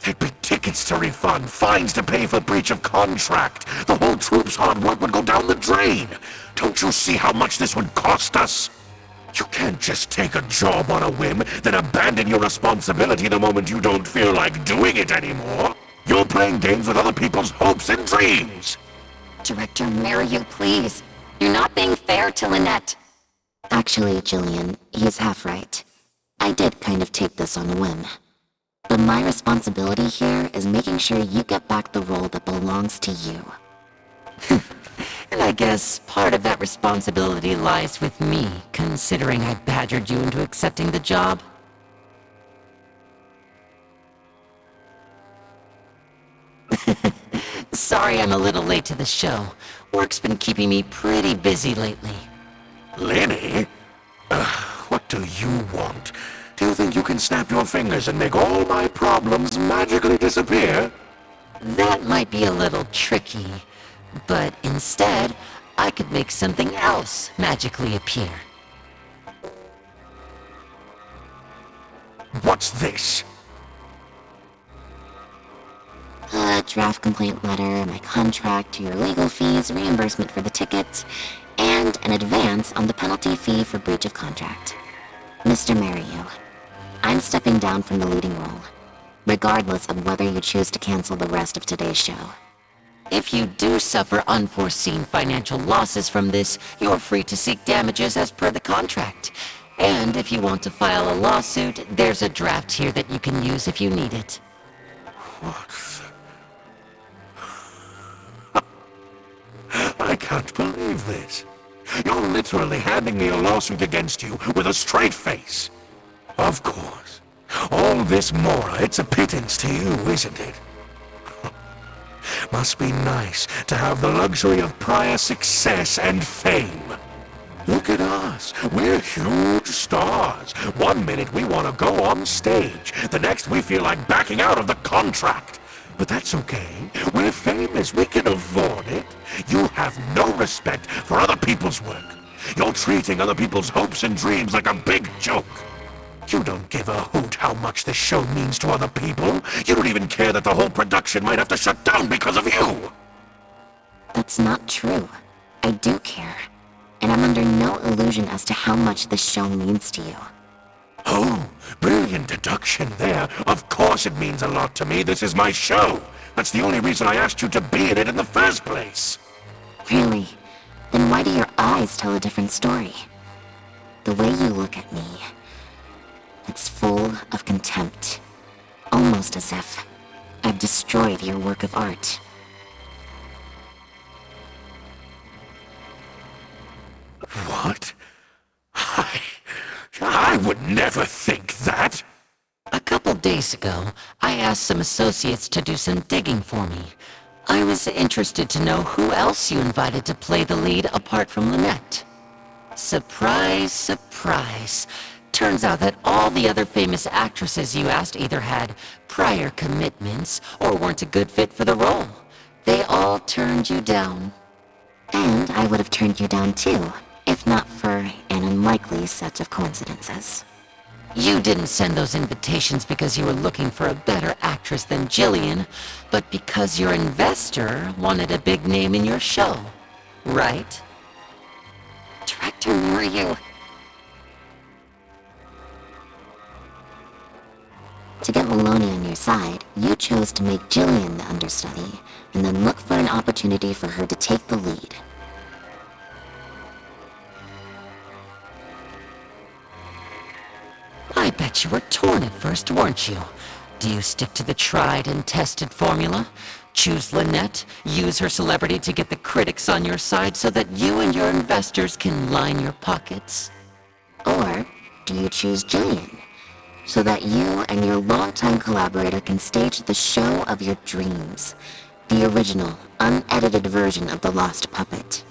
There'd be tickets to refund, fines to pay for breach of contract. The whole troop's hard work would go down the drain. Don't you see how much this would cost us? You can't just take a job on a whim, then abandon your responsibility the moment you don't feel like doing it anymore. You're playing games with other people's hopes and dreams. Director Mariu, please. You're not being fair to Lynette. Actually, Jillian, he's half right. I did kind of take this on a whim. But my responsibility here is making sure you get back the role that belongs to you. And I guess part of that responsibility lies with me, considering I badgered you into accepting the job. Sorry I'm a little late to the show. Work's been keeping me pretty busy lately. Lenny? What do you want? Do you think you can snap your fingers and make all my problems magically disappear? That might be a little tricky, but instead, I could make something else magically appear. What's this? A draft complaint letter, my contract, your legal fees, reimbursement for the tickets, and an advance on the penalty fee for breach of contract. Mr. Mariu, I'm stepping down from the leading role, regardless of whether you choose to cancel the rest of today's show. If you do suffer unforeseen financial losses from this, you're free to seek damages as per the contract. And if you want to file a lawsuit, there's a draft here that you can use if you need it. I can't believe this. You're literally handing me a lawsuit against you with a straight face. Of course. All this Mora, it's a pittance to you, isn't it? Must be nice to have the luxury of prior success and fame. Look at us. We're huge stars. One minute we want to go on stage. The next we feel like backing out of the contract. But that's okay. We're famous. We can afford it. You have no respect for other people's work. You're treating other people's hopes and dreams like a big joke. You don't give a hoot how much this show means to other people. You don't even care that the whole production might have to shut down because of you. That's not true. I do care. And I'm under no illusion as to how much this show means to you. Oh, brilliant deduction there. Of course it means a lot to me. This is my show. That's the only reason I asked you to be in it in the first place. Really? Then why do your eyes tell a different story? The way you look at me, it's full of contempt. Almost as if I've destroyed your work of art. What? I would never think that. A couple days ago, I asked some associates to do some digging for me. I was interested to know who else you invited to play the lead apart from Lynette. Surprise, surprise. Turns out that all the other famous actresses you asked either had prior commitments or weren't a good fit for the role. They all turned you down. And I would have turned you down too, if not for an unlikely set of coincidences. You didn't send those invitations because you were looking for a better actress than Jillian, but because your investor wanted a big name in your show, right? Director Mariu. To get Maloney on your side, you chose to make Jillian the understudy, and then look for an opportunity for her to take the lead. I bet you were torn at first, weren't you? Do you stick to the tried and tested formula? Choose Lynette, use her celebrity to get the critics on your side so that you and your investors can line your pockets? Or do you choose Jillian, so that you and your longtime collaborator can stage the show of your dreams, the original, unedited version of The Lost Puppet?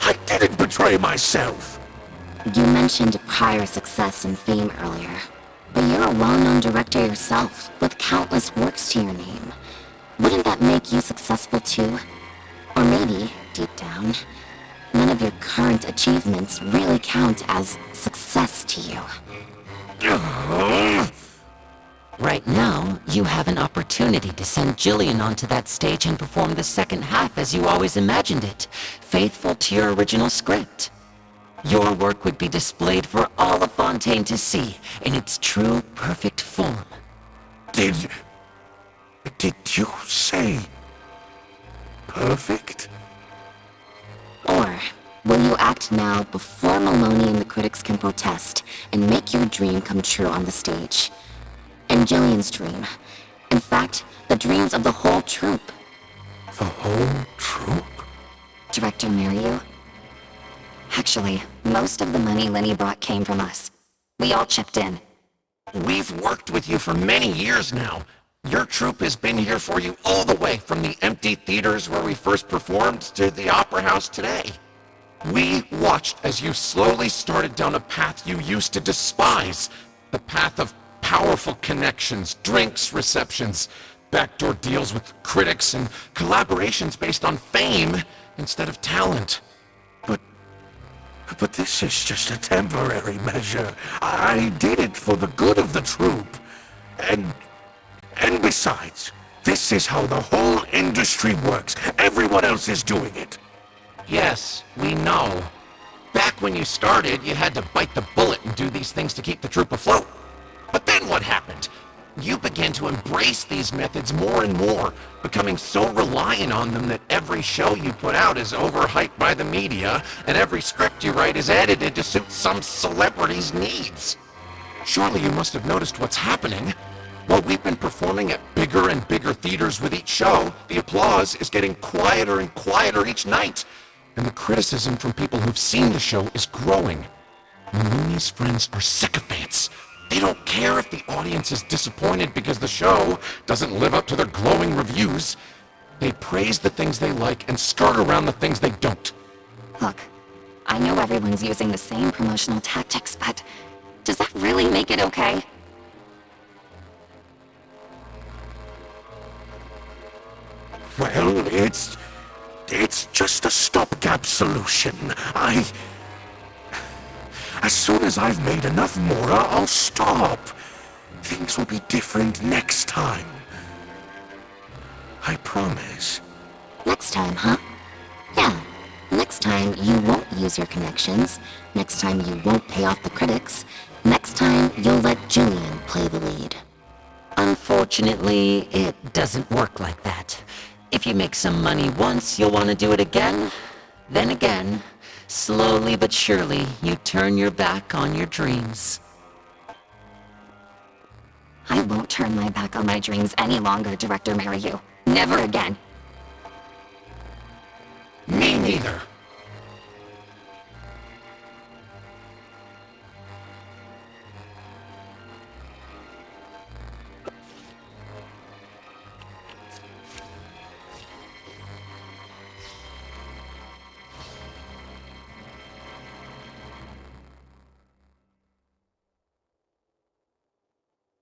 I didn't betray myself. You mentioned prior success and fame earlier, but you're You're a well-known director yourself, with countless works to your name. Wouldn't that make you successful too? Or maybe, deep down, none of your current achievements really count as success to you. Right now, you have an opportunity to send Jillian onto that stage and perform the second half as you always imagined it, faithful to your original script. Your work would be displayed for all of Fontaine to see, in its true, perfect form. Did you say perfect? Or will you act now before Maloney and the critics can protest and make your dream come true on the stage? And Jillian's dream. In fact, the dreams of the whole troupe. The whole troupe? Director Mariu? Actually, most of the money Lenny brought came from us. We all chipped in. We've worked with you for many years now. Your troupe has been here for you all the way from the empty theaters where we first performed to the Opera House today. We watched as you slowly started down a path you used to despise. The path of powerful connections, drinks, receptions, backdoor deals with critics, and collaborations based on fame instead of talent. But this is just a temporary measure. I did it for the good of the troupe. And besides, this is how the whole industry works. Everyone else is doing it. Yes, we know. Back when you started, you had to bite the bullet and do these things to keep the troupe afloat. But then what happened? You began to embrace these methods more and more, becoming so reliant on them that every show you put out is overhyped by the media, and every script you write is edited to suit some celebrity's needs. Surely you must have noticed what's happening. While we've been performing at bigger and bigger theaters with each show, the applause is getting quieter and quieter each night, and the criticism from people who've seen the show is growing. Mooney's friends are sycophants. They don't care if the audience is disappointed because the show doesn't live up to their glowing reviews. They praise the things they like and skirt around the things they don't. Look, I know everyone's using the same promotional tactics, but does that really make it okay? Well, it's just a stopgap solution. As soon as I've made enough more, I'll stop. Things will be different next time. I promise. Next time, huh? Yeah. Next time, you won't use your connections. Next time, you won't pay off the critics. Next time, you'll let Jillian play the lead. Unfortunately, it doesn't work like that. If you make some money once, you'll want to do it again, then again. Slowly but surely, you turn your back on your dreams. I won't turn my back on my dreams any longer, Director Mariu. Never again. Me neither.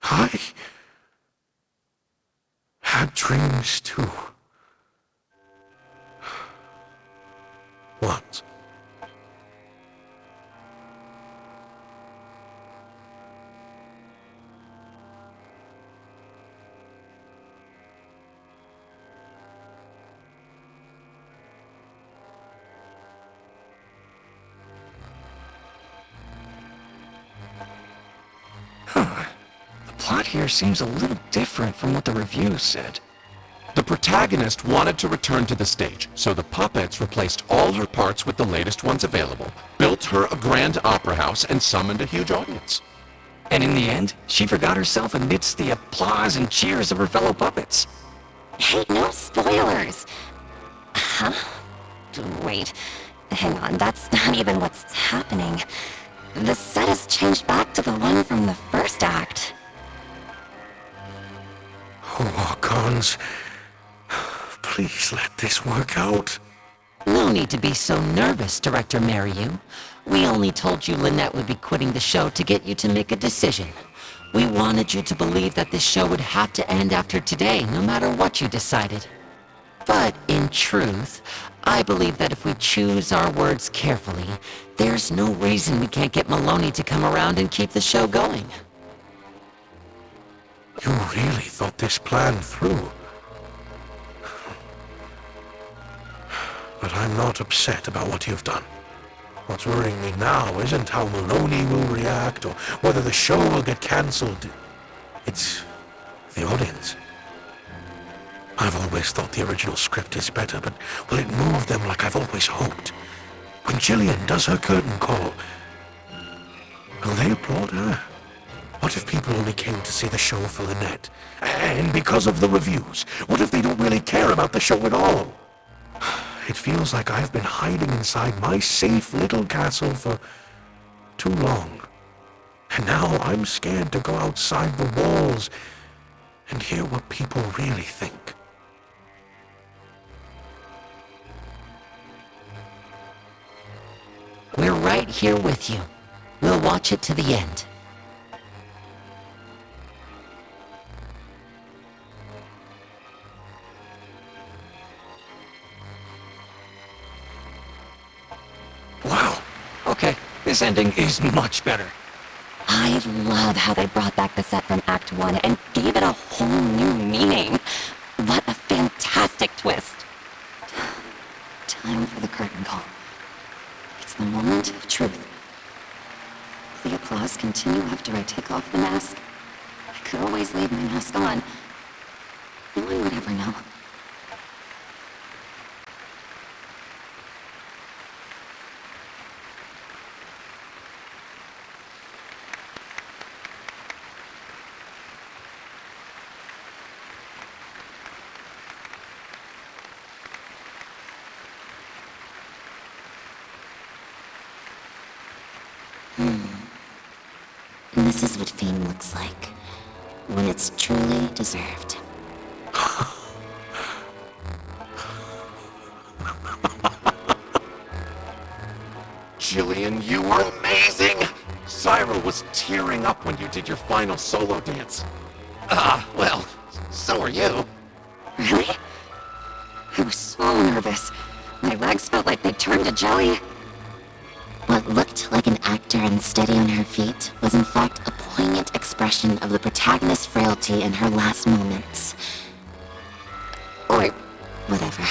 I had dreams too. What? The plot here seems a little different from what the reviews said. The protagonist wanted to return to the stage, so the puppets replaced all her parts with the latest ones available, built her a grand opera house, and summoned a huge audience. And in the end, she forgot herself amidst the applause and cheers of her fellow puppets. Hey, no spoilers! Huh? Wait, hang on, that's not even what's happening. The set has changed back to the one from the first act. Oh, Cons. Please let this work out. No need to be so nervous, Director Mariu. We only told you Lynette would be quitting the show to get you to make a decision. We wanted you to believe that this show would have to end after today, no matter what you decided. But in truth, I believe that if we choose our words carefully, there's no reason we can't get Maloney to come around and keep the show going. You really thought this plan through. But I'm not upset about what you've done. What's worrying me now isn't how Maloney will react or whether the show will get cancelled. It's the audience. I've always thought the original script is better, but will it move them like I've always hoped? When Jillian does her curtain call, will they applaud her? What if people only came to see the show for Lynette? And because of the reviews, what if they don't really care about the show at all? It feels like I've been hiding inside my safe little castle for too long. And now I'm scared to go outside the walls and hear what people really think. We're right here with you. We'll watch it to the end. Wow. Okay, this ending is much better. I love how they brought back the set from Act 1 and gave it a whole new meaning. What a fantastic twist. Time for the curtain call. It's the moment of truth. Will the applause continue after I take off the mask? I could always leave my mask on. No one would ever know. This is what fame looks like, when it's truly deserved. Jillian, you were amazing! Syra was tearing up when you did your final solo dance. Well, so are you. Really? I was so nervous. My legs felt like they turned to jelly. What looked like an actor unsteady on her feet was in fact a poignant expression of the protagonist's frailty in her last moments. Or whatever.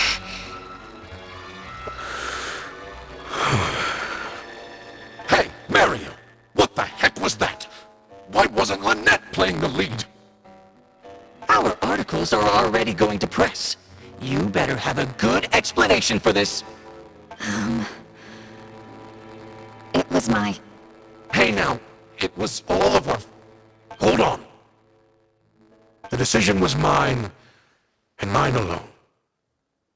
Hey, Mario! What the heck was that? Why wasn't Lynette playing the lead? Our articles are already going to press. You better have a good explanation for this. It was my... Hey now, it was all of our... Hold on. The decision was mine, and mine alone.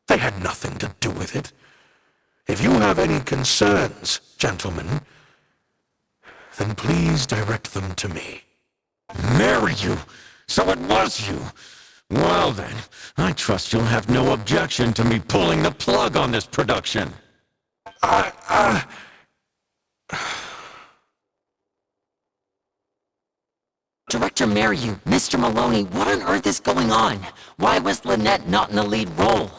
They had nothing to do with it. If you have any concerns, gentlemen, then please direct them to me. Marry you! So it was you! Well then, I trust you'll have no objection to me pulling the plug on this production. Director Mariu, Mr. Maloney, what on earth is going on? Why was Lynette not in the lead role?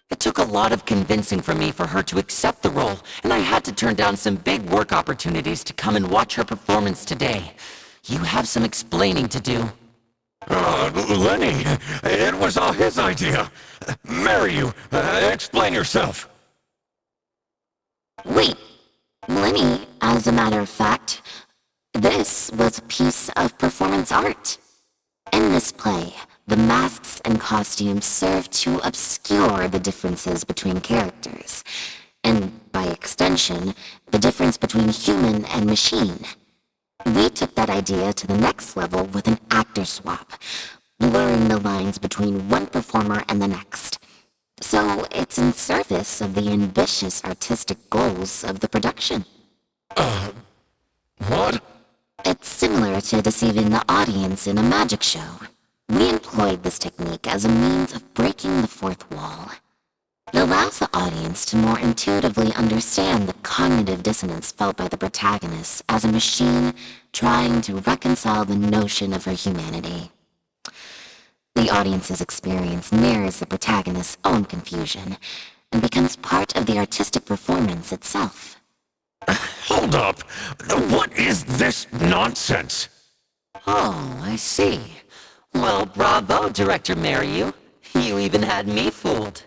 It took a lot of convincing from me for her to accept the role, and I had to turn down some big work opportunities to come and watch her performance today. You have some explaining to do. Lenny, it was all his idea. Mariu, explain yourself. Wait, Lenny, as a matter of fact, this was a piece of performance art. In this play, the masks and costumes serve to obscure the differences between characters, and by extension, the difference between human and machine. We took that idea to the next level with an actor swap, blurring the lines between one performer and the next. So it's in service of the ambitious artistic goals of the production. What? It's similar to deceiving the audience in a magic show. We employed this technique as a means of breaking the fourth wall. It allows the audience to more intuitively understand the cognitive dissonance felt by the protagonist as a machine trying to reconcile the notion of her humanity. The audience's experience mirrors the protagonist's own confusion and becomes part of the artistic performance itself. Hold up! What is this nonsense? Oh, I see. Well, bravo, Director Mariu. You even had me fooled.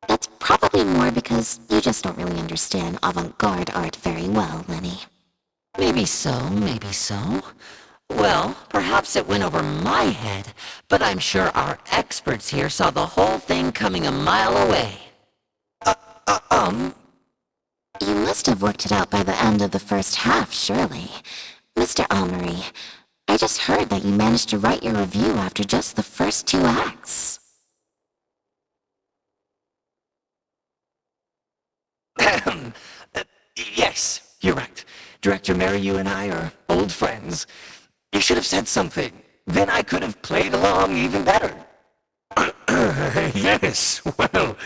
That's probably more because you just don't really understand avant-garde art very well, Lenny. Maybe so, maybe so. Well, perhaps it went over my head, but I'm sure our experts here saw the whole thing coming a mile away. You must have worked it out by the end of the first half, surely. Mr. Amory, I just heard that you managed to write your review after just the first 2 acts. Yes, you're right. Director Mariu and I are old friends. You should have said something. Then I could have played along even better. Yes, well,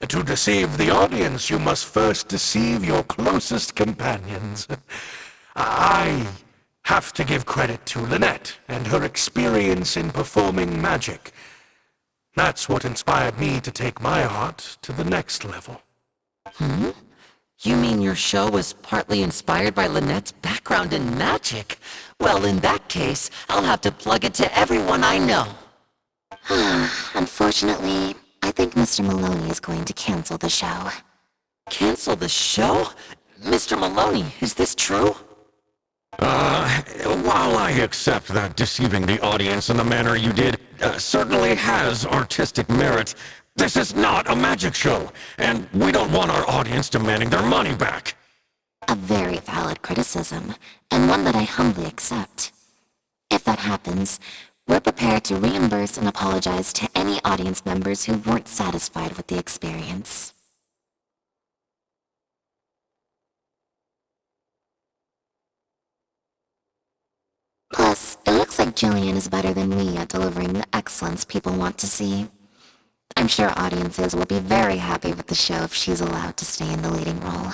to deceive the audience, you must first deceive your closest companions. I have to give credit to Lynette and her experience in performing magic. That's what inspired me to take my art to the next level. You mean your show was partly inspired by Lynette's background in magic? Well, in that case, I'll have to plug it to everyone I know. Unfortunately, I think Mr. Maloney is going to cancel the show. Cancel the show? Mr. Maloney, is this true? While I accept that deceiving the audience in the manner you did certainly has artistic merit, this is not a magic show, and we don't want our audience demanding their money back. A very valid criticism, and one that I humbly accept. If that happens, we're prepared to reimburse and apologize to any audience members who weren't satisfied with the experience. Plus, it looks like Jillian is better than me at delivering the excellence people want to see. I'm sure audiences will be very happy with the show if she's allowed to stay in the leading role.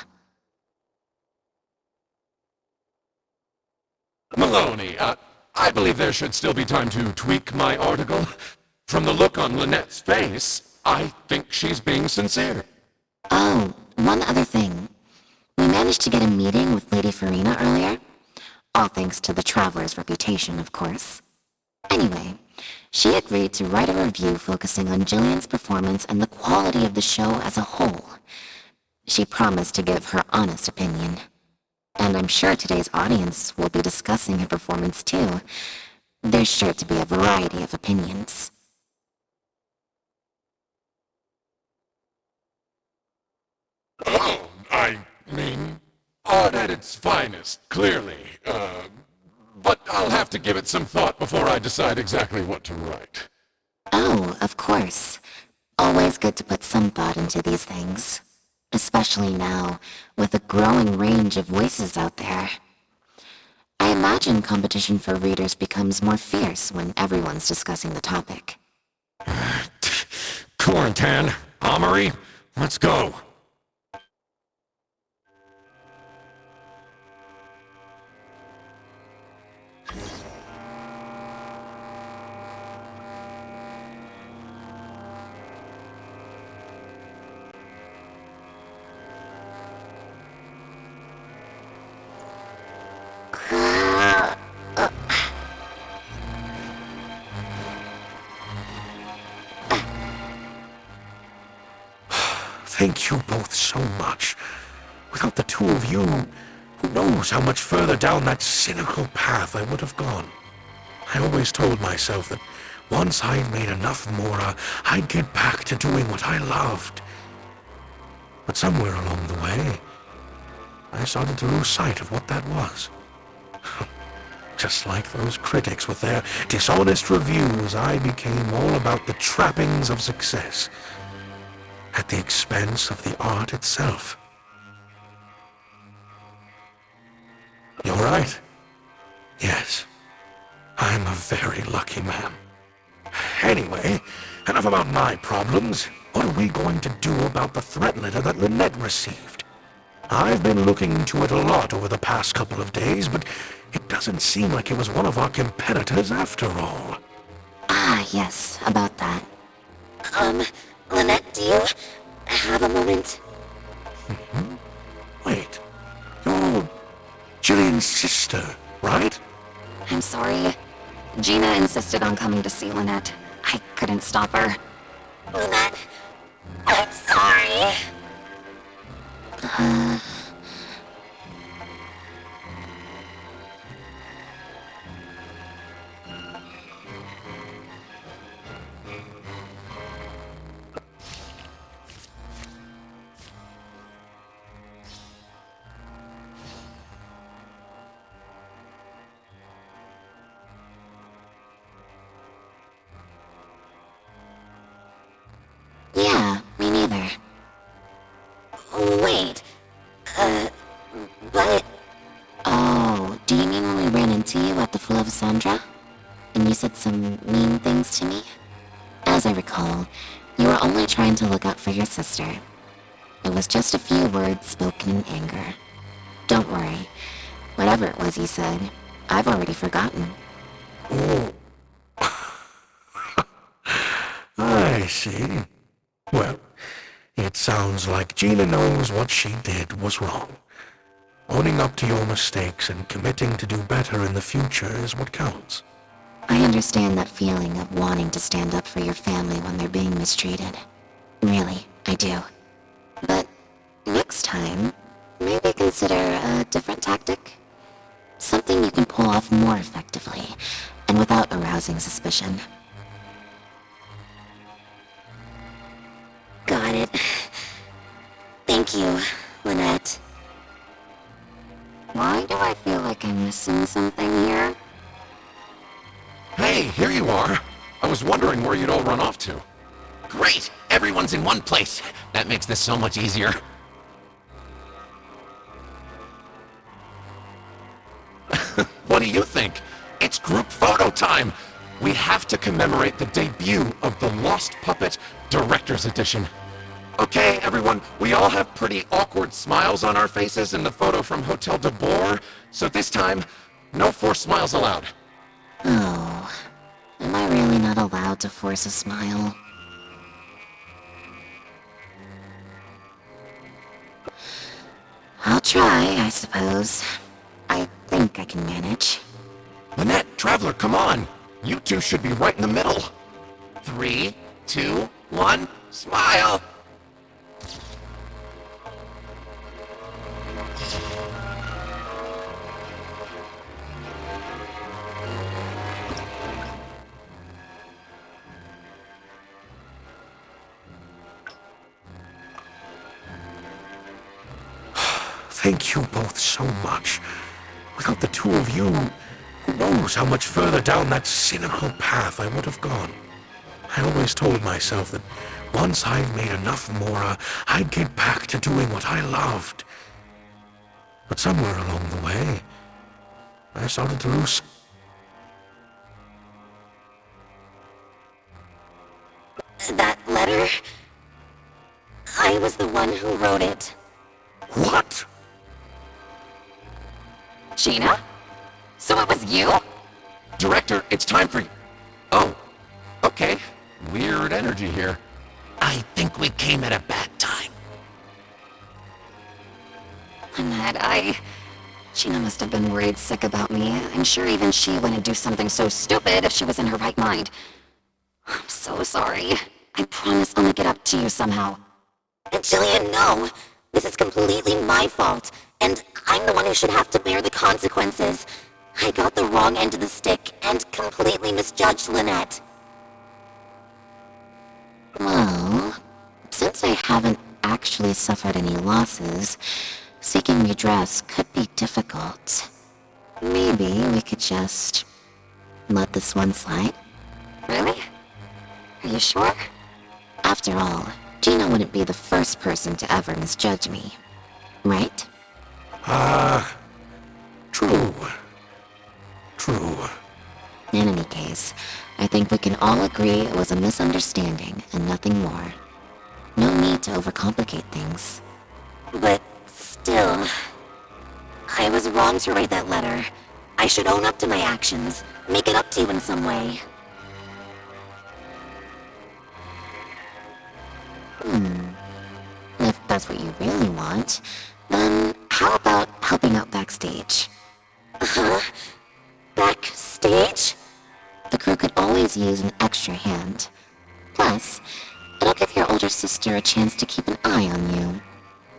Maloney, I believe there should still be time to tweak my article. From the look on Lynette's face, I think she's being sincere. Oh, one other thing. We managed to get a meeting with Lady Farina earlier. All thanks to the Traveler's reputation, of course. Anyway, she agreed to write a review focusing on Jillian's performance and the quality of the show as a whole. She promised to give her honest opinion. And I'm sure today's audience will be discussing her performance too. There's sure to be a variety of opinions. Oh, I mean, art at its finest, clearly. But I'll have to give it some thought before I decide exactly what to write. Oh, of course. Always good to put some thought into these things. Especially now, with a growing range of voices out there. I imagine competition for readers becomes more fierce when everyone's discussing the topic. Quarantan, Amory, let's go. Thank you both so much. Without the two of you, who knows how much further down that cynical path I would have gone. I always told myself that once I'd made enough Mora, I'd get back to doing what I loved. But somewhere along the way, I started to lose sight of what that was. Just like those critics with their dishonest reviews, I became all about the trappings of success, at the expense of the art itself. You're right. Yes, I'm a very lucky man. Anyway, enough about my problems. What are we going to do about the threat letter that Lynette received? I've been looking into it a lot over the past couple of days, but it doesn't seem like it was one of our competitors after all. Ah, yes, about that. Lynette, do you have a moment? Wait, you're Jillian's sister, right? I'm sorry. Gina insisted on coming to see Lynette. I couldn't stop her. Lynette, I'm sorry. Yeah, me neither. Wait, but... Oh, do you mean when we ran into you at the Full of Sandra? And you said some mean things to me? As I recall, you were only trying to look out for your sister. It was just a few words spoken in anger. Don't worry. Whatever it was you said, I've already forgotten. I see. Well, it sounds like Gina knows what she did was wrong. Owning up to your mistakes and committing to do better in the future is what counts. I understand that feeling of wanting to stand up for your family when they're being mistreated. Really, I do. But next time, maybe consider a different tactic. Something you can pull off more effectively, and without arousing suspicion. Got it. Thank you, Lynette. Why do I feel like I'm missing something here? Hey, here you are. I was wondering where you'd all run off to. Great! Everyone's in one place. That makes this so much easier. What do you think? It's group photo time! We have to commemorate the debut of the Lost Puppet Director's Edition. Okay, everyone, we all have pretty awkward smiles on our faces in the photo from Hotel de Boer, so this time, no forced smiles allowed. Oh, am I really not allowed to force a smile? I'll try, I suppose. I think I can manage. Lynette, Traveler, come on! You two should be right in the middle. 3, 2, 1, smile! Thank you both so much. Without the two of you, who knows how much further down that cynical path I would have gone. I always told myself that once I've made enough Mora, I'd get back to doing what I loved. But somewhere along the way, I started to lose. That letter? I was the one who wrote it. What? Gina? So it was you? Director, it's time for... Oh, okay. Weird energy here. I think we came at a bad time. Lynette, Gina must have been worried sick about me. I'm sure even she wouldn't do something so stupid if she was in her right mind. I'm so sorry. I promise I'll make it up to you somehow. Jillian, no! This is completely my fault, and I'm the one who should have to bear the consequences. I got the wrong end of the stick and completely misjudged Lynette. Well, since I haven't actually suffered any losses, seeking redress could be difficult. Maybe we could just let this one slide. Really? Are you sure? After all, Gina wouldn't be the first person to ever misjudge me, right? True. True. In any case, I think we can all agree it was a misunderstanding and nothing more. No need to overcomplicate things. But still, I was wrong to write that letter. I should own up to my actions, make it up to you in some way. If that's what you really want, then how about helping out backstage? Huh? Backstage? The crew could always use an extra hand. Plus, it'll give your older sister a chance to keep an eye on you,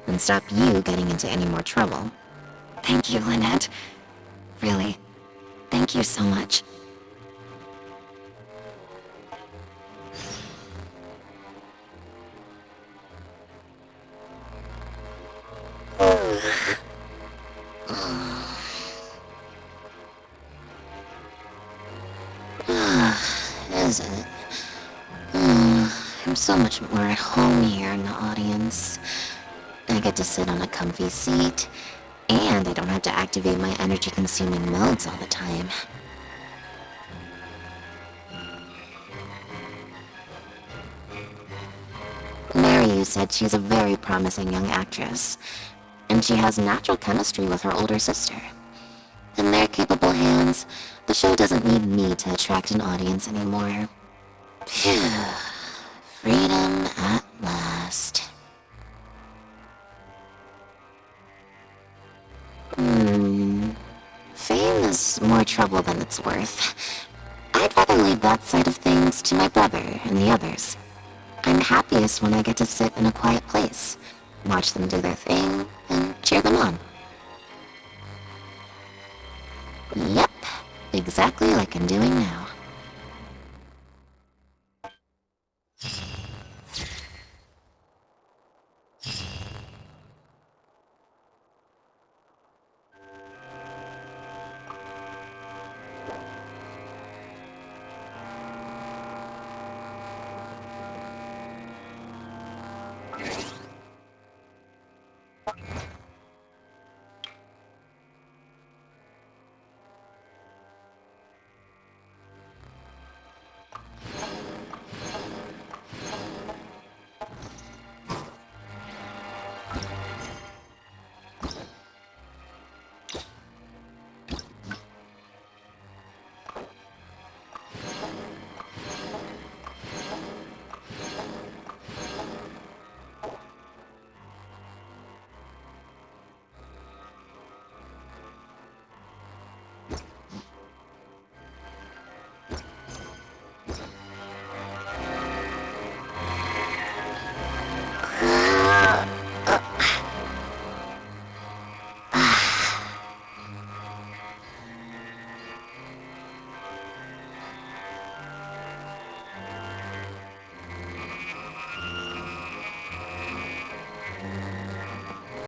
and stop you getting into any more trouble. Thank you, Lynette. Really, thank you so much. Is it? I'm so much more at home here in the audience. I get to sit on a comfy seat, and I don't have to activate my energy-consuming modes all the time. Mary said she's a very promising young actress, and she has natural chemistry with her older sister. In their capable hands, the show doesn't need me to attract an audience anymore. Phew. Freedom at last. Fame is more trouble than it's worth. I'd rather leave that side of things to my brother and the others. I'm happiest when I get to sit in a quiet place, watch them do their thing, and cheer them on. Yep, exactly like I'm doing now.